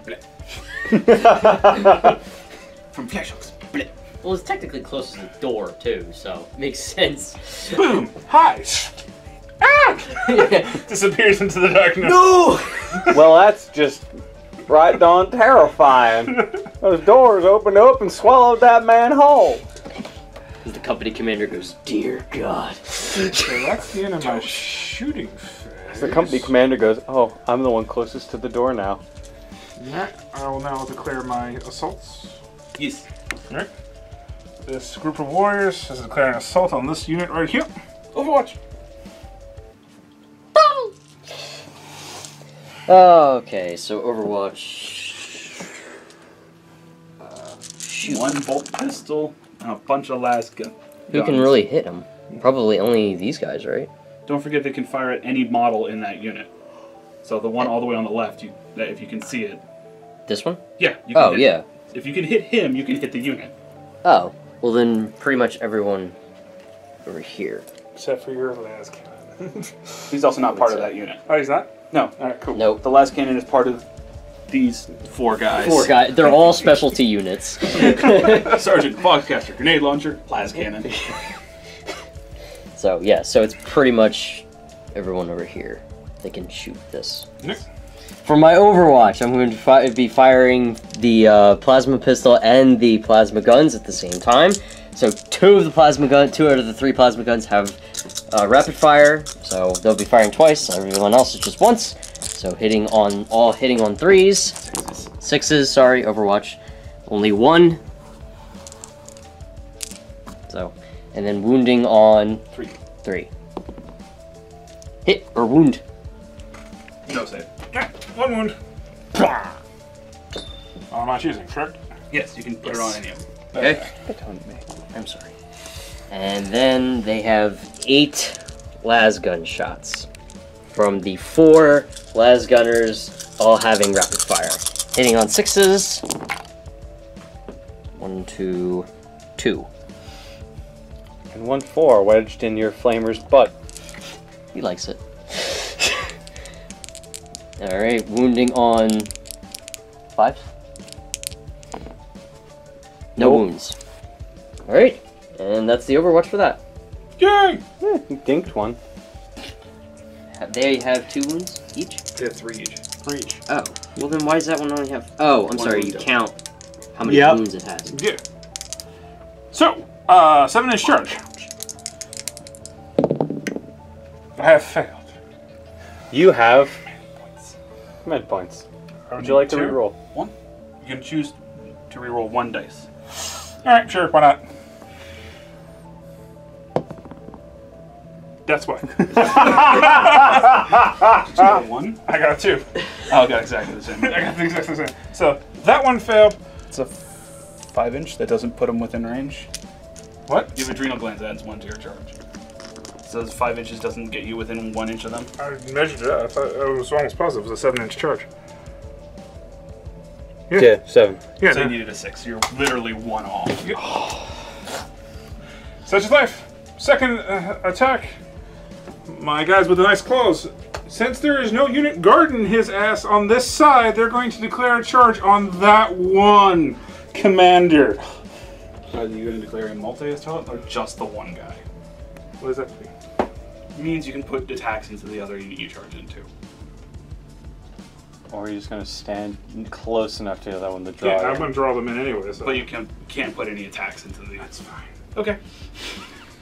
[SPEAKER 2] From flesh hooks. Bleh.
[SPEAKER 4] Well, it's technically close to the door, too, so makes sense.
[SPEAKER 3] Boom. Hi. Ah! Disappears into the darkness.
[SPEAKER 4] No!
[SPEAKER 1] Well, that's just right on terrifying. Those doors opened up and swallowed that man whole.
[SPEAKER 4] The company commander goes, "Dear God."
[SPEAKER 3] So that's the end of my shooting phase.
[SPEAKER 1] The company commander goes, oh, I'm the one closest to the door now.
[SPEAKER 3] Alright, I will now declare my assaults.
[SPEAKER 2] Yes.
[SPEAKER 3] Alright. This group of warriors is declaring assault on this unit right here.
[SPEAKER 2] Overwatch.
[SPEAKER 4] Okay, so Overwatch. Shoot.
[SPEAKER 2] 1 bolt pistol and a bunch of las guns.
[SPEAKER 4] Who can really hit him? Probably only these guys, right?
[SPEAKER 2] Don't forget they can fire at any model in that unit. So the one all the way on the left, if you can see it.
[SPEAKER 4] This one?
[SPEAKER 2] Yeah. You can
[SPEAKER 4] Oh,
[SPEAKER 2] hit
[SPEAKER 4] yeah.
[SPEAKER 2] it. If you can hit him, you can hit the unit.
[SPEAKER 4] Oh, well then pretty much everyone over here.
[SPEAKER 3] Except for your las cannon.
[SPEAKER 2] He's also not part of that unit.
[SPEAKER 3] Oh, he's not?
[SPEAKER 2] No.
[SPEAKER 3] Alright, cool.
[SPEAKER 4] Nope.
[SPEAKER 2] The las cannon is part of these 4 guys.
[SPEAKER 4] 4 guys. They're all specialty units.
[SPEAKER 2] Sergeant, Fogcaster, Grenade Launcher, las cannon.
[SPEAKER 4] So, yeah, so it's pretty much everyone over here. They can shoot this.
[SPEAKER 3] Nick.
[SPEAKER 4] For my Overwatch, I'm going to be firing the plasma pistol and the plasma guns at the same time. So 2 out of the 3 plasma guns have rapid fire, so they'll be firing twice. Everyone else is just once. So all hitting on 3s, 6s. Sorry, Overwatch. Only 1. So, and then wounding on 3. Hit or wound.
[SPEAKER 2] No save.
[SPEAKER 3] Yeah, 1 wound. Oh, I'm not using, correct?
[SPEAKER 2] Yes, you can put it on any of them.
[SPEAKER 4] Okay. I'm sorry. And then they have 8 las gun shots from the 4 las gunners, all having rapid fire. Hitting on 6s. 1, 2, 2.
[SPEAKER 1] And 1-4 wedged in your flamer's butt.
[SPEAKER 4] He likes it. Alright, wounding on 5. No
[SPEAKER 1] Nope.
[SPEAKER 4] wounds. Alright, and that's the Overwatch for that.
[SPEAKER 3] Yay!
[SPEAKER 1] Yeah, you dinked one.
[SPEAKER 4] They have 2 wounds each?
[SPEAKER 2] They have 3 each.
[SPEAKER 3] For each.
[SPEAKER 4] Oh, well then why does that one only have... Oh, I'm
[SPEAKER 2] One
[SPEAKER 4] sorry,
[SPEAKER 2] wound
[SPEAKER 4] you
[SPEAKER 2] down.
[SPEAKER 4] count how many
[SPEAKER 1] Yep.
[SPEAKER 4] wounds it has.
[SPEAKER 3] Yeah. So, 7-inch charge. I have failed.
[SPEAKER 1] You have med points. Would you like to
[SPEAKER 3] 2?
[SPEAKER 1] reroll?
[SPEAKER 2] 1. You can choose to reroll 1 dice.
[SPEAKER 3] Alright, sure, why not? That's why.
[SPEAKER 2] Did you get 1?
[SPEAKER 3] I got 2.
[SPEAKER 2] Oh, I got exactly the same.
[SPEAKER 3] I got the exact same. So, that one failed.
[SPEAKER 2] It's a 5-inch that doesn't put them within range.
[SPEAKER 3] What?
[SPEAKER 2] You have adrenal glands, adds 1 to your charge. So 5 inches doesn't get you within 1 inch of them.
[SPEAKER 3] I measured it out. I thought I was almost positive it was a 7-inch charge.
[SPEAKER 1] Yeah, 7.
[SPEAKER 3] Yeah,
[SPEAKER 2] So
[SPEAKER 3] no.
[SPEAKER 2] you needed a 6. You're literally 1 off.
[SPEAKER 3] Such is life. Second attack. My guys with the nice claws. Since there is no unit guarding his ass on this side, they're going to declare a charge on that one commander.
[SPEAKER 2] Are you going to declare a multi-assault or just the one guy?
[SPEAKER 3] What does that mean?
[SPEAKER 2] It means you can put attacks into the other unit you charge into.
[SPEAKER 1] Or you're just gonna stand close enough to that one to draw.
[SPEAKER 3] Yeah, I'm
[SPEAKER 1] it.
[SPEAKER 3] going to draw them in anyway. So.
[SPEAKER 2] But you can't put any attacks into the...
[SPEAKER 3] That's fine.
[SPEAKER 2] Okay.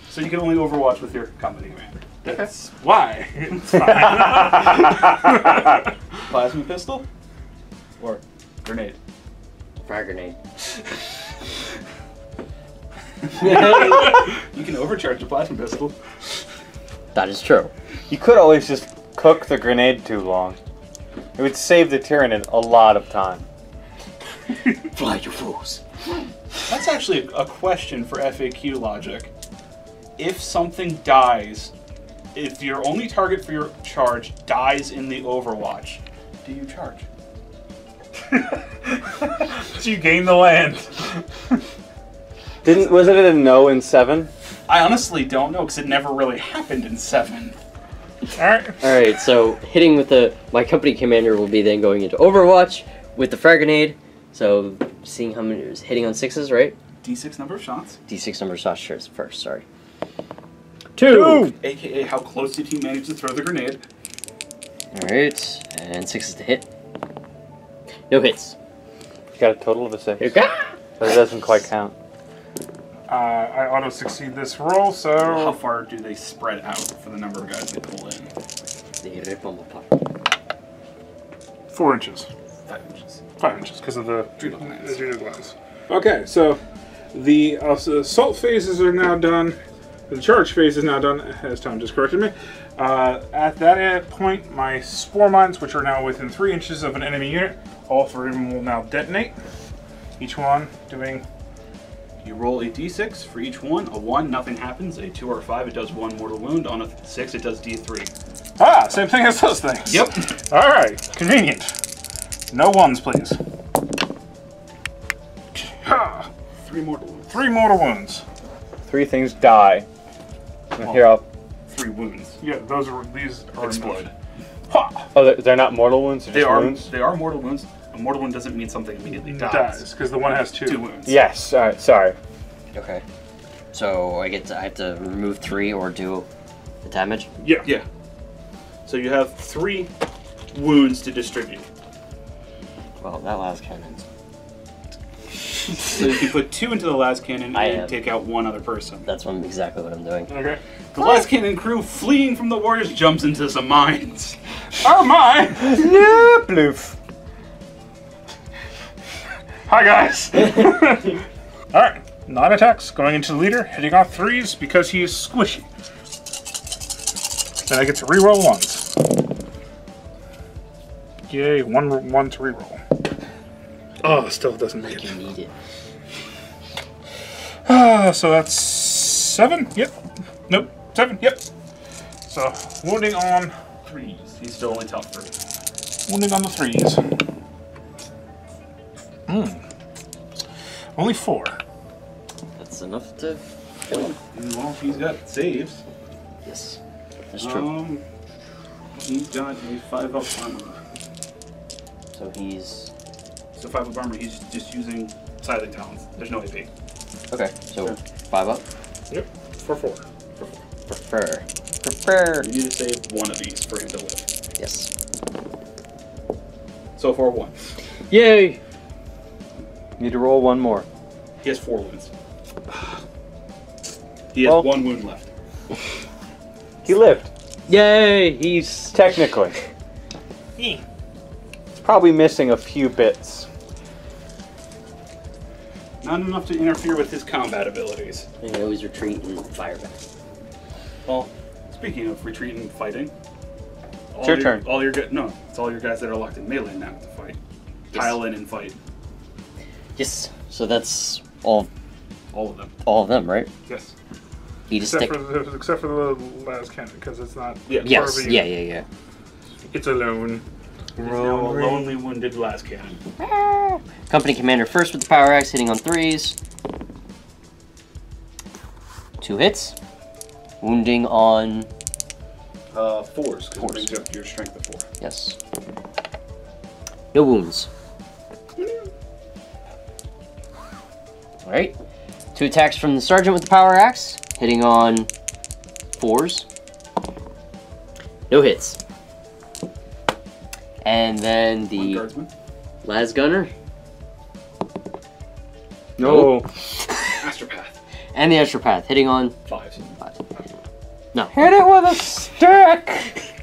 [SPEAKER 2] So you can only overwatch with your company commander.
[SPEAKER 3] That's why. It's fine.
[SPEAKER 2] Plasma pistol? Or grenade?
[SPEAKER 4] Fire grenade.
[SPEAKER 2] You can overcharge a plasma pistol.
[SPEAKER 4] That is true.
[SPEAKER 1] You could always just cook the grenade too long. It would save the Tyranid a lot of time.
[SPEAKER 4] Fly, you fools.
[SPEAKER 2] That's actually a question for FAQ logic. If something dies, if your only target for your charge dies in the Overwatch, do you charge?
[SPEAKER 3] So you gain the land.
[SPEAKER 1] Wasn't it a no in 7?
[SPEAKER 2] I honestly don't know because it never really happened in 7.
[SPEAKER 3] Alright.
[SPEAKER 4] Alright, so hitting with my company commander will be then going into Overwatch with the fire grenade. So seeing how many hitting on 6s, right?
[SPEAKER 2] D6 number of shots.
[SPEAKER 4] D6 number of shots first, sorry.
[SPEAKER 1] 2!
[SPEAKER 2] AKA how close did he manage to throw the grenade?
[SPEAKER 4] Alright, and 6s to hit. No hits.
[SPEAKER 1] You got a total of a 6.
[SPEAKER 4] Okay.
[SPEAKER 1] But it doesn't quite count.
[SPEAKER 3] I auto-succeed this roll, so...
[SPEAKER 2] How far do they spread out for the number of guys they pull in?
[SPEAKER 3] 4 inches.
[SPEAKER 2] 5 inches.
[SPEAKER 3] 5 inches, because of the
[SPEAKER 2] Adrenal glands.
[SPEAKER 3] adrenal glands. Okay, so the assault phases are now done. The charge phase is now done, as Tom just corrected me. At that point, my spore mines, which are now within 3 inches of an enemy unit, all 3 of them will now detonate. Each one doing...
[SPEAKER 2] You roll a d6 for each one. A 1, nothing happens. A 2 or a 5, it does 1 mortal wound. On a 6, it does d3.
[SPEAKER 3] Ah, same thing as those things.
[SPEAKER 2] Yep.
[SPEAKER 3] Alright, convenient. No ones, please. Ah,
[SPEAKER 2] 3 mortal wounds.
[SPEAKER 3] 3 mortal wounds.
[SPEAKER 1] 3 things die. And here I'll...
[SPEAKER 2] 3 wounds.
[SPEAKER 3] Yeah, these are
[SPEAKER 2] Explode.
[SPEAKER 3] Ha!
[SPEAKER 1] Oh, they're not mortal wounds? They're
[SPEAKER 2] They
[SPEAKER 1] just
[SPEAKER 2] are
[SPEAKER 1] wounds?
[SPEAKER 2] They are mortal wounds. A mortal wound doesn't mean something immediately dies.
[SPEAKER 3] Dies, because the one has 2.
[SPEAKER 2] 2 wounds.
[SPEAKER 1] Yes, alright, sorry.
[SPEAKER 4] Okay. So I have to remove 3 or do the damage?
[SPEAKER 3] Yeah.
[SPEAKER 2] Yeah. So you have 3 wounds to distribute.
[SPEAKER 4] Well, that last cannon's...
[SPEAKER 2] So you can put 2 into the last cannon and take out 1 other person.
[SPEAKER 4] That's exactly what I'm doing.
[SPEAKER 3] Okay.
[SPEAKER 2] The last cannon crew, fleeing from the warriors, jumps into some mines.
[SPEAKER 3] Oh my!
[SPEAKER 1] Yeah, bloof.
[SPEAKER 3] Hi guys! Alright, 9 attacks going into the leader, hitting off 3s because he is squishy. Then I get to reroll 1s. Yay, one to reroll. Oh, still doesn't make
[SPEAKER 4] You
[SPEAKER 3] it.
[SPEAKER 4] need it.
[SPEAKER 3] So that's 7? Yep. Nope, 7, yep. So, wounding on
[SPEAKER 2] 3s. He's still only tough 3.
[SPEAKER 3] Wounding on the 3s. Only 4.
[SPEAKER 4] That's enough to kill him.
[SPEAKER 2] Well, he's got saves.
[SPEAKER 4] Yes, that's true.
[SPEAKER 2] He's got a 5 up armor.
[SPEAKER 4] So he's...
[SPEAKER 2] So 5 up armor, he's just using Silent Talons. There's no AP.
[SPEAKER 4] Okay, so
[SPEAKER 2] Sure.
[SPEAKER 4] 5 up.
[SPEAKER 3] Yep. For 4.
[SPEAKER 4] Prefer.
[SPEAKER 2] You need to save one of these for him to live.
[SPEAKER 4] Yes.
[SPEAKER 2] So far, 1.
[SPEAKER 4] Yay!
[SPEAKER 1] Need to roll one more.
[SPEAKER 2] He has 4 wounds. He has
[SPEAKER 1] Well-
[SPEAKER 2] 1 wound left.
[SPEAKER 1] He lived,
[SPEAKER 4] Yay! He's...
[SPEAKER 1] technically. It's probably missing a few bits.
[SPEAKER 2] Not enough to interfere with his combat abilities.
[SPEAKER 4] And he always retreat and fire back.
[SPEAKER 2] Well, speaking of retreat and fighting,
[SPEAKER 1] It's your turn.
[SPEAKER 2] It's all your guys that are locked in melee now to fight.
[SPEAKER 4] Yes.
[SPEAKER 2] Pile in and fight.
[SPEAKER 4] Yes. So that's all
[SPEAKER 2] All of them.
[SPEAKER 4] of them, right?
[SPEAKER 3] Yes.
[SPEAKER 4] Eat a stick.
[SPEAKER 3] Except for the last cannon, because it's not.
[SPEAKER 2] Yeah.
[SPEAKER 4] Yes.
[SPEAKER 3] part of
[SPEAKER 4] Yeah.
[SPEAKER 3] It's alone.
[SPEAKER 2] He's now a lonely wounded last cannon.
[SPEAKER 4] Company commander first with the power axe, hitting on 3s. 2 hits. Wounding on...
[SPEAKER 2] 4s, because it
[SPEAKER 4] 4s.
[SPEAKER 2] brings you up to your strength of 4.
[SPEAKER 4] Yes. No wounds. Alright. 2 attacks from the sergeant with the power axe, hitting on 4s. No hits. And then
[SPEAKER 2] One
[SPEAKER 4] the
[SPEAKER 2] guardsman.
[SPEAKER 4] las gunner
[SPEAKER 1] No.
[SPEAKER 2] Astropath.
[SPEAKER 4] and the astropath, hitting on
[SPEAKER 2] 5s.
[SPEAKER 4] 5. No.
[SPEAKER 1] Hit it with a stick!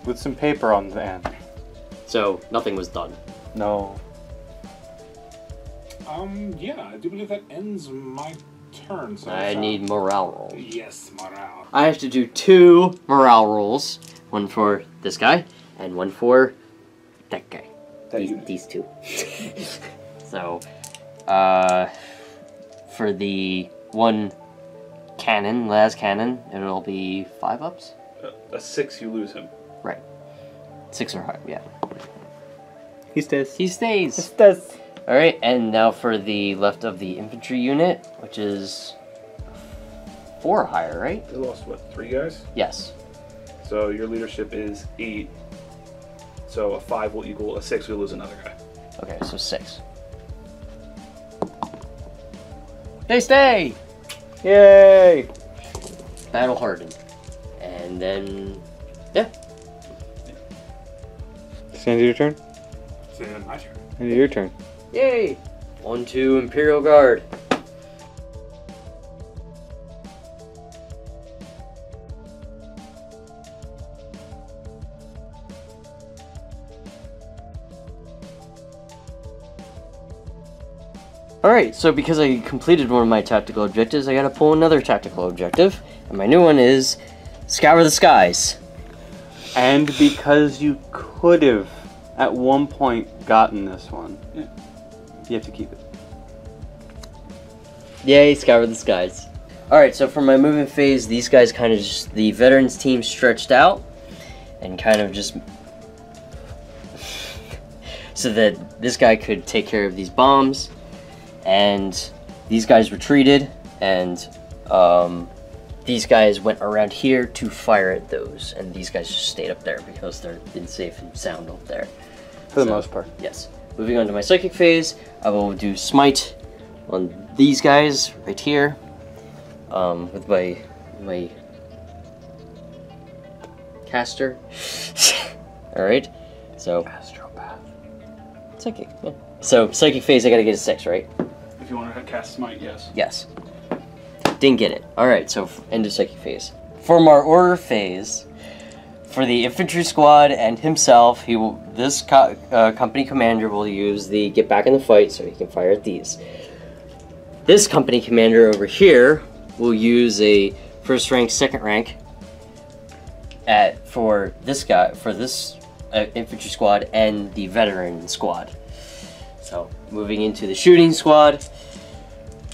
[SPEAKER 1] With some paper on the end.
[SPEAKER 4] So nothing was done.
[SPEAKER 1] No.
[SPEAKER 3] Yeah, I do believe that ends my turn. So
[SPEAKER 4] I need morale roll.
[SPEAKER 3] Yes, morale.
[SPEAKER 4] I have to do 2 morale rolls. One for this guy, and one for that guy. These 2. So, for the one cannon, las cannon, it'll be 5 ups?
[SPEAKER 2] A 6, you lose him.
[SPEAKER 4] Right. 6 or higher, yeah.
[SPEAKER 1] He stays.
[SPEAKER 4] He stays.
[SPEAKER 1] Stays.
[SPEAKER 4] Alright, and now for the left of the infantry unit, which is 4 or higher, right?
[SPEAKER 2] They lost, what, 3 guys?
[SPEAKER 4] Yes.
[SPEAKER 2] So your leadership is 8. So a 5 will equal a 6, we lose another guy.
[SPEAKER 4] Okay, so 6. They stay!
[SPEAKER 1] Yay!
[SPEAKER 4] Battle hardened. And then, yeah.
[SPEAKER 1] Sandy, your turn?
[SPEAKER 3] It's my turn.
[SPEAKER 1] Sandy, your turn.
[SPEAKER 4] Yay! On to Imperial Guard. Alright, so because I completed one of my tactical objectives, I gotta pull another tactical objective. And my new one is Scour the Skies.
[SPEAKER 1] And because you could have, at one point, gotten this one,
[SPEAKER 2] Yeah.
[SPEAKER 1] you have to keep it.
[SPEAKER 4] Yay, Scour the Skies. Alright, so for my movement phase, these guys kind of just, the veterans team stretched out and kind of just so that this guy could take care of these bombs, and these guys retreated, and these guys went around here to fire at those, and these guys just stayed up there because they're been safe and sound up there.
[SPEAKER 1] For the
[SPEAKER 4] So,
[SPEAKER 1] most part.
[SPEAKER 4] Yes. Moving on to my psychic phase, I will do smite on these guys right here, with my caster. All right. So
[SPEAKER 1] Astropath.
[SPEAKER 4] psychic. Yeah. So psychic phase, I gotta get a 6, right?
[SPEAKER 2] If you want to cast Smite, yes.
[SPEAKER 4] Yes. Didn't get it. All right. So end of psychic phase. For my order phase, for the infantry squad and himself, he will. This company commander will use the get back in the fight, so he can fire at these. This company commander over here will use a first rank, second rank for this guy, for this infantry squad and the veteran squad. So moving into the shooting squad,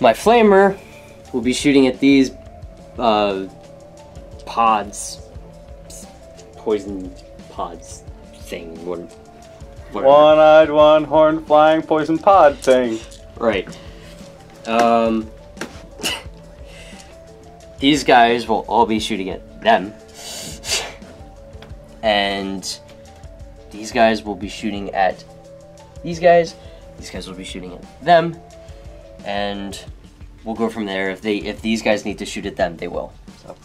[SPEAKER 4] my flamer will be shooting at these pods, poison pods thing. Whatever.
[SPEAKER 1] One-eyed, one-horned, flying poison pod thing.
[SPEAKER 4] Right. These guys will all be shooting at them. And these guys will be shooting at these guys will be shooting at them, and we'll go from there. If these guys need to shoot at them, they will. So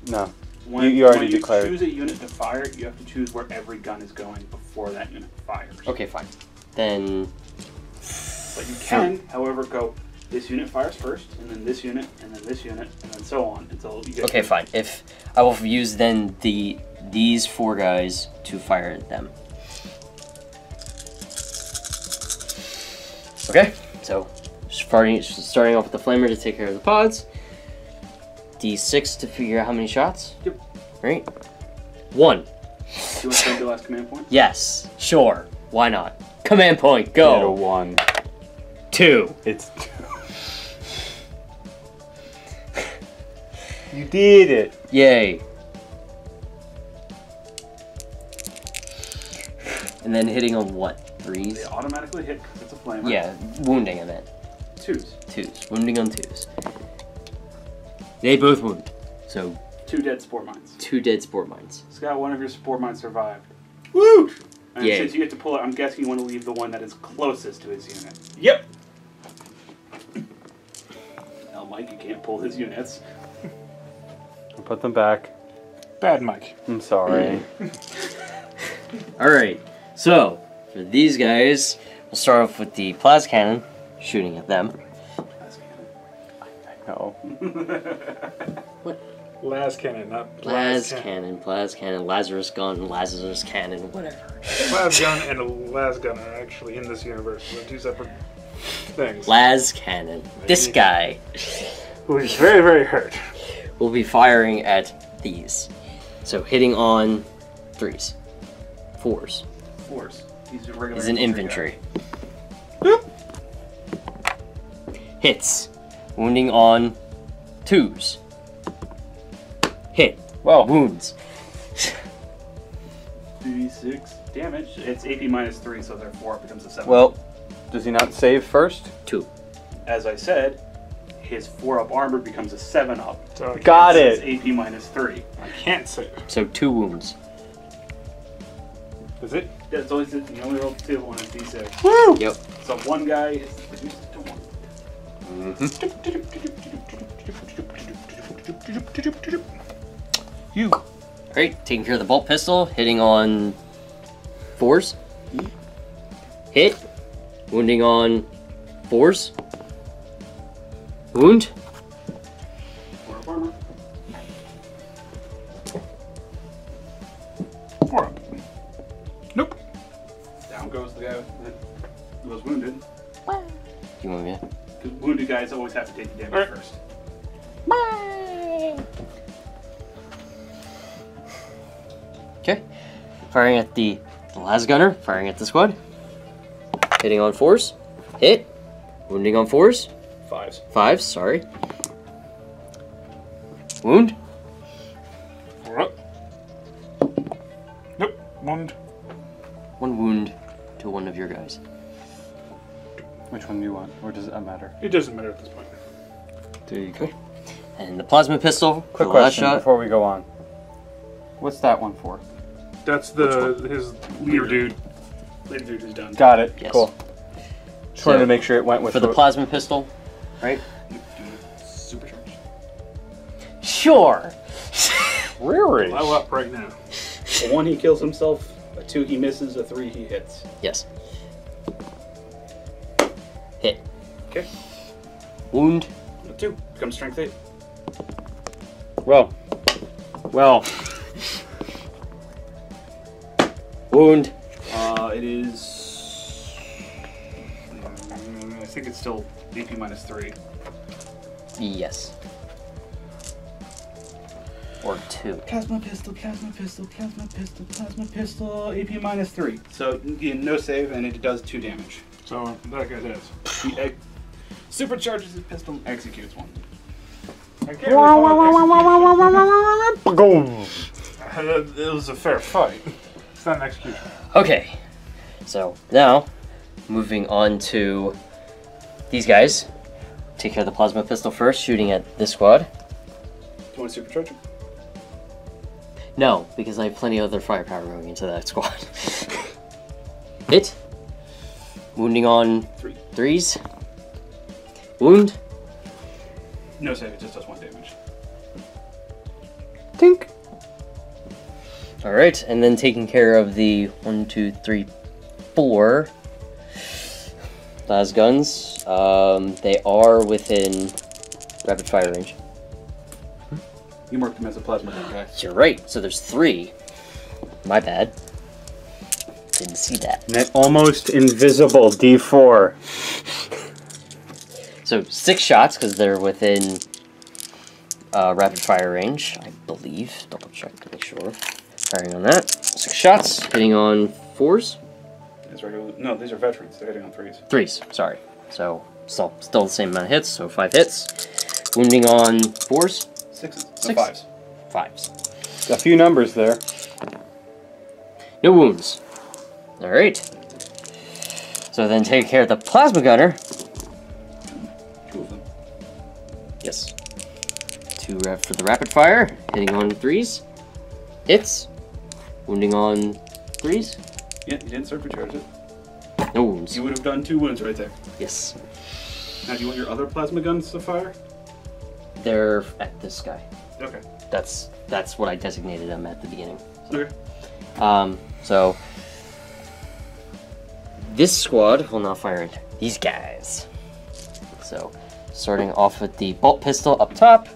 [SPEAKER 1] No.
[SPEAKER 2] When
[SPEAKER 1] You already
[SPEAKER 2] when
[SPEAKER 1] declared.
[SPEAKER 2] you choose a unit to fire, you have to choose where every gun is going before that unit fires.
[SPEAKER 4] okay, fine. Then
[SPEAKER 2] But you can, however, go this unit fires first, and then this unit, and then this unit, and then so on until you get.
[SPEAKER 4] okay, fine. If I will use then these 4 guys to fire at them. Okay, so starting off with the flamer to take care of the pods. D6 to figure out how many shots.
[SPEAKER 2] Yep.
[SPEAKER 4] Right. 1.
[SPEAKER 2] Do you want to spend your last command point?
[SPEAKER 4] Yes, sure. Why not? Command point,
[SPEAKER 1] Get a
[SPEAKER 4] go.
[SPEAKER 1] 1.
[SPEAKER 4] 2.
[SPEAKER 1] It's 2. You did it.
[SPEAKER 4] Yay. And then hitting on what? 3s?
[SPEAKER 2] They automatically hit because it's a flamer.
[SPEAKER 4] Yeah, wounding I meant.
[SPEAKER 2] 2s.
[SPEAKER 4] 2s. Wounding on 2s. They both wound. So
[SPEAKER 2] 2 dead spore mines.
[SPEAKER 4] 2 dead spore mines.
[SPEAKER 2] Scott, one of your spore mines survived. Woo! And
[SPEAKER 4] Yay.
[SPEAKER 2] since you get to pull it, I'm guessing you want to leave the one that is closest to his unit.
[SPEAKER 3] Yep.
[SPEAKER 2] Now, Mike, you can't pull his units.
[SPEAKER 1] I'll put them back.
[SPEAKER 3] Bad Mike.
[SPEAKER 1] I'm sorry.
[SPEAKER 4] Alright, so for these guys, we'll start off with the plas cannon, shooting at them.
[SPEAKER 1] No.
[SPEAKER 3] Las cannon, not
[SPEAKER 4] Plas cannon, Lazarus gun, Lazarus cannon, whatever.
[SPEAKER 3] Las gun and a las gun are actually in this universe. They're 2 separate things.
[SPEAKER 4] Las cannon. This guy
[SPEAKER 3] Who is very, very hurt.
[SPEAKER 4] will be firing at these. So hitting on 3s. 4s.
[SPEAKER 2] 4s. He's a regular.
[SPEAKER 4] Is an infantry. Hits. Wounding on 2s. Hit.
[SPEAKER 1] Well,
[SPEAKER 4] Wounds.
[SPEAKER 2] 2d6 damage. It's AP minus 3, so therefore it becomes a 7.
[SPEAKER 1] well, does he not save first?
[SPEAKER 4] 2.
[SPEAKER 2] As I said, his 4-up armor becomes a 7-up.
[SPEAKER 3] So I
[SPEAKER 1] Got
[SPEAKER 2] It's
[SPEAKER 1] it.
[SPEAKER 2] AP minus 3.
[SPEAKER 3] can't save.
[SPEAKER 4] So 2 wounds.
[SPEAKER 3] Is it?
[SPEAKER 2] That's always the only roll 2 on his d6.
[SPEAKER 4] Yep.
[SPEAKER 2] So one guy is reduced to 1.
[SPEAKER 3] You.
[SPEAKER 4] Great. Taking care of the bolt pistol. Hitting on 4s. Hit. Wounding on 4s. Wound.
[SPEAKER 2] 4-up armor.
[SPEAKER 3] 4 up. Nope.
[SPEAKER 2] Down goes the guy that was wounded.
[SPEAKER 4] Do you want me to?
[SPEAKER 2] Because wounded guys always have to take the damage
[SPEAKER 3] Alright.
[SPEAKER 2] first.
[SPEAKER 4] Okay. Firing at the las gunner. Firing at the squad. Hitting on 4s. Hit. Wounding on 4s.
[SPEAKER 2] 5s.
[SPEAKER 4] 5s, sorry. Wound.
[SPEAKER 3] 4 up. Nope. Wound.
[SPEAKER 4] 1 wound to one of your guys.
[SPEAKER 1] Which one do you want? Or does it not matter?
[SPEAKER 3] It doesn't matter at this point.
[SPEAKER 1] There you go.
[SPEAKER 4] And the plasma pistol. for
[SPEAKER 1] Quick
[SPEAKER 4] the last
[SPEAKER 1] question
[SPEAKER 4] shot.
[SPEAKER 1] before we go on. What's that one for?
[SPEAKER 3] That's his leader dude.
[SPEAKER 2] Later dude is done.
[SPEAKER 1] Got it.
[SPEAKER 4] Yes.
[SPEAKER 1] Cool. Just wanted to make sure it went with
[SPEAKER 4] For the
[SPEAKER 1] what-
[SPEAKER 4] plasma pistol, right?
[SPEAKER 2] Supercharged.
[SPEAKER 4] Sure.
[SPEAKER 1] Really?
[SPEAKER 3] Blow up right now.
[SPEAKER 2] A 1 he kills himself, a 2 he misses, a 3 he hits.
[SPEAKER 4] Yes. Hit.
[SPEAKER 2] Okay.
[SPEAKER 4] Wound.
[SPEAKER 2] A 2 becomes strength 8.
[SPEAKER 1] Well.
[SPEAKER 4] Wound.
[SPEAKER 2] It is. I think it's still AP minus 3.
[SPEAKER 4] Yes. Or 2.
[SPEAKER 2] Plasma pistol, plasma pistol, plasma pistol, plasma pistol, AP minus 3. So no save, and it does 2 damage.
[SPEAKER 3] So that guy does.
[SPEAKER 2] He supercharges his pistol and executes one.
[SPEAKER 3] I can't recall execution. It was a fair fight. It's not an execution.
[SPEAKER 4] Okay. So now, moving on to these guys. Take care of the plasma pistol first, shooting at this squad.
[SPEAKER 2] Do you want to supercharge him?
[SPEAKER 4] No, because I have plenty of other firepower going into that squad. Hit. Wounding on 3s. Wound.
[SPEAKER 2] No save, it just does 1 damage.
[SPEAKER 1] Tink.
[SPEAKER 4] Alright, and then taking care of the 1, 2, 3, 4 las guns. They are within rapid fire range.
[SPEAKER 2] You marked them as a plasma gun guy.
[SPEAKER 4] You're right, so there's 3. My bad. Didn't see that.
[SPEAKER 1] An almost invisible D4.
[SPEAKER 4] So 6 shots, because they're within rapid fire range, I believe. Double check to make sure. Firing on that. 6 shots, hitting on 4s.
[SPEAKER 2] That's regular. No, these are veterans. They're hitting on 3s.
[SPEAKER 4] 3s, sorry. So still the same amount of hits, so 5 hits. Wounding on 4s.
[SPEAKER 2] 6s. No,
[SPEAKER 4] 6.
[SPEAKER 2] 5s.
[SPEAKER 4] 5s.
[SPEAKER 1] A few numbers there.
[SPEAKER 4] No wounds. Alright. So then take care of the plasma gunner.
[SPEAKER 2] 2 of them.
[SPEAKER 4] Yes. 2 for the rapid fire, hitting on 3s. Hits. Wounding on 3s.
[SPEAKER 2] Yeah, you didn't supercharge it.
[SPEAKER 4] No wounds.
[SPEAKER 2] You would have done 2 wounds right there.
[SPEAKER 4] Yes.
[SPEAKER 2] Now, do you want your other plasma guns to fire?
[SPEAKER 4] They're at this guy.
[SPEAKER 2] Okay.
[SPEAKER 4] That's what I designated them at the beginning.
[SPEAKER 2] Okay.
[SPEAKER 4] So this squad will not fire into these guys. So starting off with the bolt pistol up top.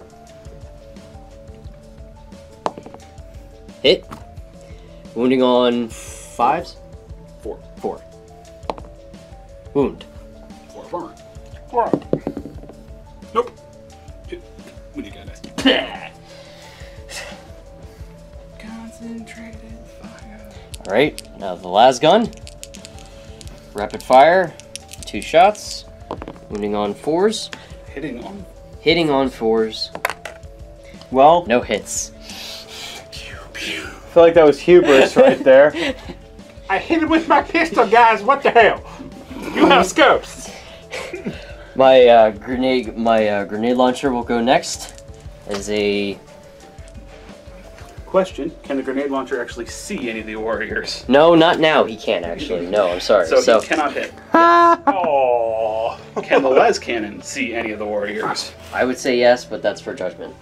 [SPEAKER 4] Hit. Wounding on 5s.
[SPEAKER 2] 4.
[SPEAKER 4] 4. Wound.
[SPEAKER 2] 4 of armor.
[SPEAKER 3] 4.
[SPEAKER 2] Nope. What do you got? Concentrated fire.
[SPEAKER 4] Alright, now the las gun. Rapid fire. 2 shots. Wounding on 4s.
[SPEAKER 2] Hitting on.
[SPEAKER 4] Hitting on 4s.
[SPEAKER 1] Well,
[SPEAKER 4] No hits.
[SPEAKER 1] I feel like that was hubris right there.
[SPEAKER 3] I hit it with my pistol, guys. What the hell? You have scopes.
[SPEAKER 4] My grenade launcher will go next as a
[SPEAKER 2] Question: can the grenade launcher actually see any of the warriors?
[SPEAKER 4] no, not now. He can't actually. No, I'm sorry.
[SPEAKER 2] So he cannot hit.
[SPEAKER 3] Oh.
[SPEAKER 2] Can the las cannon see any of the warriors?
[SPEAKER 4] I would say yes, but that's for judgment.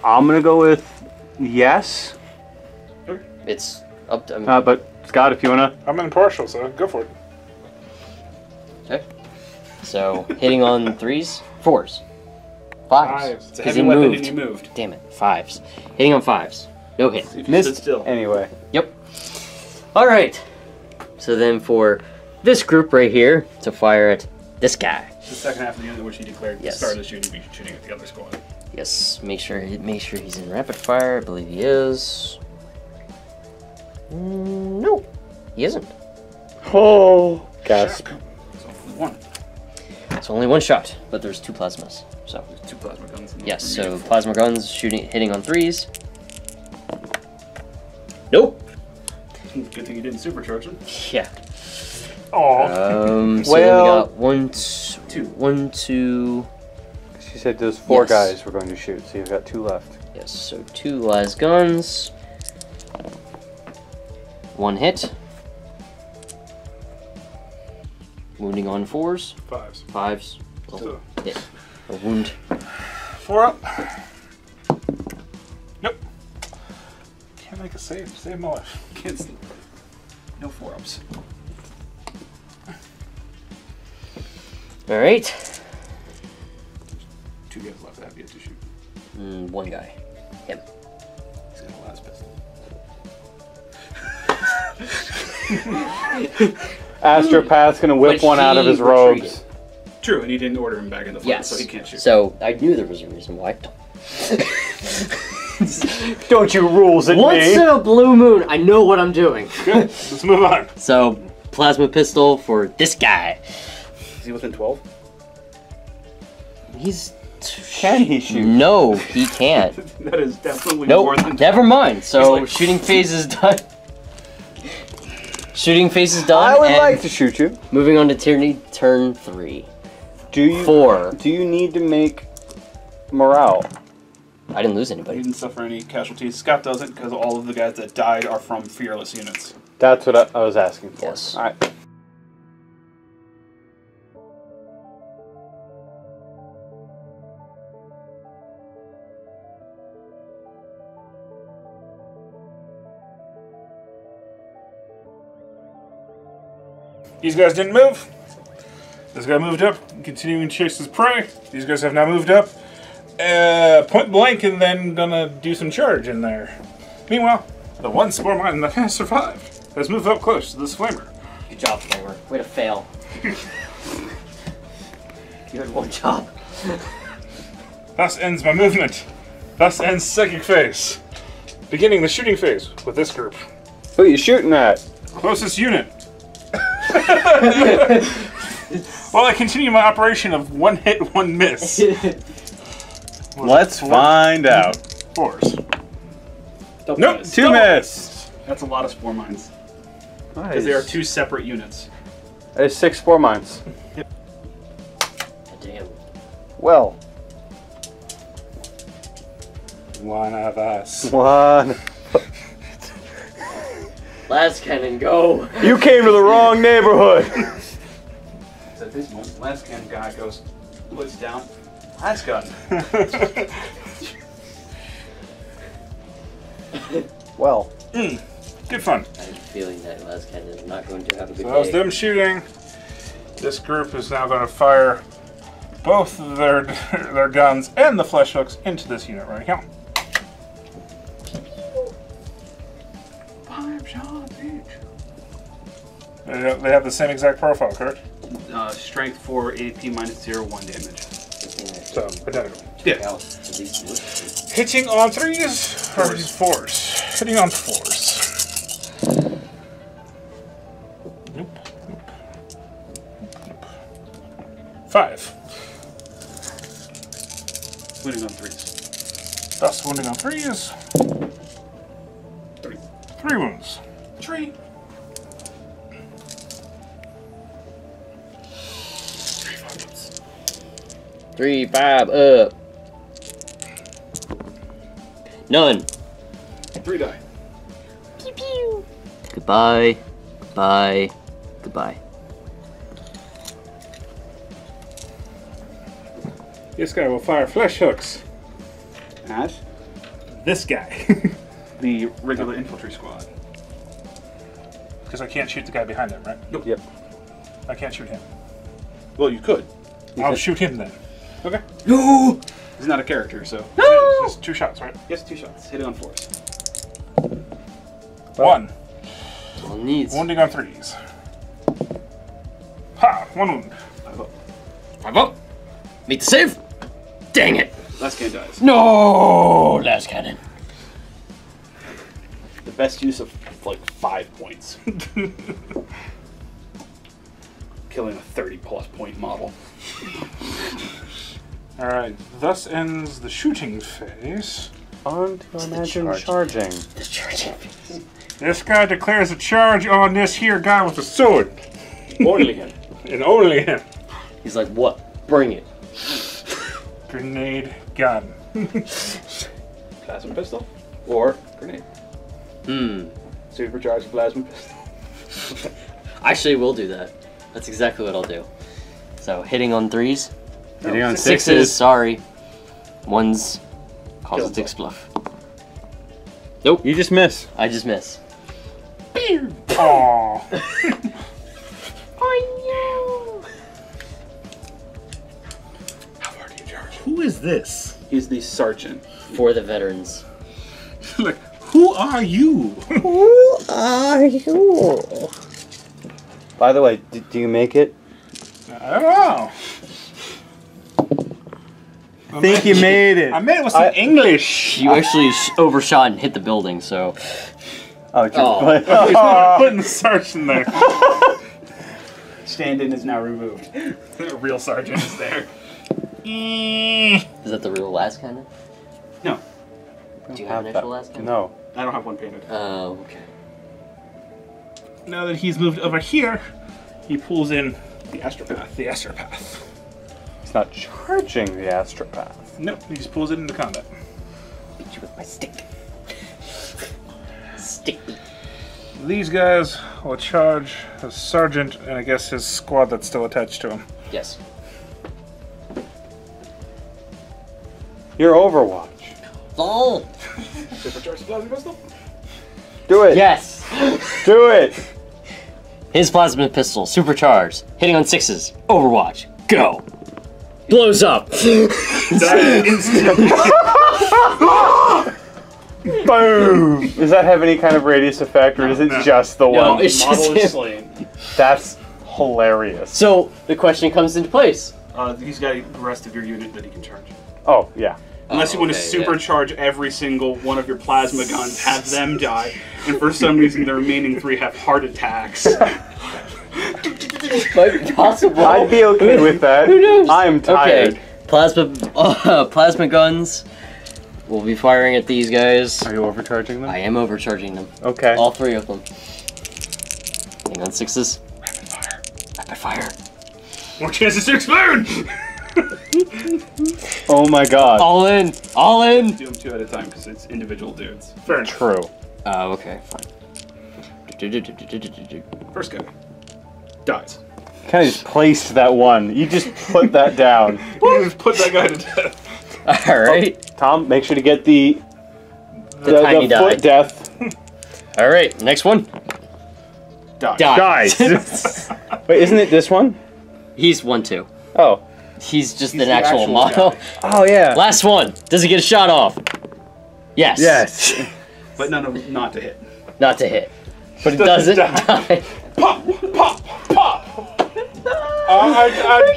[SPEAKER 1] I'm gonna go with yes.
[SPEAKER 4] It's up to
[SPEAKER 1] But Scott, if you wanna.
[SPEAKER 3] I'm impartial, so go for it.
[SPEAKER 4] okay. So hitting on 3s, 4s, 5s.
[SPEAKER 3] Fives.
[SPEAKER 2] It's a
[SPEAKER 4] 'Cause
[SPEAKER 2] heavy
[SPEAKER 4] he
[SPEAKER 2] weapon
[SPEAKER 4] moved.
[SPEAKER 2] and you moved.
[SPEAKER 4] Damn it, 5s. Hitting on 5s. No hit.
[SPEAKER 2] If you
[SPEAKER 1] Missed
[SPEAKER 2] stood still.
[SPEAKER 1] anyway.
[SPEAKER 4] Yep. All right. So then for this group right here to fire at this guy.
[SPEAKER 2] The second half of the unit which he declared
[SPEAKER 4] Yes.
[SPEAKER 2] the start of the shooting, be shooting at the other squad.
[SPEAKER 4] Yes. Make sure he's in rapid fire. I believe he is. No, he isn't.
[SPEAKER 1] Oh, gasp.
[SPEAKER 2] It's only 1.
[SPEAKER 4] It's only 1 shot, but there's 2 plasmas. So
[SPEAKER 2] There's 2 plasma guns. In the
[SPEAKER 4] yes. So
[SPEAKER 2] grenade.
[SPEAKER 4] plasma guns hitting on 3s. Nope.
[SPEAKER 2] Good thing you didn't supercharge them.
[SPEAKER 4] Yeah.
[SPEAKER 3] Oh.
[SPEAKER 4] So then we
[SPEAKER 1] Well-
[SPEAKER 4] got 1, 2, 1, 2.
[SPEAKER 1] She said there's 4
[SPEAKER 4] Yes.
[SPEAKER 1] guys we're going to shoot, so you've got 2 left.
[SPEAKER 4] Yes. So 2 las guns. 1 hit. Wounding on 4s.
[SPEAKER 3] 5s.
[SPEAKER 4] 5s.
[SPEAKER 3] So,
[SPEAKER 4] Hit. A wound.
[SPEAKER 3] 4 up. Nope. Can't make a save. Save my life.
[SPEAKER 2] Kids. No 4-ups.
[SPEAKER 4] All right.
[SPEAKER 2] 2 guys left that have yet to shoot.
[SPEAKER 4] 1 guy. Him.
[SPEAKER 2] He's got a las pistol.
[SPEAKER 1] Astropath's gonna whip
[SPEAKER 4] But
[SPEAKER 1] one out of
[SPEAKER 4] he
[SPEAKER 1] his robes.
[SPEAKER 4] retreated.
[SPEAKER 2] True, and he didn't order him back in the fight,
[SPEAKER 4] Yes.
[SPEAKER 2] so he can't shoot.
[SPEAKER 4] So I knew there was a reason why.
[SPEAKER 1] Don't you rules at
[SPEAKER 4] Once
[SPEAKER 1] me?
[SPEAKER 4] in a blue moon, I know what I'm doing.
[SPEAKER 3] Good. Let's move on.
[SPEAKER 4] So plasma pistol for this guy.
[SPEAKER 2] Is he within 12?
[SPEAKER 4] He's.
[SPEAKER 1] Can he shoot?
[SPEAKER 4] No, he can't.
[SPEAKER 2] That is definitely more
[SPEAKER 4] Nope.
[SPEAKER 2] than
[SPEAKER 4] Never mind. So
[SPEAKER 2] He's like-
[SPEAKER 4] shooting phase is done. Shooting phase is done.
[SPEAKER 1] I would
[SPEAKER 4] and
[SPEAKER 1] like to shoot you.
[SPEAKER 4] moving on to Tyranny, turn 3.
[SPEAKER 1] Do you?
[SPEAKER 4] 4.
[SPEAKER 1] Do you need to make morale
[SPEAKER 4] I didn't lose
[SPEAKER 2] You
[SPEAKER 4] anybody.
[SPEAKER 2] didn't suffer any casualties. Scott doesn't because all of the guys that died are from fearless units.
[SPEAKER 1] That's what I was asking for.
[SPEAKER 4] Yes.
[SPEAKER 1] All right.
[SPEAKER 3] These guys didn't move. This guy moved up, continuing to chase his prey. These guys have now moved up. Point blank, and then gonna do some charge in there. Meanwhile, the one spore mine that has survived has moved up close to this flamer.
[SPEAKER 4] Good job, Flamer. Way to fail. You had one job.
[SPEAKER 3] Thus ends my movement. Thus ends psychic phase. Beginning the shooting phase with this group.
[SPEAKER 1] Who you shooting at?
[SPEAKER 3] Closest unit. While I continue my operation of one hit, one miss.
[SPEAKER 1] Let's find out.
[SPEAKER 3] Fours.
[SPEAKER 2] Double
[SPEAKER 3] Nope,
[SPEAKER 2] miss.
[SPEAKER 1] Two miss.
[SPEAKER 2] That's a lot of spore mines.
[SPEAKER 1] Nice.
[SPEAKER 2] Because they are two separate units.
[SPEAKER 1] There's 6 spore mines.
[SPEAKER 4] Damn.
[SPEAKER 1] Well,
[SPEAKER 3] One of us.
[SPEAKER 1] one.
[SPEAKER 4] Last cannon, go.
[SPEAKER 1] You came to the wrong neighborhood.
[SPEAKER 2] So at this moment, last gun guy goes, puts down, last gun.
[SPEAKER 1] Well,
[SPEAKER 3] Good fun.
[SPEAKER 4] I have a feeling that last cannon is not going to have a good
[SPEAKER 3] So that was
[SPEAKER 4] day.
[SPEAKER 3] them shooting. This group is now going to fire both their guns and the flesh hooks into this unit right here.
[SPEAKER 2] 5 shots each.
[SPEAKER 3] They have the same exact profile, correct?
[SPEAKER 2] Strength 4, AP -0, 1 damage.
[SPEAKER 3] So, identical.
[SPEAKER 2] Yeah.
[SPEAKER 3] Hitting on threes or fours? Hitting on fours. Nope. Nope. 5.
[SPEAKER 2] Winning on 3s.
[SPEAKER 3] Thus wounding on threes.
[SPEAKER 2] 3.
[SPEAKER 3] 3 wounds.
[SPEAKER 2] 3.
[SPEAKER 4] 3, 5, up. None.
[SPEAKER 2] 3 die.
[SPEAKER 5] Pew pew.
[SPEAKER 4] Goodbye. Goodbye. Goodbye.
[SPEAKER 3] This guy will fire flesh hooks.
[SPEAKER 2] At
[SPEAKER 3] This guy.
[SPEAKER 2] the regular infantry squad.
[SPEAKER 3] Because I can't shoot the guy behind him, right?
[SPEAKER 2] Nope.
[SPEAKER 1] yep.
[SPEAKER 3] I can't shoot him.
[SPEAKER 2] Well, you could.
[SPEAKER 3] I'll shoot him then.
[SPEAKER 2] Okay. No! He's not a character, so.
[SPEAKER 3] It's just 2 shots, right?
[SPEAKER 2] Yes, 2 shots. Hit it on 4s.
[SPEAKER 3] 1.
[SPEAKER 4] All needs.
[SPEAKER 3] Wounding on threes. Ha! 1 wound.
[SPEAKER 2] 5 up.
[SPEAKER 4] 5 up. Make the save. Dang it.
[SPEAKER 2] Last guy dies.
[SPEAKER 4] No. Last cannon.
[SPEAKER 2] The best use of like 5 points. Killing a 30+ point model.
[SPEAKER 3] Alright, thus ends the shooting phase.
[SPEAKER 1] On to imagine charging.
[SPEAKER 4] Discharging.
[SPEAKER 3] This guy declares a charge on this here guy with a sword.
[SPEAKER 2] Only him.
[SPEAKER 3] And only him.
[SPEAKER 4] He's like, what? Bring it.
[SPEAKER 3] Grenade gun.
[SPEAKER 2] Plasma pistol or grenade. Supercharged plasma pistol.
[SPEAKER 4] Actually, we'll do that. That's exactly what I'll do. So, hitting on 3s.
[SPEAKER 1] Hitting on
[SPEAKER 4] 6s,
[SPEAKER 1] 6s.
[SPEAKER 4] sorry. 1s cause
[SPEAKER 2] Kill
[SPEAKER 4] it to explode. Nope.
[SPEAKER 1] You just miss.
[SPEAKER 4] I just miss.
[SPEAKER 3] Aww. How far do you charge? Who is this?
[SPEAKER 2] He's the sergeant.
[SPEAKER 4] For the veterans.
[SPEAKER 3] Like, who are you?
[SPEAKER 5] Who are you?
[SPEAKER 1] By the way, do you make it?
[SPEAKER 3] I don't know.
[SPEAKER 1] I think you made it.
[SPEAKER 3] I made it with some English.
[SPEAKER 4] You actually overshot and hit the building, so.
[SPEAKER 1] Oh, just
[SPEAKER 4] Oh.
[SPEAKER 3] Putting the search in there.
[SPEAKER 2] Stand-in is now removed.
[SPEAKER 3] The real sergeant is there.
[SPEAKER 4] Is that the real last cannon?
[SPEAKER 2] No,
[SPEAKER 4] Do you have an actual last cannon?
[SPEAKER 1] No.
[SPEAKER 2] I don't have one painted.
[SPEAKER 4] Oh, okay.
[SPEAKER 3] Now that he's moved over here, he pulls in
[SPEAKER 2] The astropath.
[SPEAKER 3] the astropath.
[SPEAKER 1] He's not charging the astropath.
[SPEAKER 3] Nope, he just pulls it into combat.
[SPEAKER 4] beat you with my stick. Stick beat.
[SPEAKER 3] These guys will charge a sergeant and I guess his squad that's still attached to him.
[SPEAKER 4] Yes.
[SPEAKER 1] Your Overwatch.
[SPEAKER 4] Oh.
[SPEAKER 2] Supercharged plasma pistol?
[SPEAKER 1] Do it.
[SPEAKER 4] Yes.
[SPEAKER 1] Do it.
[SPEAKER 4] His plasma pistol, supercharged, hitting on 6s. Overwatch. Go. Blows up.
[SPEAKER 2] Die instantly.
[SPEAKER 1] Boom. Does that have any kind of radius effect, or is it
[SPEAKER 2] No.
[SPEAKER 1] just the
[SPEAKER 4] No,
[SPEAKER 1] one?
[SPEAKER 4] it's just
[SPEAKER 2] Model is
[SPEAKER 4] him.
[SPEAKER 2] slain.
[SPEAKER 1] That's hilarious.
[SPEAKER 4] So the question comes into place.
[SPEAKER 2] He's got the rest of your unit that he can charge.
[SPEAKER 1] Oh, yeah.
[SPEAKER 2] Unless you want to
[SPEAKER 4] okay, yeah.
[SPEAKER 2] supercharge every single one of your plasma guns, have them die, and for some reason the remaining 3 have heart attacks.
[SPEAKER 4] Might be possible.
[SPEAKER 1] I'd be okay with that.
[SPEAKER 4] Who knows?
[SPEAKER 1] I'm tired.
[SPEAKER 4] Okay. Plasma guns. We'll be firing at these guys.
[SPEAKER 1] Are you overcharging them?
[SPEAKER 4] I am overcharging them.
[SPEAKER 1] Okay.
[SPEAKER 4] All 3 of them. Hang on 6s. Rapid fire.
[SPEAKER 2] More chances to explode!
[SPEAKER 1] Oh my god.
[SPEAKER 4] All in. All in.
[SPEAKER 2] Do them 2 at a time because it's individual dudes.
[SPEAKER 3] Fair enough.
[SPEAKER 1] True.
[SPEAKER 4] Oh, okay, fine.
[SPEAKER 2] First guy dies.
[SPEAKER 1] Kind of just placed that one. You just put that down.
[SPEAKER 2] Just put that guy to death.
[SPEAKER 4] All right.
[SPEAKER 1] Tom, make sure to get the
[SPEAKER 4] tiny die.
[SPEAKER 1] foot death.
[SPEAKER 4] All right. Next one.
[SPEAKER 2] Die.
[SPEAKER 1] Dies. Wait, isn't it this one?
[SPEAKER 4] He's 1-2.
[SPEAKER 1] Oh.
[SPEAKER 4] He's just
[SPEAKER 2] He's
[SPEAKER 4] an
[SPEAKER 2] the
[SPEAKER 4] actual
[SPEAKER 2] actual
[SPEAKER 4] model.
[SPEAKER 2] guy.
[SPEAKER 1] Oh yeah.
[SPEAKER 4] Last one. Does he get a shot off? Yes.
[SPEAKER 1] Yes.
[SPEAKER 2] But not to hit.
[SPEAKER 4] Not to hit. But it doesn't die.
[SPEAKER 2] Pop! Pop! Pop!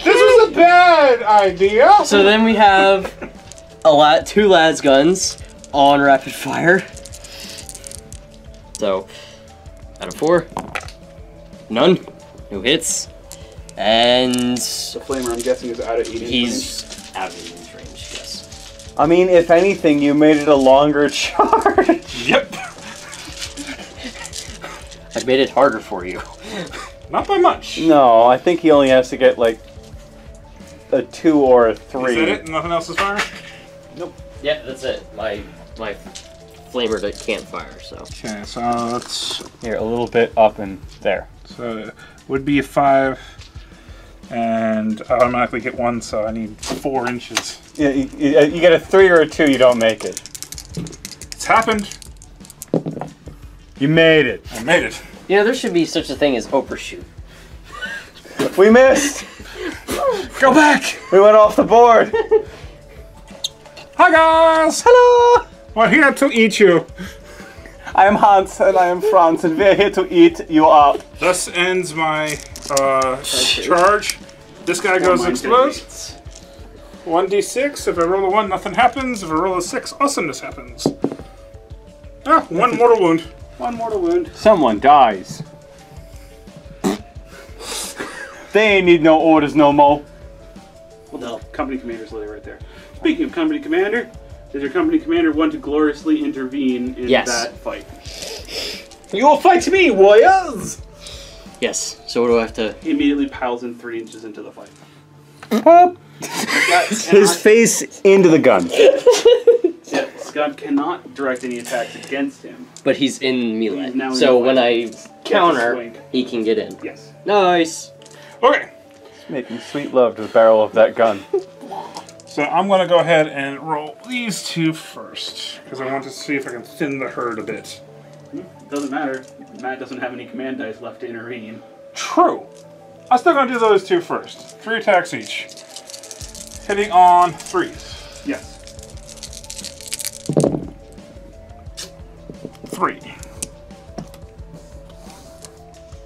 [SPEAKER 3] This was a bad idea.
[SPEAKER 4] So then we have 2 lads guns on rapid fire. So, out of 4, none, no hits, and
[SPEAKER 2] The flamer, I'm guessing, is out of 80.
[SPEAKER 4] he's out of range, yes.
[SPEAKER 1] I mean, if anything, you made it a longer charge.
[SPEAKER 2] Yep.
[SPEAKER 4] I made it harder for you.
[SPEAKER 3] Not by much.
[SPEAKER 1] No, I think he only has to get like a 2 or a 3.
[SPEAKER 3] Is that it? Nothing else is firing?
[SPEAKER 4] Yeah, that's it. My flamer that can't fire, so.
[SPEAKER 3] Okay, so let's.
[SPEAKER 1] Here, a little bit up and there.
[SPEAKER 3] So it would be a 5, and I automatically get 1, so I need 4 inches.
[SPEAKER 1] Yeah, you get a 3 or a 2, you don't make it.
[SPEAKER 3] It's happened.
[SPEAKER 1] You made it.
[SPEAKER 3] I made it.
[SPEAKER 4] You know, there should be such a thing as overshoot.
[SPEAKER 1] We missed.
[SPEAKER 3] Go back.
[SPEAKER 1] We went off the board.
[SPEAKER 3] Hi guys.
[SPEAKER 1] Hello.
[SPEAKER 3] We're here to eat you.
[SPEAKER 1] I am Hans and I am Franz and we're here to eat you up.
[SPEAKER 3] Thus ends my charge. This guy goes explodes. 1d6. If I roll a 1, nothing happens. If I roll a 6, awesomeness happens. Ah, 1 mortal wound.
[SPEAKER 2] 1 mortal wound.
[SPEAKER 1] Someone dies. They ain't need no orders no more.
[SPEAKER 4] No.
[SPEAKER 2] Company commander's literally right there. Speaking of company commander, does your company commander want to gloriously intervene in
[SPEAKER 4] Yes.
[SPEAKER 2] that fight?
[SPEAKER 1] You will fight me, warriors!
[SPEAKER 4] Yes. So what do I have to?
[SPEAKER 2] He immediately piles in 3 inches into the fight.
[SPEAKER 1] His face into the gun.
[SPEAKER 2] Yeah, Scott cannot direct any attacks against him.
[SPEAKER 4] But he's in melee.
[SPEAKER 2] He's now in
[SPEAKER 4] So
[SPEAKER 2] the
[SPEAKER 4] when
[SPEAKER 2] fight.
[SPEAKER 4] I counter,
[SPEAKER 2] swing.
[SPEAKER 4] he can get in.
[SPEAKER 2] Yes.
[SPEAKER 4] Nice.
[SPEAKER 3] Okay.
[SPEAKER 1] Making sweet love to the barrel of that gun.
[SPEAKER 3] So I'm going to go ahead and roll these 2 first, because I want to see if I can thin the herd a bit.
[SPEAKER 2] Doesn't matter. Matt doesn't have any command dice left to intervene.
[SPEAKER 3] True. I'm still going to do those 2 first. 3 attacks each. Hitting on 3s.
[SPEAKER 2] Yes.
[SPEAKER 3] 3.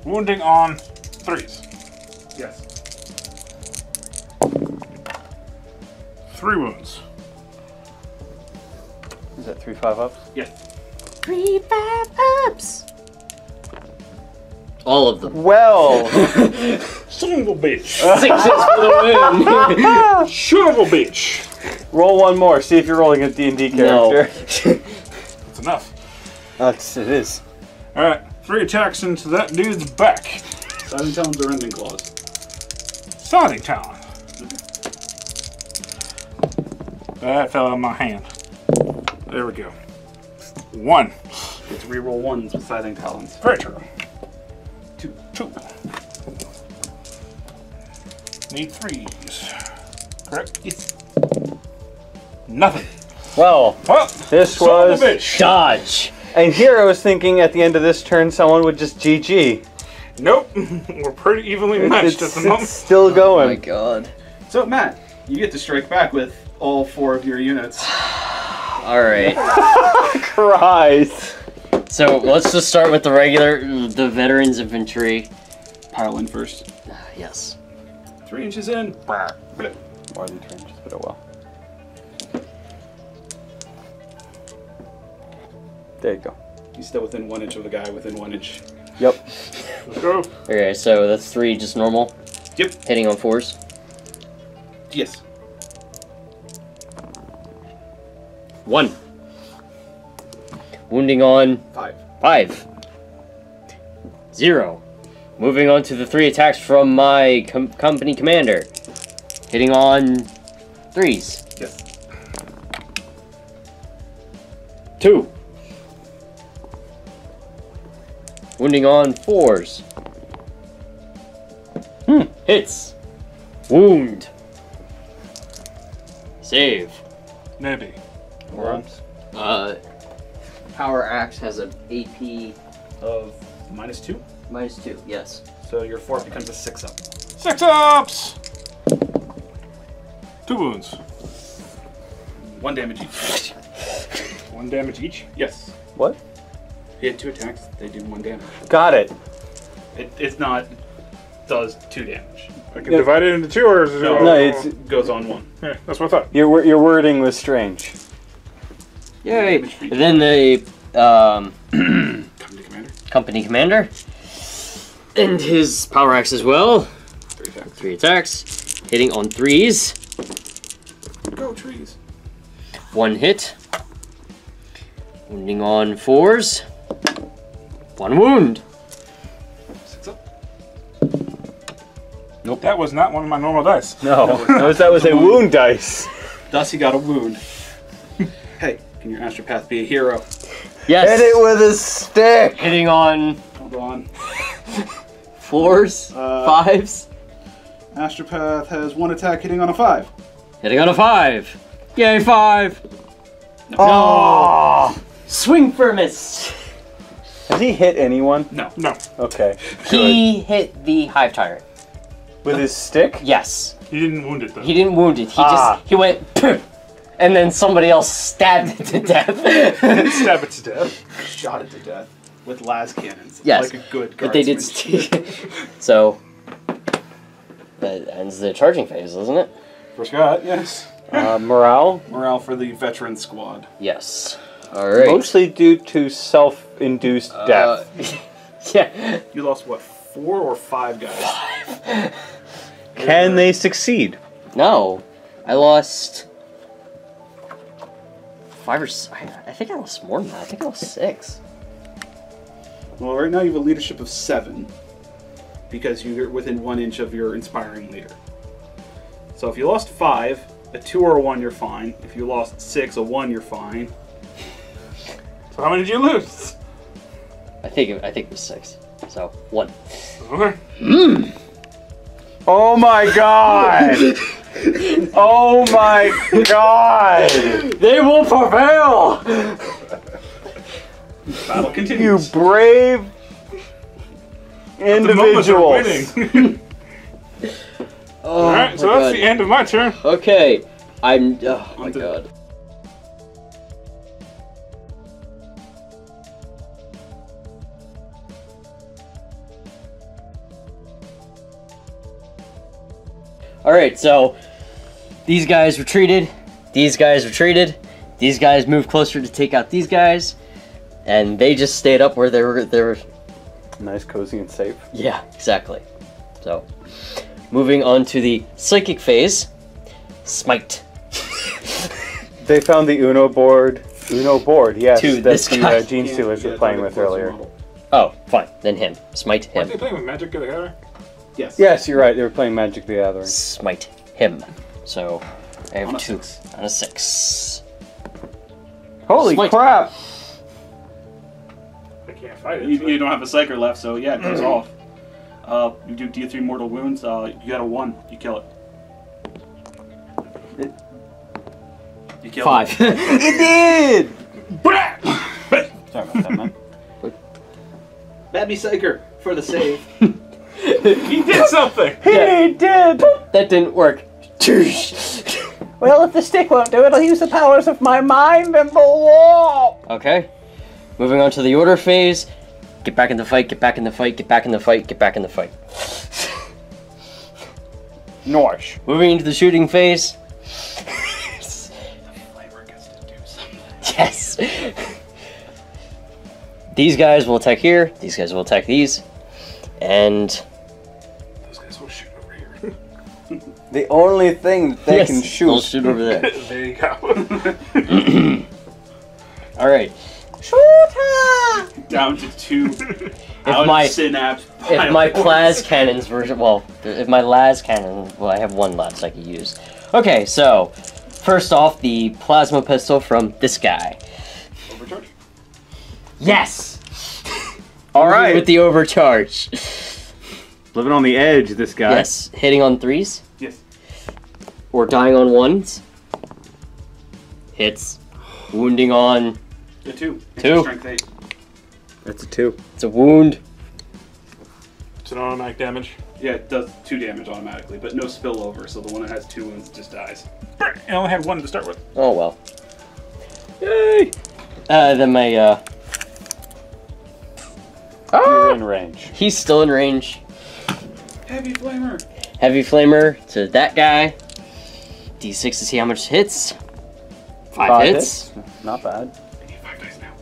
[SPEAKER 3] Wounding on 3s.
[SPEAKER 2] Yes.
[SPEAKER 3] 3 wounds.
[SPEAKER 1] Is that 3/5 ups?
[SPEAKER 2] Yes.
[SPEAKER 5] 3-5 ups.
[SPEAKER 4] All of them.
[SPEAKER 1] Well,
[SPEAKER 3] Son of a bitch.
[SPEAKER 4] 6 hits for the win.
[SPEAKER 3] Son of a bitch.
[SPEAKER 1] roll one more. See if you're rolling a D&D
[SPEAKER 4] No.
[SPEAKER 1] character.
[SPEAKER 3] That's enough.
[SPEAKER 1] It is.
[SPEAKER 3] Alright, 3 attacks into that dude's back.
[SPEAKER 2] Silent Talons or Rending Claws?
[SPEAKER 3] Starting talent. That fell out of my hand. There we go. 1.
[SPEAKER 2] Get to reroll ones with Scything Talons.
[SPEAKER 3] Great. 2. Need 3s. Correct?
[SPEAKER 2] Yes.
[SPEAKER 3] Nothing.
[SPEAKER 1] Well,
[SPEAKER 3] Well,
[SPEAKER 1] this
[SPEAKER 3] son of
[SPEAKER 1] was...
[SPEAKER 3] a bitch.
[SPEAKER 4] Dodge.
[SPEAKER 1] And here I was thinking at the end of this turn someone would just GG.
[SPEAKER 3] Nope. We're pretty evenly matched at the
[SPEAKER 1] It's
[SPEAKER 3] moment.
[SPEAKER 1] still
[SPEAKER 4] Oh my
[SPEAKER 1] going.
[SPEAKER 4] god.
[SPEAKER 2] So, Matt, you get to strike back with all 4 of your units.
[SPEAKER 4] Alright.
[SPEAKER 1] Christ.
[SPEAKER 4] So let's just start with the veterans infantry.
[SPEAKER 2] Pile in first.
[SPEAKER 4] Yes.
[SPEAKER 2] 3 inches in.
[SPEAKER 1] More than 3 inches, but oh well. There you go.
[SPEAKER 2] He's still within 1 inch of the guy within 1 inch.
[SPEAKER 1] Yep.
[SPEAKER 3] Let's go.
[SPEAKER 4] Okay, so that's 3 just normal.
[SPEAKER 2] Yep.
[SPEAKER 4] Hitting on 4s.
[SPEAKER 2] Yes.
[SPEAKER 4] 1. Wounding on
[SPEAKER 2] 5.
[SPEAKER 4] 5. 0. Moving on to the 3 attacks from my company commander. Hitting on 3s.
[SPEAKER 2] Yes.
[SPEAKER 4] 2. Wounding on 4s. Hits. Wound. Save.
[SPEAKER 3] Nebby.
[SPEAKER 1] Worms.
[SPEAKER 4] Power Axe has an AP
[SPEAKER 2] Of -2.
[SPEAKER 4] -2. Yes.
[SPEAKER 2] So your 4 becomes a 6-up.
[SPEAKER 3] 6 ups! 2 wounds.
[SPEAKER 2] 1 damage each.
[SPEAKER 3] 1 damage each.
[SPEAKER 2] Yes.
[SPEAKER 1] What?
[SPEAKER 2] He had 2 attacks. They do 1 damage.
[SPEAKER 1] Got it.
[SPEAKER 2] It's not. Does 2 damage.
[SPEAKER 3] I can divide it into 2, or is it
[SPEAKER 2] No.
[SPEAKER 3] all-
[SPEAKER 1] No, it's
[SPEAKER 2] Goes on 1.
[SPEAKER 3] Yeah, that's what I thought.
[SPEAKER 1] your wording was strange.
[SPEAKER 4] Yay! And then the
[SPEAKER 2] Company commander.
[SPEAKER 4] company commander and his power axe as well.
[SPEAKER 2] 3 attacks.
[SPEAKER 4] 3 attacks, hitting on 3s.
[SPEAKER 2] Go trees.
[SPEAKER 4] 1 hit. Wounding on 4s. 1 wound.
[SPEAKER 2] 6-up.
[SPEAKER 3] That was not one of my normal dice.
[SPEAKER 1] No, that was a wound dice.
[SPEAKER 2] Thus he got a wound. Hey, can your astropath be a hero?
[SPEAKER 4] Yes.
[SPEAKER 1] Hit it with a stick.
[SPEAKER 4] Hitting on
[SPEAKER 2] Hold on.
[SPEAKER 4] 4s, 5s.
[SPEAKER 2] Astropath has 1 attack hitting on a 5.
[SPEAKER 4] Hitting on a 5. Yay, 5.
[SPEAKER 1] Oh.
[SPEAKER 4] Swing for a miss.
[SPEAKER 1] Has he hit anyone?
[SPEAKER 2] No.
[SPEAKER 3] No.
[SPEAKER 1] Okay.
[SPEAKER 4] He hit the hive tyrant.
[SPEAKER 1] With his stick?
[SPEAKER 4] Yes.
[SPEAKER 3] He didn't wound it, though.
[SPEAKER 4] He didn't wound it. He went, "Poof," and then somebody else stabbed it to death.
[SPEAKER 3] Stab it to death.
[SPEAKER 2] Shot it to death with las cannons.
[SPEAKER 4] Yes.
[SPEAKER 2] Like a good
[SPEAKER 4] But they did.
[SPEAKER 2] guardsman.
[SPEAKER 4] So that ends the charging phase, doesn't it?
[SPEAKER 2] For Scott, yes.
[SPEAKER 1] Morale?
[SPEAKER 2] Morale for the veteran squad.
[SPEAKER 4] Yes. All right.
[SPEAKER 1] Mostly due to self-induced death.
[SPEAKER 4] Yeah.
[SPEAKER 2] You lost what, 4 or 5 guys?
[SPEAKER 1] Can they succeed?
[SPEAKER 4] No, I lost 5 or I think I lost more than that. I think I lost 6.
[SPEAKER 2] Well, right now you have a leadership of 7 because you're within 1 inch of your inspiring leader. So if you lost 5, a 2 or a 1, you're fine. If you lost 6, a 1, you're fine.
[SPEAKER 3] So how many did you lose?
[SPEAKER 4] I think it was 6. So 1.
[SPEAKER 3] Okay.
[SPEAKER 1] Oh my god! Oh my god!
[SPEAKER 4] They will prevail.
[SPEAKER 2] Battle
[SPEAKER 1] You
[SPEAKER 2] continues.
[SPEAKER 1] brave
[SPEAKER 3] The moments are
[SPEAKER 1] individuals.
[SPEAKER 3] winning.
[SPEAKER 4] Oh,
[SPEAKER 3] Alright, so
[SPEAKER 4] my
[SPEAKER 3] that's
[SPEAKER 4] God.
[SPEAKER 3] the end of my turn.
[SPEAKER 4] Okay, oh my
[SPEAKER 2] Onto-
[SPEAKER 4] god. Alright, so these guys retreated, these guys retreated, these guys moved closer to take out these guys, and they just stayed up where they were.
[SPEAKER 1] Nice, cozy, and safe.
[SPEAKER 4] Yeah, exactly. So, moving on to the psychic phase, smite.
[SPEAKER 1] They found the Uno board. Uno board, yes.
[SPEAKER 4] To
[SPEAKER 1] That's
[SPEAKER 4] this
[SPEAKER 1] the
[SPEAKER 4] guy.
[SPEAKER 1] Gene Stealers were playing with earlier.
[SPEAKER 4] Oh, fine, then him. Smite
[SPEAKER 3] Aren't they
[SPEAKER 4] him.
[SPEAKER 3] playing with Magic the Gathering?
[SPEAKER 2] Yes.
[SPEAKER 1] Yes, you're right. They were playing Magic the Gathering.
[SPEAKER 4] Smite him. So, I have
[SPEAKER 2] On a
[SPEAKER 4] 2.
[SPEAKER 2] 6.
[SPEAKER 4] On a 6.
[SPEAKER 1] Holy
[SPEAKER 4] Smite.
[SPEAKER 1] crap!
[SPEAKER 3] I can't fight it.
[SPEAKER 2] You don't have a psyker left, so yeah, it goes off. You do D3 mortal wounds. You got a 1. You kill it. You kill
[SPEAKER 4] 5.
[SPEAKER 1] It did!
[SPEAKER 2] it.
[SPEAKER 1] Sorry about that, man.
[SPEAKER 2] Bad me psyker for the save.
[SPEAKER 3] He did something!
[SPEAKER 1] He did!
[SPEAKER 4] That didn't work.
[SPEAKER 1] Well, if the stick won't do it, I'll use the powers of my mind and the wall!
[SPEAKER 4] Okay. Moving on to the order phase. Get back in the fight, get back in the fight, get back in the fight, get back in the fight.
[SPEAKER 1] Nosh.
[SPEAKER 4] Moving into the shooting phase. Yes. These guys will attack here, these guys will attack these. And
[SPEAKER 3] Those guys will shoot over here.
[SPEAKER 1] The only thing that they
[SPEAKER 4] yes,
[SPEAKER 1] can
[SPEAKER 4] they'll
[SPEAKER 1] shoot.
[SPEAKER 4] shoot over there.
[SPEAKER 3] There you go.
[SPEAKER 4] Alright.
[SPEAKER 2] Down to 2.
[SPEAKER 4] If my
[SPEAKER 2] synapse.
[SPEAKER 4] if my plas cannons were if my las cannon, well, I have one las I could use. Okay, so first off, the plasma pistol from this guy.
[SPEAKER 2] Overcharge.
[SPEAKER 4] Yes.
[SPEAKER 1] All right.
[SPEAKER 4] With the overcharge.
[SPEAKER 1] Living on the edge, this guy.
[SPEAKER 4] Yes, hitting on 3s
[SPEAKER 2] Yes.
[SPEAKER 4] or dying on 1s. Hits. Wounding on.
[SPEAKER 2] The 2. It's
[SPEAKER 4] 2.
[SPEAKER 2] Strength 8.
[SPEAKER 1] That's a 2.
[SPEAKER 4] It's a wound.
[SPEAKER 3] It's an automatic damage.
[SPEAKER 2] Yeah, it does 2 damage automatically, but no spillover, so the one that has 2 wounds just dies.
[SPEAKER 3] I only had 1 to start with.
[SPEAKER 4] Oh well. Yay! Then my
[SPEAKER 1] You're in range.
[SPEAKER 4] he's still in range.
[SPEAKER 2] Heavy flamer.
[SPEAKER 4] Heavy flamer to that guy. D6 to see how much hits. 5 hits.
[SPEAKER 1] Not bad.
[SPEAKER 2] I need 5 dice now.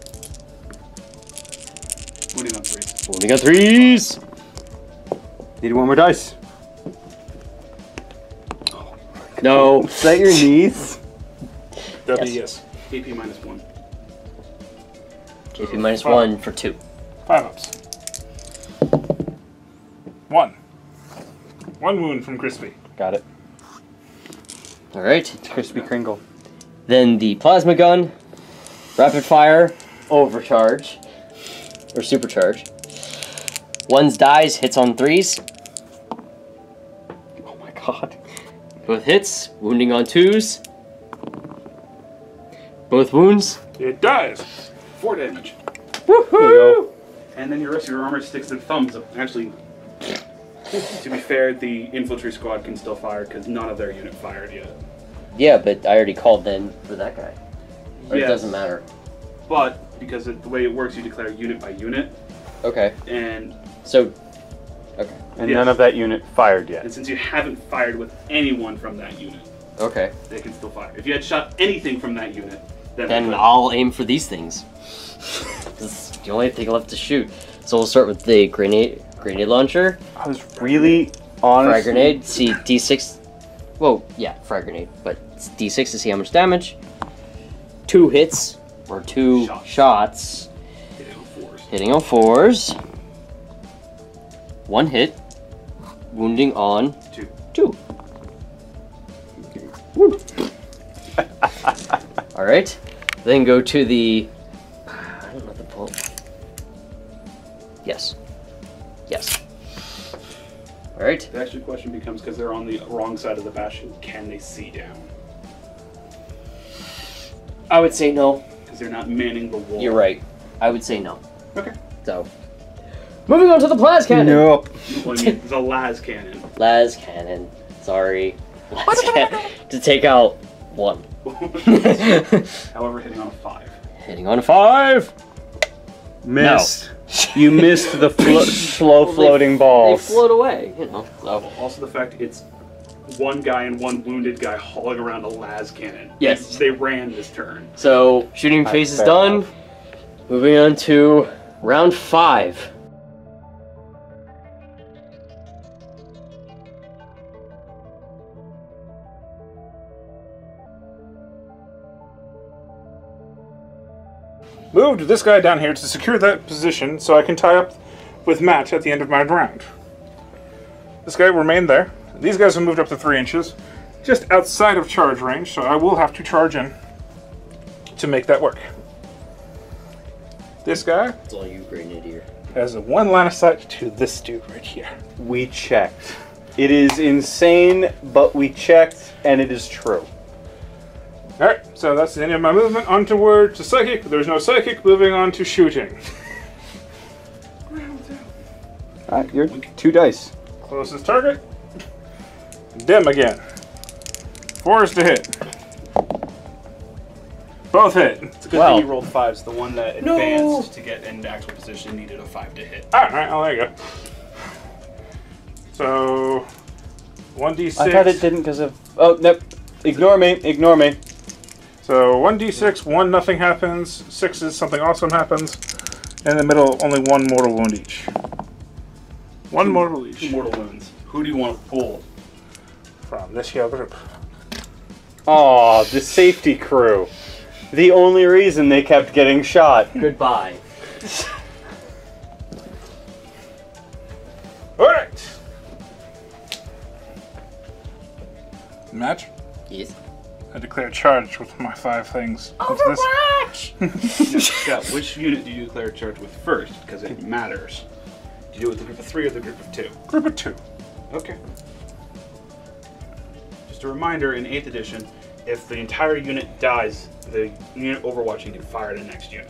[SPEAKER 2] Wounding on 3s.
[SPEAKER 4] Wounding on 3s.
[SPEAKER 1] Need one more dice.
[SPEAKER 4] No.
[SPEAKER 1] Is that your knees?
[SPEAKER 3] That'd
[SPEAKER 4] Yes.
[SPEAKER 3] be yes.
[SPEAKER 2] AP minus 1.
[SPEAKER 4] AP minus 1 for 2.
[SPEAKER 3] 5 ups. 1. 1 wound from Crispy.
[SPEAKER 1] Got it.
[SPEAKER 4] Alright.
[SPEAKER 1] Crispy Kringle.
[SPEAKER 4] Then the plasma gun. Rapid fire. Overcharge. Or supercharge. 1's dies, hits on 3s.
[SPEAKER 1] Oh my god.
[SPEAKER 4] Both hits. Wounding on 2s. Both wounds.
[SPEAKER 3] It dies.
[SPEAKER 2] 4 damage.
[SPEAKER 4] Woohoo!
[SPEAKER 1] There you go.
[SPEAKER 2] And then your rest of your armor sticks to thumbs up. Actually, to be fair, the infantry squad can still fire because none of their unit fired yet.
[SPEAKER 4] Yeah, but I already called then for that guy. Or
[SPEAKER 2] Yes.
[SPEAKER 4] it doesn't matter.
[SPEAKER 2] But because the way it works, you declare unit by unit,
[SPEAKER 4] Okay.
[SPEAKER 2] and
[SPEAKER 4] So. Okay.
[SPEAKER 1] And
[SPEAKER 2] Yes.
[SPEAKER 1] none of that unit fired yet.
[SPEAKER 2] since you haven't fired with anyone from that unit,
[SPEAKER 4] Okay.
[SPEAKER 2] they can still fire. If you had shot anything from that unit, then they
[SPEAKER 4] Then
[SPEAKER 2] couldn't.
[SPEAKER 4] I'll aim for these things. This is the only thing left to shoot. So we'll start with the grenade launcher.
[SPEAKER 1] I was really honest.
[SPEAKER 4] Frag grenade. See D6. Whoa, yeah, frag grenade. But it's D6 to see how much damage. 2 hits or 2 shots.
[SPEAKER 2] Hitting on 4s.
[SPEAKER 4] Hitting on 4s. 1 hit. Wounding on
[SPEAKER 2] 2.
[SPEAKER 4] 2. Wound. Alright. Then go to the. I don't know the pull. Yes. Yes. Alright.
[SPEAKER 2] The actual question becomes, because they're on the wrong side of the bastion, can they see down?
[SPEAKER 4] I would say no.
[SPEAKER 2] Because they're not manning the wall.
[SPEAKER 4] You're right. I would say no.
[SPEAKER 2] Okay.
[SPEAKER 4] So. Moving on to the plas cannon.
[SPEAKER 1] Nope.
[SPEAKER 2] Well, I mean, the las cannon.
[SPEAKER 4] Las cannon. Sorry. Las cannon. To take out 1.
[SPEAKER 2] However, hitting on a 5.
[SPEAKER 4] Hitting on a 5.
[SPEAKER 1] Missed. You missed the slow floating
[SPEAKER 4] They
[SPEAKER 1] balls.
[SPEAKER 4] float away, you know. So.
[SPEAKER 2] Also, the fact it's one guy and one wounded guy hauling around a las cannon.
[SPEAKER 4] Yes.
[SPEAKER 2] They ran this turn.
[SPEAKER 4] So, shooting phase is
[SPEAKER 1] fair
[SPEAKER 4] done.
[SPEAKER 1] enough.
[SPEAKER 4] Moving on to round 5.
[SPEAKER 3] Moved this guy down here to secure that position so I can tie up with Matt at the end of my round. This guy remained there. These guys have moved up to 3 inches, just outside of charge range, so I will have to charge in to make that work. This guy
[SPEAKER 4] It's all you, Grenadier.
[SPEAKER 3] has a one line of sight to this dude right here.
[SPEAKER 1] We checked. It is insane, but we checked, and it is true.
[SPEAKER 3] Alright, so that's the end of my movement. Onward to psychic. There's no psychic. Moving on to shooting.
[SPEAKER 1] Alright, you're 2 dice.
[SPEAKER 3] Closest target. Dim again. 4 is to hit. Both hit.
[SPEAKER 2] It's a good
[SPEAKER 1] Wow.
[SPEAKER 2] thing you rolled 5s. The one that advanced to get into actual position needed a 5 to hit.
[SPEAKER 3] Alright, well, there you go. So, 1d6.
[SPEAKER 1] I thought it didn't because of... Oh, nope. Ignore me. Ignore me.
[SPEAKER 3] So 1d6, 1 nothing happens, 6 is something awesome happens. In the middle, only 1 mortal wound each. 1 mortal each.
[SPEAKER 2] 2 mortal wounds. Who do you want to pull?
[SPEAKER 3] From this here group.
[SPEAKER 1] Aw, the safety crew. The only reason they kept getting shot.
[SPEAKER 4] Goodbye.
[SPEAKER 3] Alright! Match?
[SPEAKER 4] Yes.
[SPEAKER 3] I declare charge with my 5 things.
[SPEAKER 5] Overwatch!
[SPEAKER 2] No, Scott, which unit do you declare charge with first? Because it matters. Do you do it with the group of 3 or the group of 2?
[SPEAKER 3] Group of 2.
[SPEAKER 2] Okay. Just a reminder, in 8th edition, if the entire unit dies, the unit overwatching can fire the next unit.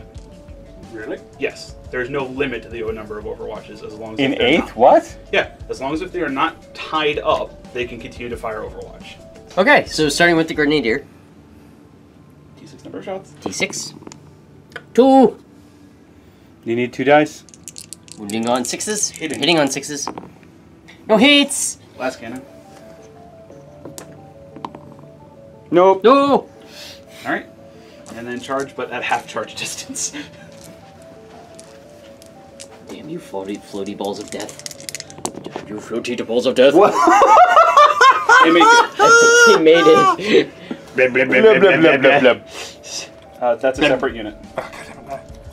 [SPEAKER 3] Really?
[SPEAKER 2] Yes, there's no limit to the number of overwatches as long as
[SPEAKER 1] In
[SPEAKER 2] if they're
[SPEAKER 1] 8th?
[SPEAKER 2] not-
[SPEAKER 1] What?
[SPEAKER 2] Yeah, as long as if they are not tied up, they can continue to fire Overwatch.
[SPEAKER 4] Okay, so starting with the Grenadier.
[SPEAKER 2] D6 number of shots.
[SPEAKER 4] D6. 2.
[SPEAKER 1] You need 2 dice?
[SPEAKER 4] Wounding on 6s.
[SPEAKER 2] Hitting.
[SPEAKER 4] on 6s. No hits!
[SPEAKER 2] Last cannon.
[SPEAKER 1] Nope.
[SPEAKER 4] No!
[SPEAKER 2] Alright. And then charge, but at half charge distance.
[SPEAKER 4] Damn you floaty balls of death. Damn you floaty balls of death.
[SPEAKER 1] What?
[SPEAKER 2] They make it.
[SPEAKER 4] He made it.
[SPEAKER 1] Blub, blub, blub, blub, blub.
[SPEAKER 2] That's a separate unit.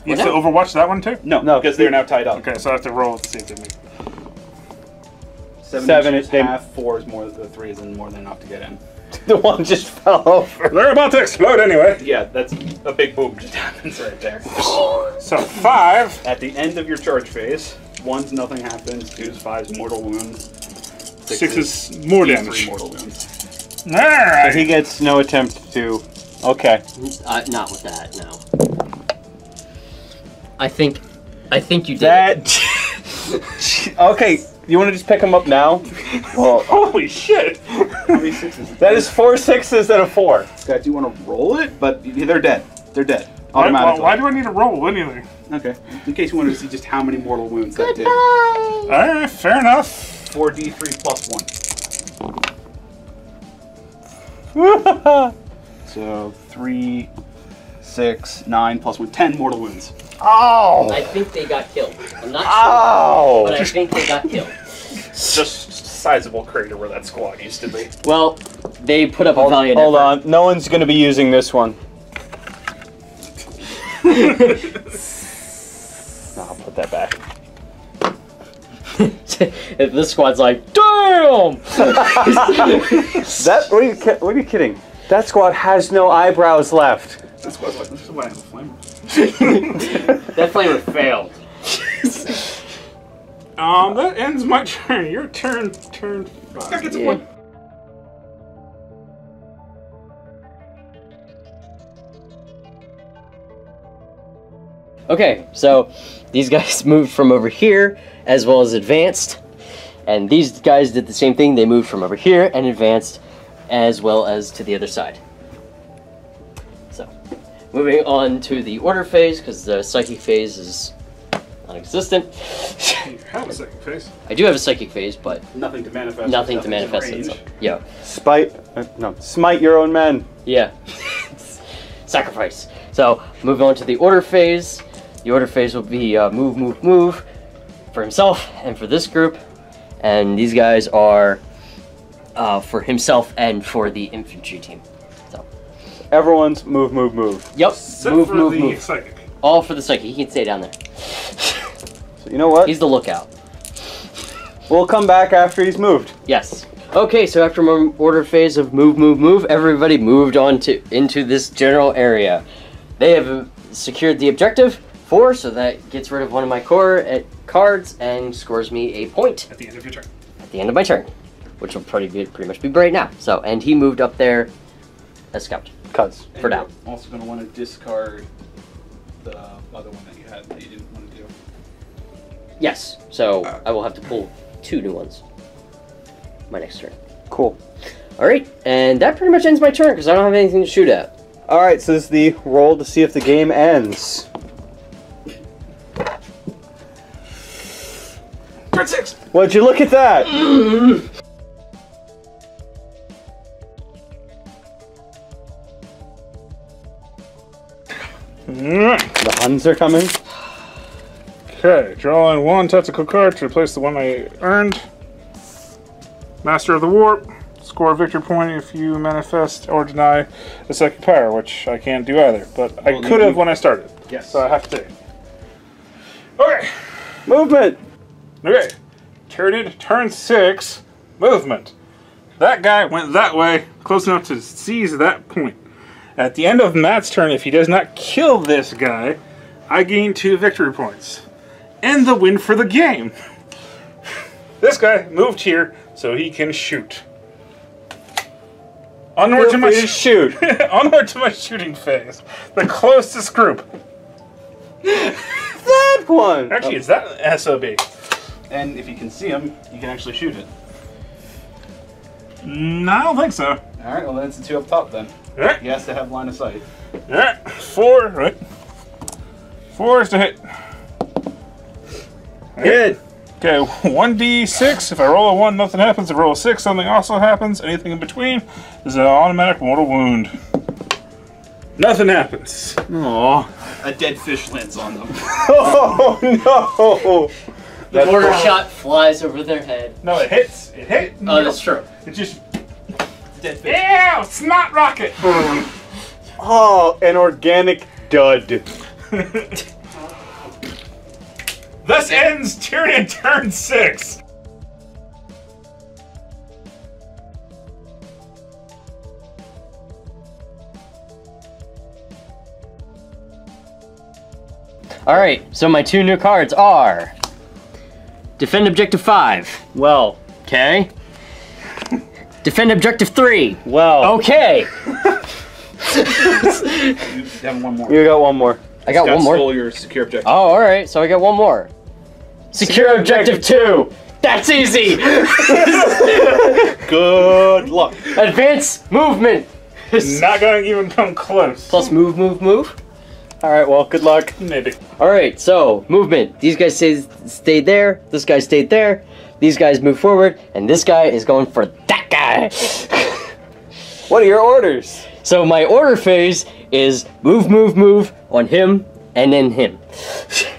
[SPEAKER 3] You have to overwatch that one too?
[SPEAKER 2] No,
[SPEAKER 1] No,
[SPEAKER 2] because they're now tied up.
[SPEAKER 3] Okay, so I have to roll to see if they make
[SPEAKER 2] 7
[SPEAKER 1] is
[SPEAKER 2] is half, 4 is more, the 3 is more than enough to get in.
[SPEAKER 1] The one just fell over.
[SPEAKER 3] They're about to explode anyway.
[SPEAKER 2] Yeah, that's a big boom just happens right there.
[SPEAKER 3] So 5.
[SPEAKER 2] At the end of your charge phase, 1's nothing happens, 2's 5's mortal wounds,
[SPEAKER 3] 6 is more
[SPEAKER 2] D3
[SPEAKER 3] damage.
[SPEAKER 2] mortal wounds.
[SPEAKER 3] Alright.
[SPEAKER 1] He gets no attempt to... Okay.
[SPEAKER 4] Not with that, no. I think you did.
[SPEAKER 1] That... Okay, you want to just pick him up now? Well,
[SPEAKER 3] Holy shit!
[SPEAKER 2] How many 6s?
[SPEAKER 1] that is 4 6s and a 4.
[SPEAKER 2] Scott, do you want to roll it? But they're dead. They're dead.
[SPEAKER 3] Why,
[SPEAKER 2] Automatically.
[SPEAKER 3] why do I need to roll anything?
[SPEAKER 2] Okay. In case you wanted to see just how many mortal wounds that did.
[SPEAKER 3] Alright, fair enough.
[SPEAKER 2] 4d3 plus 1. So 3, 6, 9 plus 1, 10 mortal wounds.
[SPEAKER 1] Oh!
[SPEAKER 4] I think they got killed. I'm not sure,
[SPEAKER 1] Ow!
[SPEAKER 4] but I think they got killed.
[SPEAKER 2] Just sizable crater where that squad used to be.
[SPEAKER 4] Well, they put up a
[SPEAKER 1] Hold
[SPEAKER 4] valiant effort.
[SPEAKER 1] on, no one's gonna be using this one. I'll put that back.
[SPEAKER 4] If this squad's like, damn!
[SPEAKER 1] That, what are you kidding? That squad has no eyebrows left.
[SPEAKER 2] That squad's like, this is why I have a flamer.
[SPEAKER 4] That flavor failed.
[SPEAKER 3] That ends my turn. Your turn, turn 5.
[SPEAKER 2] Scott gets a
[SPEAKER 4] Yeah.
[SPEAKER 2] point.
[SPEAKER 4] Okay, so these guys moved from over here as well as advanced, and these guys did the same thing. They moved from over here and advanced as well as to the other side. So, moving on to the order phase, because the psychic phase is non-existent.
[SPEAKER 3] You have a second phase.
[SPEAKER 4] I do have a psychic phase, but
[SPEAKER 2] Nothing to manifest.
[SPEAKER 4] nothing to
[SPEAKER 2] Nothing's
[SPEAKER 4] manifest
[SPEAKER 2] range.
[SPEAKER 4] itself. Yeah,
[SPEAKER 1] Smite your own men.
[SPEAKER 4] yeah. Sacrifice. So, moving on to the order phase. The order phase will be move, move, move for himself and for this group. And these guys are for himself and for the infantry team. So,
[SPEAKER 1] Everyone's move, move, move.
[SPEAKER 4] yep,
[SPEAKER 3] Except
[SPEAKER 4] move,
[SPEAKER 3] for
[SPEAKER 4] move,
[SPEAKER 3] the
[SPEAKER 4] move.
[SPEAKER 3] psychic.
[SPEAKER 4] All for the psychic. He can stay down there.
[SPEAKER 1] So you know what?
[SPEAKER 4] He's the lookout.
[SPEAKER 1] We'll come back after he's moved.
[SPEAKER 4] Yes. Okay, so after my order phase of move, move, move, everybody moved on into this general area. They have secured the objective 4, so that gets rid of one of my core cards and scores me a point
[SPEAKER 2] At the end of your turn.
[SPEAKER 4] at the end of my turn, which will pretty much be right now. So, and he moved up there as scout.
[SPEAKER 1] Cuz.
[SPEAKER 4] For now.
[SPEAKER 2] You're also going to want to discard the other one that you had that you didn't want to do.
[SPEAKER 4] Yes, so I will have to pull 2 new ones my next turn.
[SPEAKER 1] Cool.
[SPEAKER 4] Alright, and that pretty much ends my turn because I don't have anything to shoot at.
[SPEAKER 1] Alright, so this is the roll to see if the game ends.
[SPEAKER 2] Turn 6!
[SPEAKER 1] Would you look at that? The Huns are coming.
[SPEAKER 3] Okay, drawing 1 tactical card to replace the one I earned. Master of the Warp. Score a victory point if you manifest or deny a psychic power, which I can't do either. But I could have when I started.
[SPEAKER 2] Yes.
[SPEAKER 3] So I have to. Okay.
[SPEAKER 1] Movement!
[SPEAKER 3] Okay. Tyranid, turn 6. Movement. That guy went that way, close enough to seize that point. At the end of Matt's turn, if he does not kill this guy, I gain 2 victory points. And the win for the game. This guy moved here so he can shoot. Onward to my
[SPEAKER 1] shoot.
[SPEAKER 3] onward to my shooting phase. The closest group.
[SPEAKER 1] That one!
[SPEAKER 3] Actually, it's that SOB.
[SPEAKER 2] And if you can see him, you can actually shoot it.
[SPEAKER 3] No, I don't think so.
[SPEAKER 2] Alright, well then it's the 2 up top then.
[SPEAKER 3] Alright.
[SPEAKER 2] He has to have line of sight.
[SPEAKER 3] Alright. 4, right? 4 is to hit.
[SPEAKER 1] Good.
[SPEAKER 3] Okay, 1d6. If I roll a 1, nothing happens. If I roll a 6, something also happens. Anything in between is an automatic mortal wound. Nothing happens.
[SPEAKER 1] Aww.
[SPEAKER 2] A dead fish lands on them.
[SPEAKER 1] Oh no!
[SPEAKER 4] The mortar shot flies over their head.
[SPEAKER 3] No, it hits. It hit.
[SPEAKER 4] Oh, that's true.
[SPEAKER 3] It just.
[SPEAKER 2] Dead fish.
[SPEAKER 3] Ew! Snot rocket!
[SPEAKER 1] Oh, an organic dud.
[SPEAKER 3] Thus ends Tyranid turn 6.
[SPEAKER 4] Alright, so my 2 new cards are Defend Objective 5.
[SPEAKER 1] Well.
[SPEAKER 4] Okay. Defend Objective 3.
[SPEAKER 1] Well.
[SPEAKER 4] Okay.
[SPEAKER 2] You have one more.
[SPEAKER 1] You got one more.
[SPEAKER 4] I got one more.
[SPEAKER 2] Stole your secure objective.
[SPEAKER 4] Oh, alright, so I got one more. Secure Objective 2. That's easy.
[SPEAKER 1] Good luck.
[SPEAKER 4] Advance movement.
[SPEAKER 3] Not gonna even come close.
[SPEAKER 4] Plus move, move, move.
[SPEAKER 1] Alright, well, good luck.
[SPEAKER 3] Maybe.
[SPEAKER 4] Alright, so movement. These guys stayed there. This guy stayed there. These guys move forward. And this guy is going for that guy.
[SPEAKER 1] What are your orders?
[SPEAKER 4] So my order phase is move, move, move on him and then him.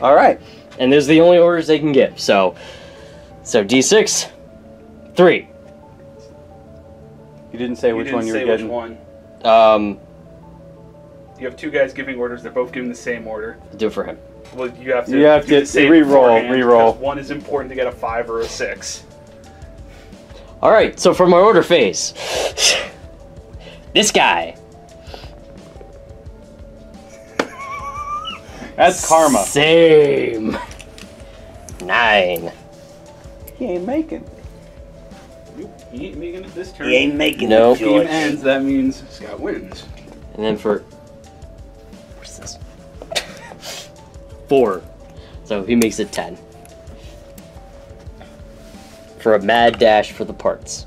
[SPEAKER 1] Alright.
[SPEAKER 4] And there's the only orders they can give. So D6, 3.
[SPEAKER 1] You didn't say which one you were getting.
[SPEAKER 2] Which one. You have 2 guys giving orders. They're both giving the same order.
[SPEAKER 4] Do it for him.
[SPEAKER 2] Well, you have to.
[SPEAKER 1] You have
[SPEAKER 2] do
[SPEAKER 1] to
[SPEAKER 2] the same
[SPEAKER 1] re-roll,
[SPEAKER 2] beforehand,
[SPEAKER 1] re-roll.
[SPEAKER 2] because one is important to get a 5 or a 6.
[SPEAKER 4] Alright, so for my order phase, this guy.
[SPEAKER 1] That's karma.
[SPEAKER 4] Same. 9.
[SPEAKER 1] He ain't making.
[SPEAKER 2] He ain't making it this turn.
[SPEAKER 1] making
[SPEAKER 4] No.
[SPEAKER 2] If the game ends, that means Scott wins.
[SPEAKER 4] And then for... What's this? 4. So he makes it 10. For a mad dash for the parts.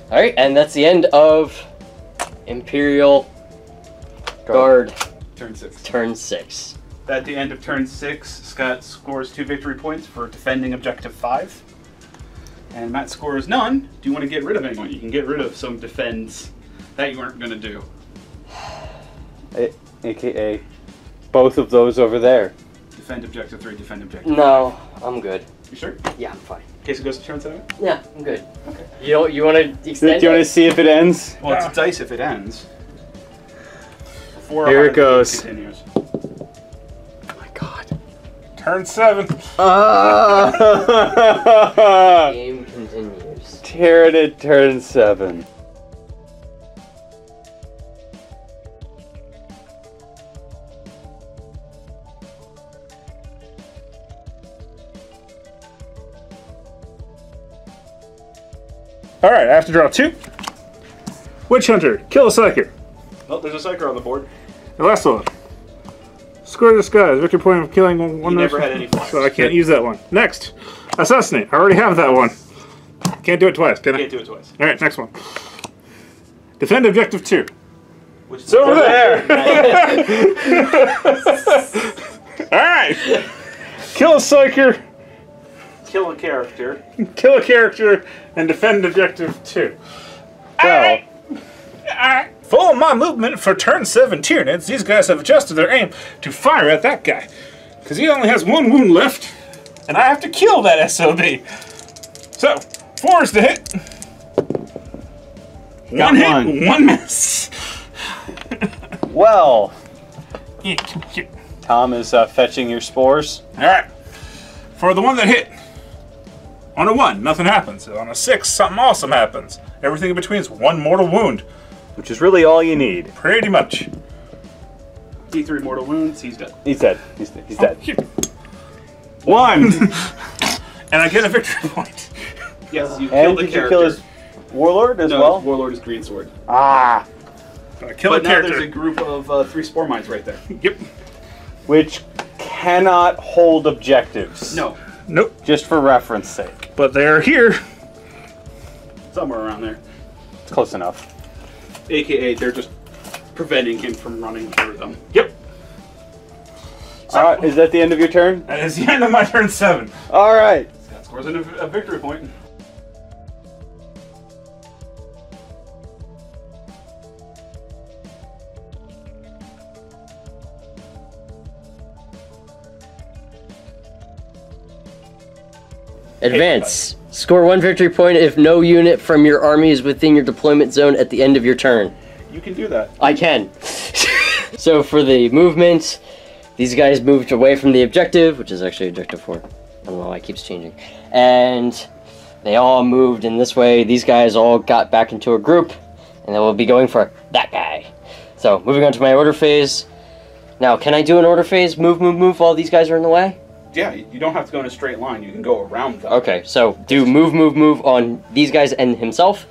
[SPEAKER 4] Alright, and that's the end of Imperial Guard
[SPEAKER 2] Turn 6.
[SPEAKER 4] turn 6.
[SPEAKER 2] At the end of turn 6, Scott scores 2 victory points for defending objective 5. And Matt scores none. Do you want to get rid of anyone? You can get rid of some defends that you weren't going to do.
[SPEAKER 1] AKA both of those over there.
[SPEAKER 2] Defend objective 3, defend objective
[SPEAKER 4] No, I'm good.
[SPEAKER 2] 5. You sure?
[SPEAKER 4] Yeah, I'm fine.
[SPEAKER 2] In case it goes to turn 7?
[SPEAKER 4] Yeah, I'm good.
[SPEAKER 2] Okay.
[SPEAKER 4] You want to
[SPEAKER 1] Do
[SPEAKER 4] extend
[SPEAKER 1] you want to
[SPEAKER 4] it?
[SPEAKER 1] see if it ends?
[SPEAKER 2] Well, it's a dice if it ends.
[SPEAKER 1] Here it goes.
[SPEAKER 2] Continues.
[SPEAKER 1] Oh my god.
[SPEAKER 3] Turn 7.
[SPEAKER 4] Game continues.
[SPEAKER 1] Tyranid turn 7.
[SPEAKER 3] Alright, I have to draw 2. Witch Hunter, kill a psyker.
[SPEAKER 2] Oh, there's a psyker on the board.
[SPEAKER 3] The last one. Score disguise, victory point of killing one.
[SPEAKER 2] He never had any flyers.
[SPEAKER 3] So I can't use that one. Next, assassinate. I already have that one. Can't do it twice, can I?
[SPEAKER 2] Can't do it twice.
[SPEAKER 3] Alright, next one. Defend objective 2.
[SPEAKER 2] Which is
[SPEAKER 3] It's over there! Alright! Kill a psyker,
[SPEAKER 2] Kill a character.
[SPEAKER 3] kill a character, and defend objective 2.
[SPEAKER 1] So,
[SPEAKER 3] Follow my movement for turn 7 Tyranids. These guys have adjusted their aim to fire at that guy. Because he only has 1 wound left, and I have to kill that SOB. So, 4 is the hit.
[SPEAKER 1] Got
[SPEAKER 3] 1 hit,
[SPEAKER 1] one.
[SPEAKER 3] 1 miss.
[SPEAKER 1] well, Tom is fetching your spores.
[SPEAKER 3] Alright. For the one that hit, on a 1, nothing happens. On a 6, something awesome happens. Everything in between is 1 mortal wound.
[SPEAKER 1] Which is really all you need.
[SPEAKER 3] Pretty much.
[SPEAKER 2] D3 mortal wounds, he's dead.
[SPEAKER 1] He's dead. He's dead.
[SPEAKER 3] Oh,
[SPEAKER 1] 1!
[SPEAKER 3] and I get a victory point.
[SPEAKER 2] Yes, you
[SPEAKER 1] And
[SPEAKER 2] killed the
[SPEAKER 1] did
[SPEAKER 2] character.
[SPEAKER 1] you kill his warlord as
[SPEAKER 2] No,
[SPEAKER 1] well?
[SPEAKER 2] Warlord is green sword.
[SPEAKER 1] Ah!
[SPEAKER 3] I kill
[SPEAKER 2] But
[SPEAKER 3] a
[SPEAKER 2] now
[SPEAKER 3] character.
[SPEAKER 2] there's a group of 3 spore mines right there.
[SPEAKER 3] Yep.
[SPEAKER 1] Which cannot hold objectives.
[SPEAKER 2] No,
[SPEAKER 3] Nope.
[SPEAKER 1] Just for reference sake.
[SPEAKER 3] But they're here.
[SPEAKER 2] somewhere around there.
[SPEAKER 1] It's close enough.
[SPEAKER 2] AKA, they're just preventing him from running through them.
[SPEAKER 3] Yep.
[SPEAKER 1] Alright, is that the end of your turn?
[SPEAKER 3] That is the end of my turn 7.
[SPEAKER 1] Alright.
[SPEAKER 2] That scores a victory point.
[SPEAKER 4] Advance. Score 1 victory point if no unit from your army is within your deployment zone at the end of your turn.
[SPEAKER 2] You can do that.
[SPEAKER 4] I can. So for the movement, these guys moved away from the objective, which is actually objective 4. I don't know why it keeps changing. And they all moved in this way. These guys all got back into a group, and they will be going for that guy. So moving on to my order phase. Now, can I do an order phase? Move while these guys are in the way?
[SPEAKER 2] Yeah, you don't have to go in a straight line. You can go around them.
[SPEAKER 4] Okay, so do move on these guys and himself.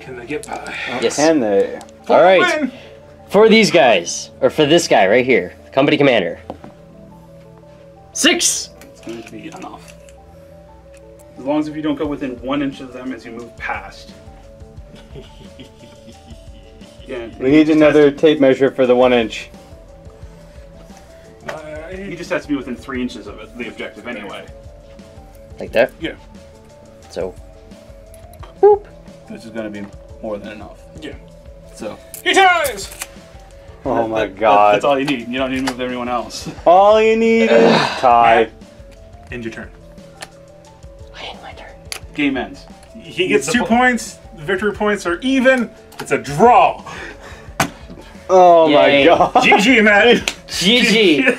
[SPEAKER 3] Can they get by?
[SPEAKER 4] Yes.
[SPEAKER 1] Can they?
[SPEAKER 4] All right. For these guys, or for this guy right here, company commander. 6.
[SPEAKER 2] It's going to be enough. As long as if you don't go within 1 inch of them as you move past. Yeah,
[SPEAKER 1] We need another tape measure for the 1 inch.
[SPEAKER 2] He just has to be within 3 inches of it, the objective anyway.
[SPEAKER 4] Like that.
[SPEAKER 3] Yeah.
[SPEAKER 4] So. Whoop.
[SPEAKER 2] Which is going to be more than enough.
[SPEAKER 3] Yeah.
[SPEAKER 2] So.
[SPEAKER 3] He ties!
[SPEAKER 1] Oh my
[SPEAKER 2] That's
[SPEAKER 1] god.
[SPEAKER 2] all you need. You don't need to move everyone else.
[SPEAKER 1] All you need is tie.
[SPEAKER 3] End your turn.
[SPEAKER 4] I end my turn.
[SPEAKER 2] Game ends.
[SPEAKER 3] He gets 2 points. The victory points are even. It's a draw.
[SPEAKER 1] Oh my
[SPEAKER 4] Yay.
[SPEAKER 1] god.
[SPEAKER 3] GG, Matt.
[SPEAKER 4] GG.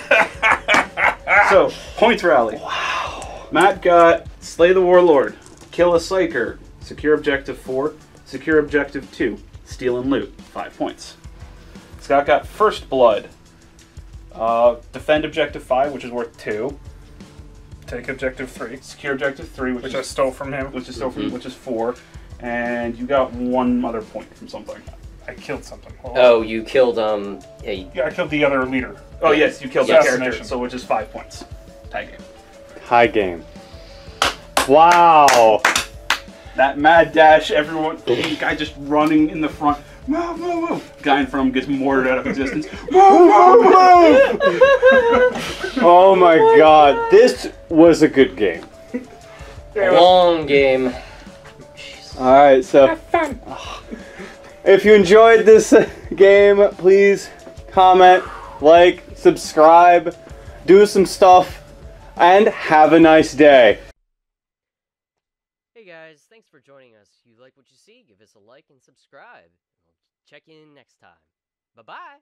[SPEAKER 2] So, points rally. Wow. Matt got Slay the Warlord, Kill a Psyker, Secure Objective 4, Secure Objective 2, Steal and Loot, 5 points. Scott got First Blood, Defend Objective 5, which is worth 2,
[SPEAKER 3] Take objective 3,
[SPEAKER 2] Secure Objective 3,
[SPEAKER 3] which I stole from him.
[SPEAKER 2] which is still which is 4, and you got 1 other point from something.
[SPEAKER 3] I killed something.
[SPEAKER 4] Oh, you killed
[SPEAKER 3] Yeah, I killed the other leader.
[SPEAKER 2] Oh yes, you killed
[SPEAKER 3] Yes.
[SPEAKER 2] that character,
[SPEAKER 3] Assassination.
[SPEAKER 2] so which is 5 points. Tie game.
[SPEAKER 1] High game. Wow.
[SPEAKER 2] That mad dash, everyone, the guy just running in the front. Move, move, move. Guy in front of him gets mortared out of existence. Move, move, move.
[SPEAKER 1] Oh my god. This was a good game.
[SPEAKER 4] long game.
[SPEAKER 1] Alright, so if you enjoyed this game, please comment, like, subscribe, do some stuff, and have a nice day.
[SPEAKER 4] Hey guys, thanks for joining us. If you like what you see, give us a like and subscribe. We'll check in next time. Bye-bye.